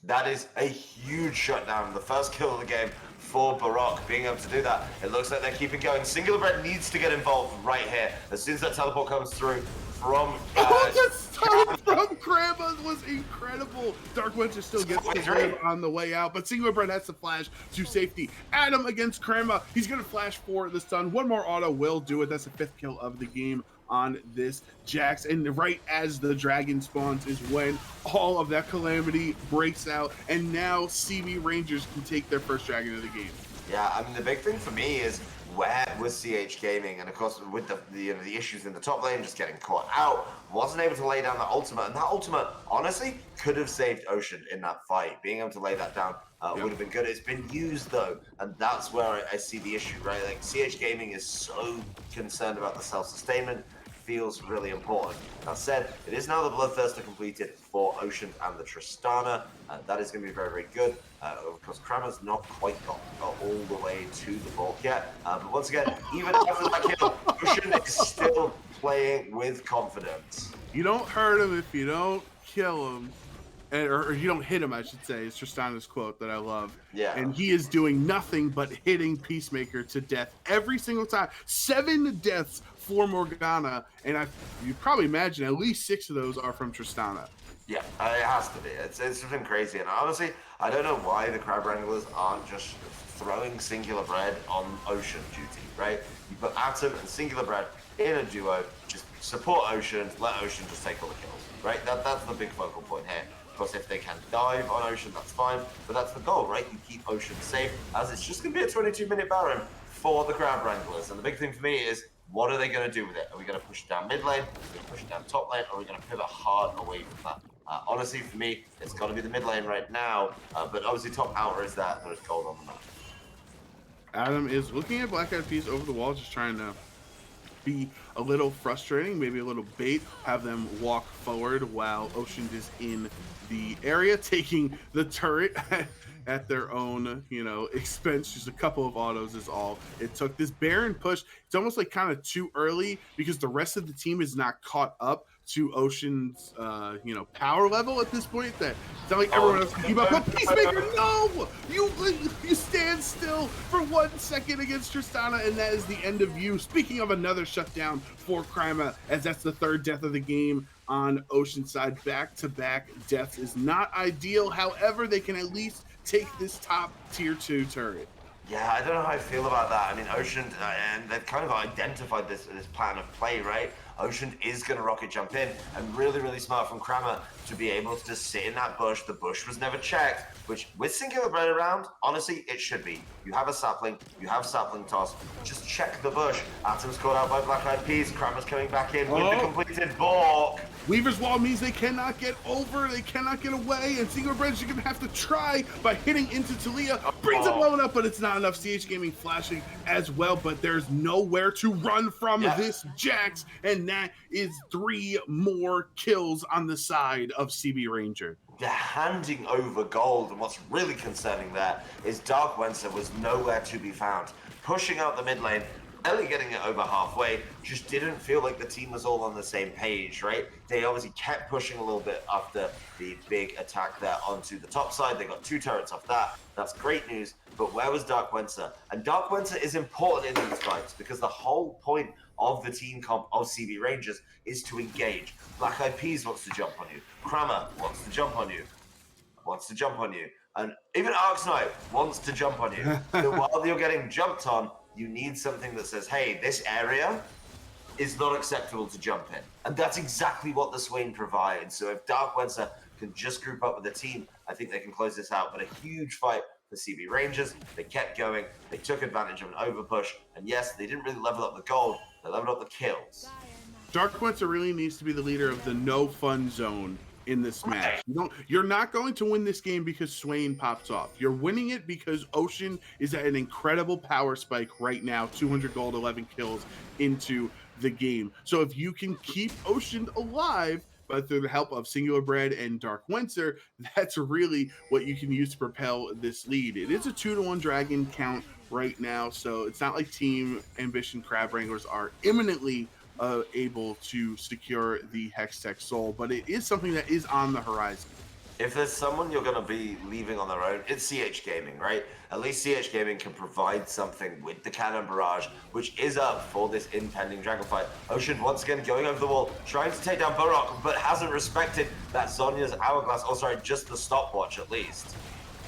That is a huge shutdown. The first kill of the game for Barak being able to do that. It looks like they're keeping going. Singular Bread needs to get involved right here. As soon as that teleport comes through from... that stun from Crab was incredible. Dark Winter still gets the win on the way out, but Singular Bread has to flash to safety. Adam against Crema. He's going to flash for the stun. One more auto will do it. That's the 5th kill of the game on this Jax, and right as the dragon spawns is when all of that calamity breaks out, and now CB Rangers can take their first dragon of the game. Yeah, I mean, the big thing for me is where was CH Gaming, and of course with the issues in the top lane, just getting caught out, wasn't able to lay down that ultimate, and that ultimate honestly could have saved Ocean in that fight. Being able to lay that down would have been good. It's been used though, and that's where I see the issue, right? Like CH Gaming is so concerned about the self-sustainment, feels really important. That said, it is now the Bloodthirster completed for Ocean and the Tristana. That is going to be very, very good. Of course, Kramer's not quite got all the way to the bulk yet. But once again, even after that kill, Ocean is still playing with confidence. You don't hurt him if you don't kill him. Or you don't hit him, I should say. It's Tristana's quote that I love. Yeah. And he is doing nothing but hitting Peacemaker to death every single time. 7 deaths for Morgana, and you probably imagine at least 6 of those are from Tristana. Yeah, it has to be. It's been crazy, and honestly, I don't know why the Crab Wranglers aren't just throwing Singular Bread on Ocean duty, right? You put Atom and Singular Bread in a duo, just support Ocean, let Ocean just take all the kills, right? That's the big focal point here. Of course, if they can dive on Ocean, that's fine, but that's the goal, right? You keep Ocean safe, as it's just going to be a 22-minute Baron for the Crab Wranglers. And the big thing for me is, what are they going to do with it? Are we going to push it down mid lane? Are we going to push it down top lane? Or are we going to pivot hard away from that? Honestly, for me, it's got to be the mid lane right now, but obviously top outer is that, there's gold on the map. Adam is looking at Black Eyed Peas over the wall, just trying to be a little frustrating, maybe a little bait, have them walk forward while Ocean is in the area, taking the turret at their own, expense. Just a couple of autos is all it took. This Baron push, it's almost like kind of too early because the rest of the team is not caught up to Ocean's, power level at this point. That it's not like everyone else can keep up. But Peacemaker, no! You stand still for 1 second against Tristana, and that is the end of you. Speaking of another shutdown for Crima, as that's the 3rd death of the game on Oceanside. Back-to-back deaths is not ideal. However, they can at least take this top tier 2 turret. Yeah, I don't know how I feel about that. I mean, Ocean, and they've kind of identified this plan of play, right? Ocean is going to rocket jump in, and really, really smart from Kramer to be able to just sit in that bush. The bush was never checked, which with Singular Bread around, honestly, it should be. You have a sapling, you have sapling toss, just check the bush. Atom's caught out by Black Eyed Peas, Kramer's coming back in with the completed balk. Weaver's Wall means they cannot get over, they cannot get away, and Singular Bread, you're going to have to try by hitting into Talia. Brings it blown up, but it's not enough. CH Gaming flashing as well, but there's nowhere to run from this Jax, and that is 3 more kills on the side of CB Ranger. They're handing over gold, and what's really concerning there is Dark Wenser was nowhere to be found. Pushing out the mid lane, barely getting it over halfway, just didn't feel like the team was all on the same page, right? They obviously kept pushing a little bit after the big attack there onto the top side. They got 2 turrets off that. That's great news, but where was Dark Wenser? And Dark Wenser is important in these fights because the whole point of the team comp of CB Rangers is to engage. Black Eyed Peas wants to jump on you. Kramer wants to jump on you. And even Arx Knight wants to jump on you. So while you're getting jumped on, you need something that says, hey, this area is not acceptable to jump in. And that's exactly what the Swain provides. So if Dark Wenser can just group up with the team, I think they can close this out. But a huge fight for CB Rangers. They kept going. They took advantage of an overpush. And yes, they didn't really level up the gold. They leveled up the kills. Dark Winter really needs to be the leader of the no fun zone in this match. You're not going to win this game because Swain pops off. You're winning it because Ocean is at an incredible power spike right now, 200 gold, 11 kills into the game. So if you can keep Ocean alive, but through the help of Singular Bread and Dark Winter, that's really what you can use to propel this lead. It is a 2-to-1 dragon count right now, so it's not like Team Ambition Crab Wranglers are imminently able to secure the Hextech Soul, but it is something that is on the horizon. If there's someone you're going to be leaving on their own, it's CH Gaming, right? At least CH Gaming can provide something with the Cannon Barrage, which is up for this impending dragon fight. Ocean once again going over the wall, trying to take down Burrock, but hasn't respected that Zhonya's Hourglass. Oh, sorry, just the stopwatch at least.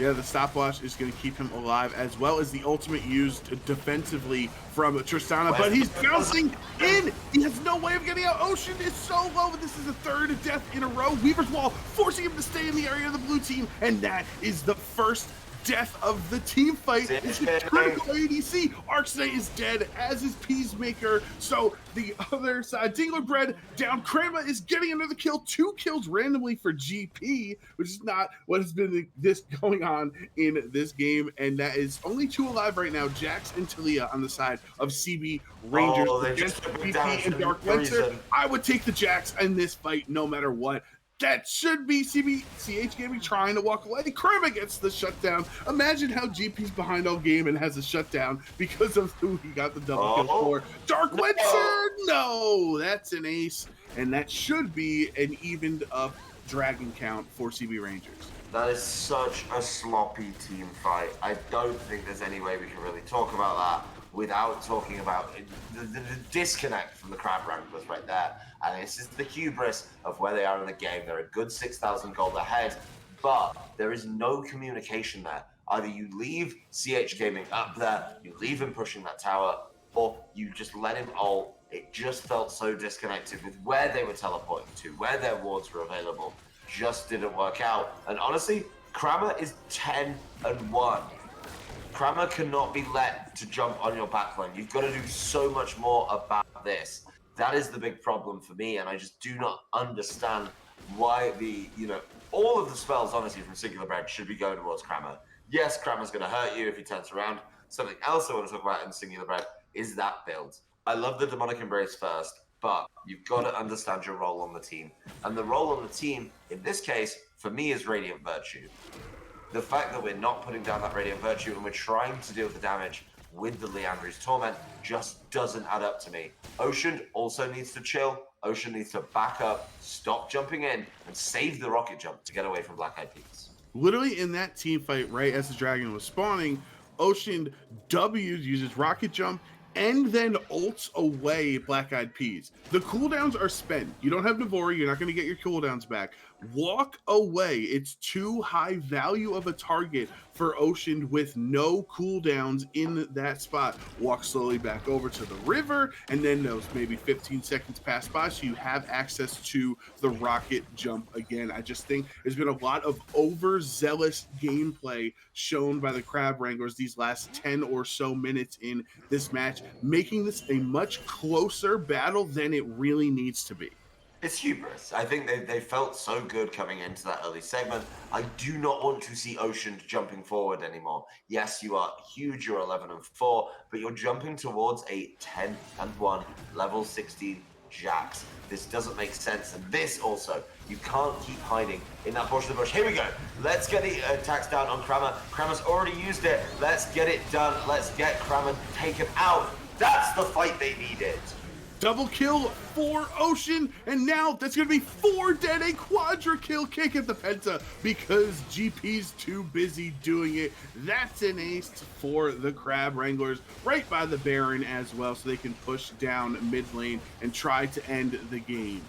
Yeah, the stopwatch is going to keep him alive, as well as the ultimate used defensively from Tristana, but he's bouncing in! He has no way of getting out. Ocean is so low, but this is the third death in a row. Weaver's Wall forcing him to stay in the area of the blue team, and that is the first death of the team fight. It's the critical ADC. Arcsnight is dead, as is Peacemaker. So the other side, Dingler Bread down. Krama is getting another kill. 2 kills randomly for GP, which is not what has been this going on in this game. And that is only 2 alive right now. Jax and Talia on the side of CB Rangers against GP and Dark Winter. I would take the Jax in this fight no matter what. That should be CH Gaming trying to walk away. Krama gets the shutdown. Imagine how GP's behind all game and has a shutdown because of who he got the double kill for. Dark Winter, no, that's an ace, and that should be an evened up dragon count for CB Rangers. That is such a sloppy team fight. I don't think there's any way we can really talk about that without talking about the disconnect from the Crab Wranglers right there. And this is the hubris of where they are in the game. They're a good 6,000 gold ahead, but there is no communication there. Either you leave CH Gaming up there, you leave him pushing that tower, or you just let him ult. It just felt so disconnected with where they were teleporting to, where their wards were available. Just didn't work out. And honestly, Krama is 10-1. Krama cannot be let to jump on your backline. You've got to do so much more about this. That is the big problem for me, and I just do not understand why all of the spells, honestly, from Singular Bread should be going towards Krama. Yes, Krama's going to hurt you if he turns around. Something else I want to talk about in Singular Bread is that build. I love the Demonic Embrace first, but you've got to understand your role on the team. And the role on the team, in this case, for me, is Radiant Virtue. The fact that we're not putting down that Radiant Virtue and we're trying to deal the damage with the Liandry's Torment just doesn't add up to me. Ocean also needs to chill. Ocean needs to back up, stop jumping in, and save the rocket jump to get away from Black Eyed Peas. Literally in that team fight, right as the dragon was spawning, Ocean uses rocket jump and then ults away Black Eyed Peas. The cooldowns are spent. You don't have Navori, you're not going to get your cooldowns back. Walk away. It's too high value of a target for Ocean with no cooldowns in that spot. Walk slowly back over to the river, and then those maybe 15 seconds pass by, so you have access to the rocket jump again. I just think there's been a lot of overzealous gameplay shown by the Crab Wranglers these last 10 or so minutes in this match, making this a much closer battle than it really needs to be. It's hubris. I think they felt so good coming into that early segment. I do not want to see Ocean jumping forward anymore. Yes, you are huge, you're 11-4, but you're jumping towards a 10-1 level 16 Jax. This doesn't make sense. And this also, you can't keep hiding in that portion of the bush. Here we go. Let's get the attacks down on Krama. Krama's already used it. Let's get it done. Let's get Krama taken out. That's the fight they needed. Double kill for Ocean, and now that's going to be 4 dead, a quadra kill kick at the Penta because GP's too busy doing it. That's an ace for the Crab Wranglers right by the Baron as well, so they can push down mid lane and try to end the game.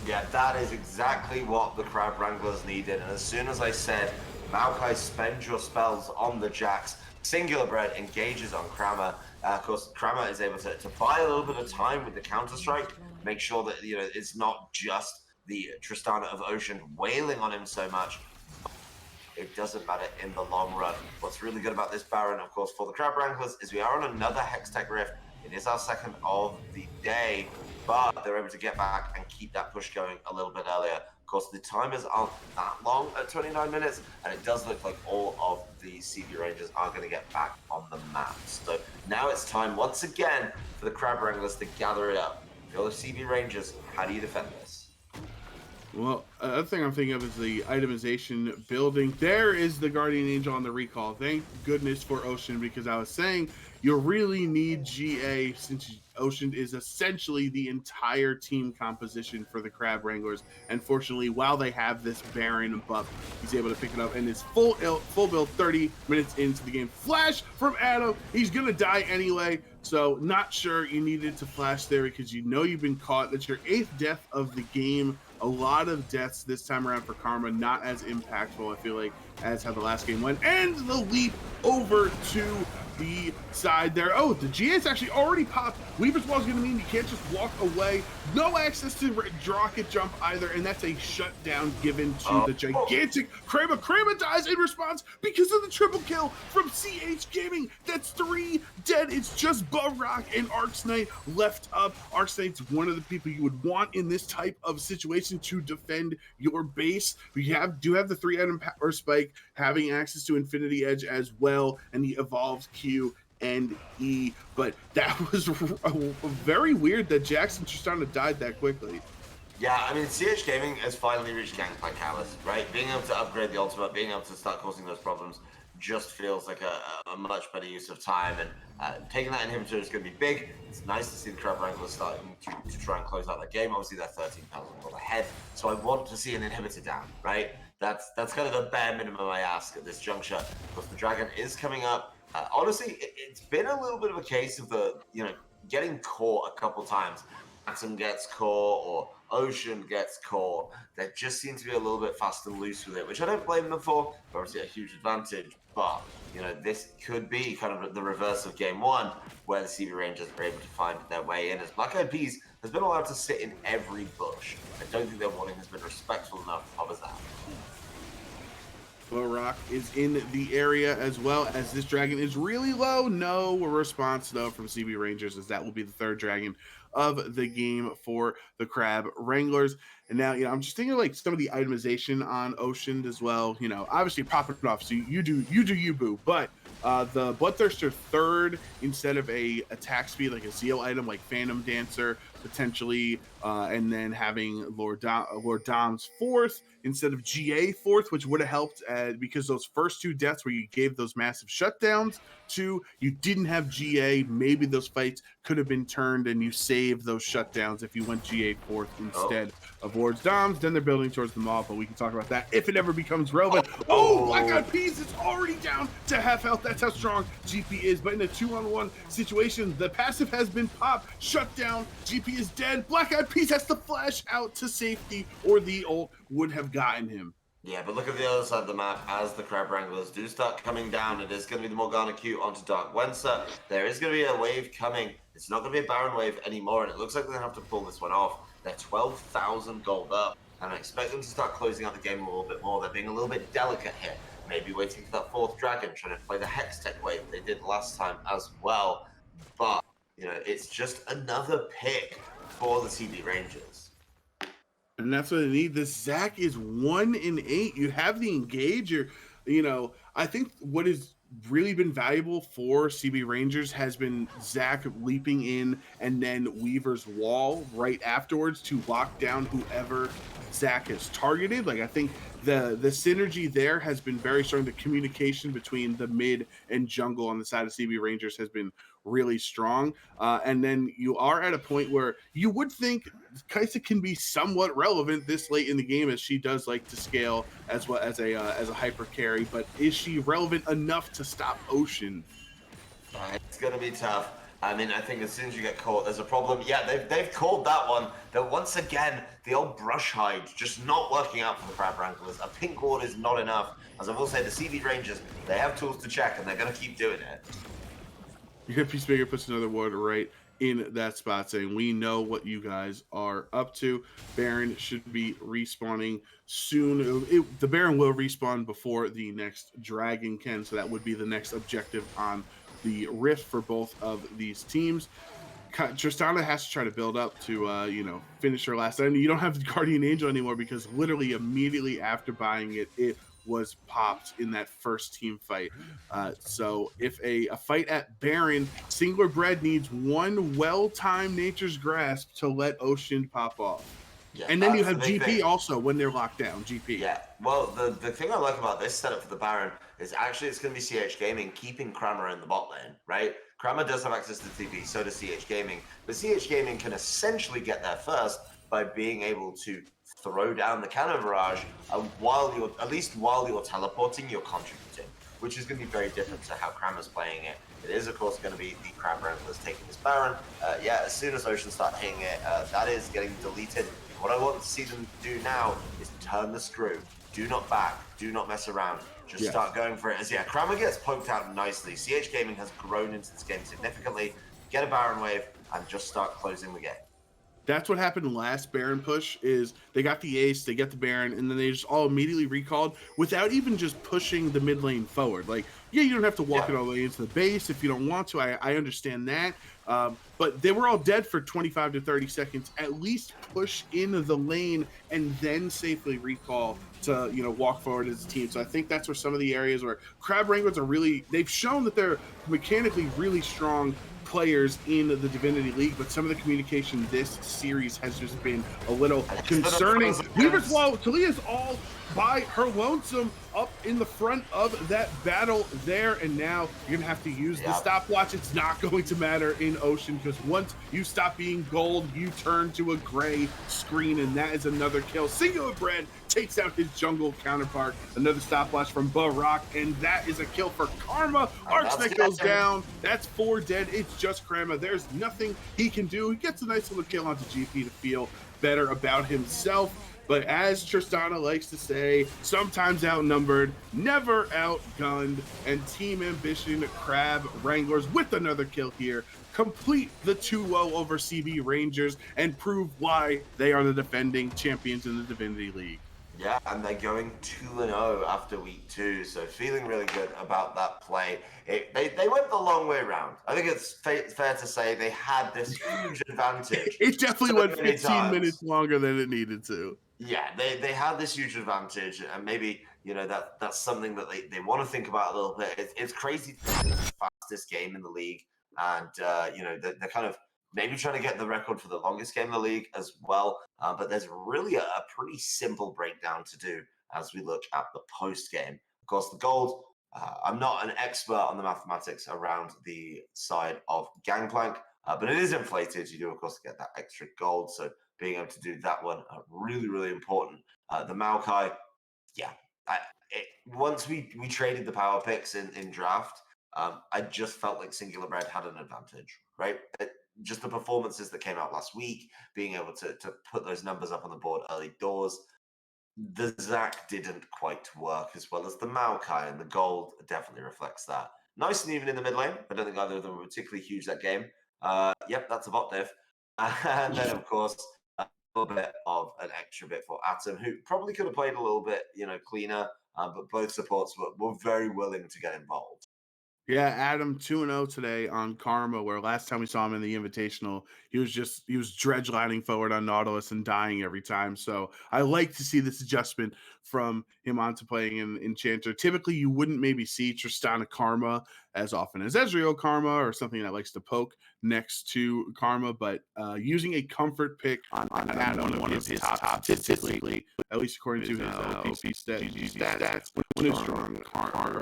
Yeah, that is exactly what the Crab Wranglers needed, and as soon as I said, Maokai, spend your spells on the Jax, Singular Bread engages on Krama. Of course, Krama is able to buy a little bit of time with the counter-strike, make sure that it's not just the Tristana of Ocean wailing on him so much. it doesn't matter in the long run. What's really good about this Baron, of course, for the Crab Wranglers is we are on another Hextech Rift. It is our second of the day, but they're able to get back and keep that push going a little bit earlier. Of course, the timers aren't that long at 29 minutes, and it does look like all of the CB Rangers are going to get back on the map. So now it's time once again for the Crab Wranglers to gather it up. If you're the CB Rangers, how do you defend this? Well, another thing I'm thinking of is the itemization building. There is the Guardian Angel on the recall. Thank goodness for Ocean, because I was saying you really need GA, since Ocean is essentially the entire team composition for the Crab Wranglers. And fortunately, while they have this Baron buff, he's able to pick it up, and his full build 30 minutes into the game. Flash from Adam. He's going to die anyway. So not sure you needed to flash there, because you know you've been caught. That's your 8th death of the game. A lot of deaths this time around for Karma, not as impactful, I feel like, as how the last game went. And the leap over to the side there. Oh, the GA's actually already popped. Weaver's Wall is going to mean you can't just walk away. No access to rocket jump either, and that's a shutdown given to the gigantic Kramer. Kramer dies in response because of the triple kill from CH Gaming. That's 3 dead. It's just Rock and Arcsnight left up. Arcsnight's one of the people you would want in this type of situation to defend your base. We do have the 3-item power spike, having access to Infinity Edge as well, and the evolved Q and E, but that was very weird that Jackson Tristana died that quickly. Yeah, I mean, CH Gaming has finally reached Gangplank Callus, right? Being able to upgrade the ultimate, being able to start causing those problems just feels like a much better use of time, and taking that inhibitor is going to be big. It's nice to see the Crab Wranglers starting to try and close out the game. Obviously, they're 13,000 gold ahead, so I want to see an inhibitor down, right? That's kind of the bare minimum I ask at this juncture, because the Dragon is coming up. Honestly, it's been a little bit of a case of getting caught a couple times. Atom gets caught or Ocean gets caught. They just seem to be a little bit fast and loose with it, which I don't blame them for. Obviously, a huge advantage, but this could be kind of the reverse of game 1, where the CB Rangers are able to find their way in, as Black Eyed Peas has been allowed to sit in every bush. I don't think their warning has been respectful enough of that. Rock is in the area, as well as this dragon is really low. No response though from CB Rangers, as that will be the 3rd dragon of the game for the Crab Wranglers. And now, I'm just thinking like some of the itemization on Ocean as well. Obviously popping it off, so you do you boo, but the Bloodthirster 3rd instead of a attack speed like a Zeal item like Phantom Dancer potentially, and then having Lord Dom's 4th instead of GA 4th, which would have helped because those first 2 deaths where you gave those massive shutdowns to, you didn't have GA. Maybe those fights could have been turned and you saved those shutdowns if you went GA 4th instead of Lord Dom's. Then they're building towards the mall, but we can talk about that if it ever becomes relevant. Black Eyed Peas is already down to half health. That's how strong GP is. But in a 2-on-1 situation, the passive has been popped, shut down. GP is dead. Black Eyed Peas has to flash out to safety, or the ult would have gotten him. Yeah, but look at the other side of the map as the Crab Wranglers do start coming down. It is going to be the Morgana Q onto Dark Wenser. There is going to be a wave coming. It's not going to be a Baron wave anymore, and it looks like they're going to have to pull this one off. They're 12,000 gold up, and I expect them to start closing out the game a little bit more. They're being a little bit delicate here. Maybe waiting for that 4th dragon, trying to play the Hextech wave they did last time as well. But, it's just another pick for the CB Rangers. And that's what they need. This Zac is 1-8. You have the engager. I think what has really been valuable for CB Rangers has been Zac leaping in and then Weaver's Wall right afterwards to lock down whoever Zac has targeted. Like, I think the synergy there has been very strong. The communication between the mid and jungle on the side of CB Rangers has been really strong. And then you are at a point where you would think Kaisa can be somewhat relevant this late in the game, as she does like to scale as well as a hyper carry. But is she relevant enough to stop Ocean? It's going to be tough. I mean, I think as soon as you get caught, there's a problem. Yeah, they've called that one. That once again, the old brush hide just not working out for the Crab Wranglers. A pink ward is not enough. As I will say, the CB Rangers, they have tools to check, and they're going to keep doing it. Yeah, Peacemaker puts another word right in that spot, saying, "We know what you guys are up to. Baron should be respawning soon. The Baron will respawn before the next Dragon can, so that would be the next objective on the Rift for both of these teams. Tristana has to try to build up to finish her last item. You don't have the Guardian Angel anymore because literally immediately after buying it, it was popped in that first team fight. So if a fight at Baron, Singular Bread needs one well-timed Nature's Grasp to let Ocean pop off. Yeah, And then you that's the have big GP thing. also when they're locked down. GP. Yeah, well, the thing I like about this setup for the Baron is actually it's going to be CH Gaming keeping Kramer in the bot lane, right? Kramer does have access to TP, so does CH Gaming, but CH Gaming can essentially get there first by being able to throw down the cannon barrage at least while you're teleporting, you're contributing, which is going to be very different to how Kramer's playing it. It is, of course, going to be the Crab Wranglers taking this Baron. Yeah, as soon as Ocean start hitting it, that is getting deleted. What I want to see them do now is turn the screw. Do not back. Do not mess around. Just start going for it. As Kramer gets poked out nicely. CH Gaming has grown into this game significantly. Get a Baron wave and just start closing the game. That's what happened last Baron push is they got the ace, they get the Baron, and then they just all immediately recalled without even just pushing the mid lane forward. Like, yeah, you don't have to walk it all the way into the base if you don't want to. I understand that. But they were all dead for 25 to 30 seconds. At least push in the lane and then safely recall to, walk forward as a team. So I think that's where some of the areas where Crab Wranglers are really, they've shown that they're mechanically really strong players in the Divinity League, but some of the communication this series has just been a little concerning. Talia's all by her lonesome up in the front of that battle there, and now you're gonna have to use the stopwatch. It's not going to matter in Ocean because once you stop being gold, you turn to a gray screen, and that is another kill. Singular Bread takes out his jungle counterpart. Another stopwatch from Barak, and that is a kill for Karma. Arcsnet goes down. That's 4 dead. It's just Karma. There's nothing he can do. He gets a nice little kill onto GP to feel better about himself. But as Tristana likes to say, sometimes outnumbered, never outgunned. And Team Ambition Crab Wranglers with another kill here complete the 2-0 over CB Rangers and prove why they are the defending champions in the Divinity League. Yeah, and they're going 2-0 after week 2, so feeling really good about that play. They went the long way around. I think it's fair to say they had this huge advantage. It definitely went 15 minutes longer than it needed to. Yeah, they had this huge advantage, and maybe that's something that they want to think about a little bit. It's crazy to think it's the fastest game in the league, and they're kind of maybe trying to get the record for the longest game in the league as well. But there's really a pretty simple breakdown to do as we look at the post game. Of course, the gold. I'm not an expert on the mathematics around the side of Gangplank, but it is inflated. You do, of course, get that extra gold. So being able to do that one, really, really important. The Maokai, yeah. Once we traded the power picks in draft, I just felt like Singular Bread had an advantage, right? Just the performances that came out last week, being able to put those numbers up on the board early doors. The Zac didn't quite work as well as the Maokai, and the gold definitely reflects that. Nice and even in the mid lane. I don't think either of them were particularly huge that game. Yep, that's a bot diff. And then, of course, a little bit of an extra bit for Atom, who probably could have played a little bit, cleaner, but both supports were very willing to get involved. Yeah, Adam 2-0 today on Karma, where last time we saw him in the Invitational, he was dredge lining forward on Nautilus and dying every time. So I like to see this adjustment from him onto playing in Enchanter. Typically, you wouldn't maybe see Tristana Karma as often as Ezreal Karma or something that likes to poke next to Karma, but using a comfort pick on Adam, one of his top statistically, at least according to his OPC stats, one of his strong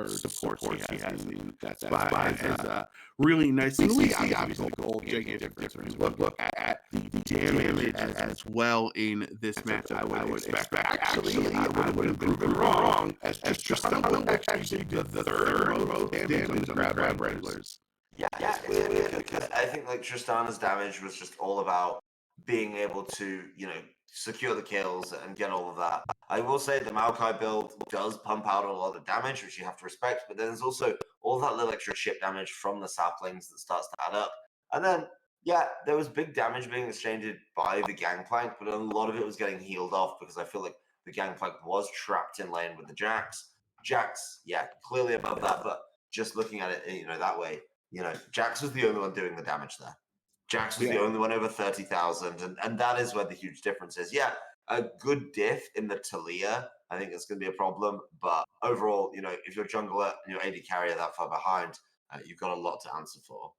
supports he has in that spot is really nice. And we see obviously the gold gigantic difference when you look at the damage as well in this match. I would expect actually I would have been wrong as Tristana will actually do the third most damage on the Crab Wranglers. Yeah, it's weird because I think like Tristana's damage was just all about being able to, secure the kills and get all of that. I will say the Maokai build does pump out a lot of damage, which you have to respect, but then there's also all that little extra chip damage from the saplings that starts to add up. And then, yeah, there was big damage being exchanged by the Gangplank, but a lot of it was getting healed off because I feel like the Gangplank was trapped in lane with the Jax. Jax, yeah, clearly above that, but just looking at it, that way, Jax was the only one doing the damage there. Jax was the Yeah. only one over 30,000, and that is where the huge difference is. Yeah, a good diff in the Talia, I think it's going to be a problem. But overall, if you're jungler and your AD carrier that far behind, you've got a lot to answer for.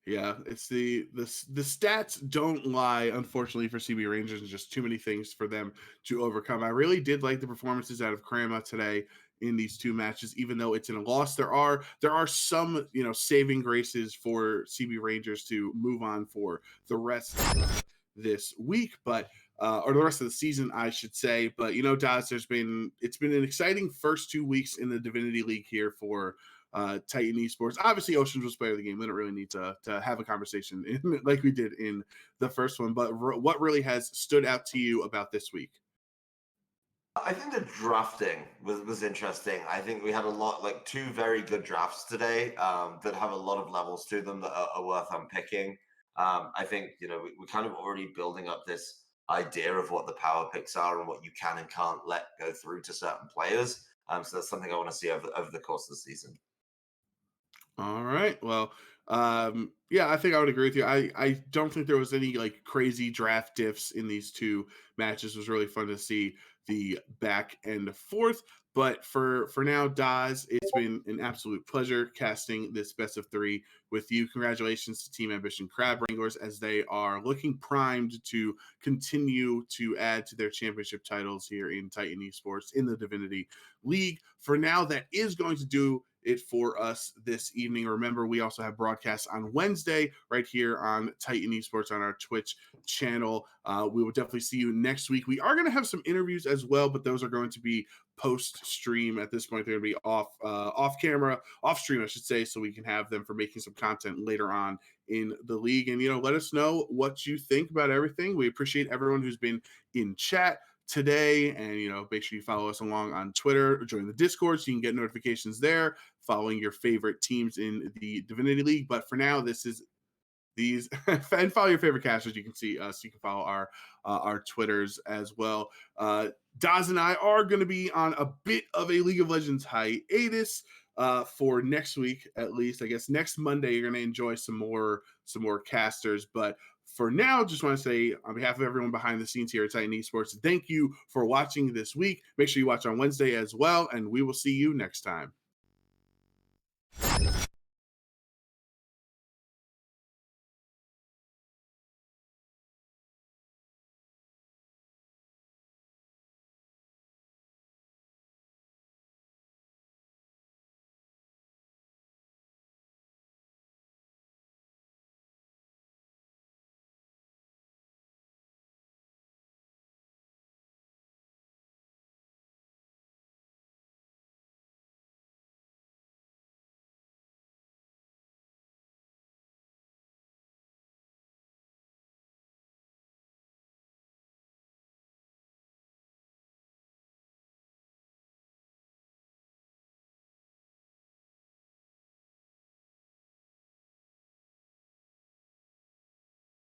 Yeah, it's the stats don't lie, unfortunately, for CB Rangers, and just too many things for them to overcome. I really did like the performances out of Krama today in these two matches, even though it's in a loss. There are some saving graces for CB Rangers to move on for the rest of this week, but or the rest of the season, I should say. But Daz, it's been an exciting first 2 weeks in the Divinity League here for Titan Esports. Obviously, Oceans was player of the game. We don't really need to have a conversation like we did in the first one. But what really has stood out to you about this week? I think the drafting was interesting. I think we had like two very good drafts today that have a lot of levels to them that are worth unpicking. I think we're kind of already building up this idea of what the power picks are and what you can and can't let go through to certain players. So that's something I want to see over the course of the season. All right. Well, yeah, I think I would agree with you. I don't think there was any like crazy draft diffs in these two matches. It was really fun to see the back and forth. But for now, Daz, it's been an absolute pleasure casting this best of three with you. Congratulations to Team Ambition Crab Wranglers as they are looking primed to continue to add to their championship titles here in Titan Esports in the Divinity League. For now, that is going to do it for us this evening. Remember, we also have broadcasts on Wednesday right here on Titan Esports on our Twitch channel. We will definitely see you next week. We are going to have some interviews as well, but those are going to be post stream. At this point, they're going to be off camera, off stream, I should say, so we can have them for making some content later on in the league. And let us know what you think about everything. We appreciate everyone who's been in chat today, and make sure you follow us along on Twitter or join the Discord so you can get notifications there following your favorite teams in the Divinity League. But for now, this is these and follow your favorite casters. You can see us. You can follow our Twitters as well. Daz and I are going to be on a bit of a League of Legends hiatus for next week, at least. I guess next Monday you're going to enjoy some more casters. But for now, just want to say on behalf of everyone behind the scenes here at Titan Esports, thank you for watching this week. Make sure you watch on Wednesday as well, and we will see you next time.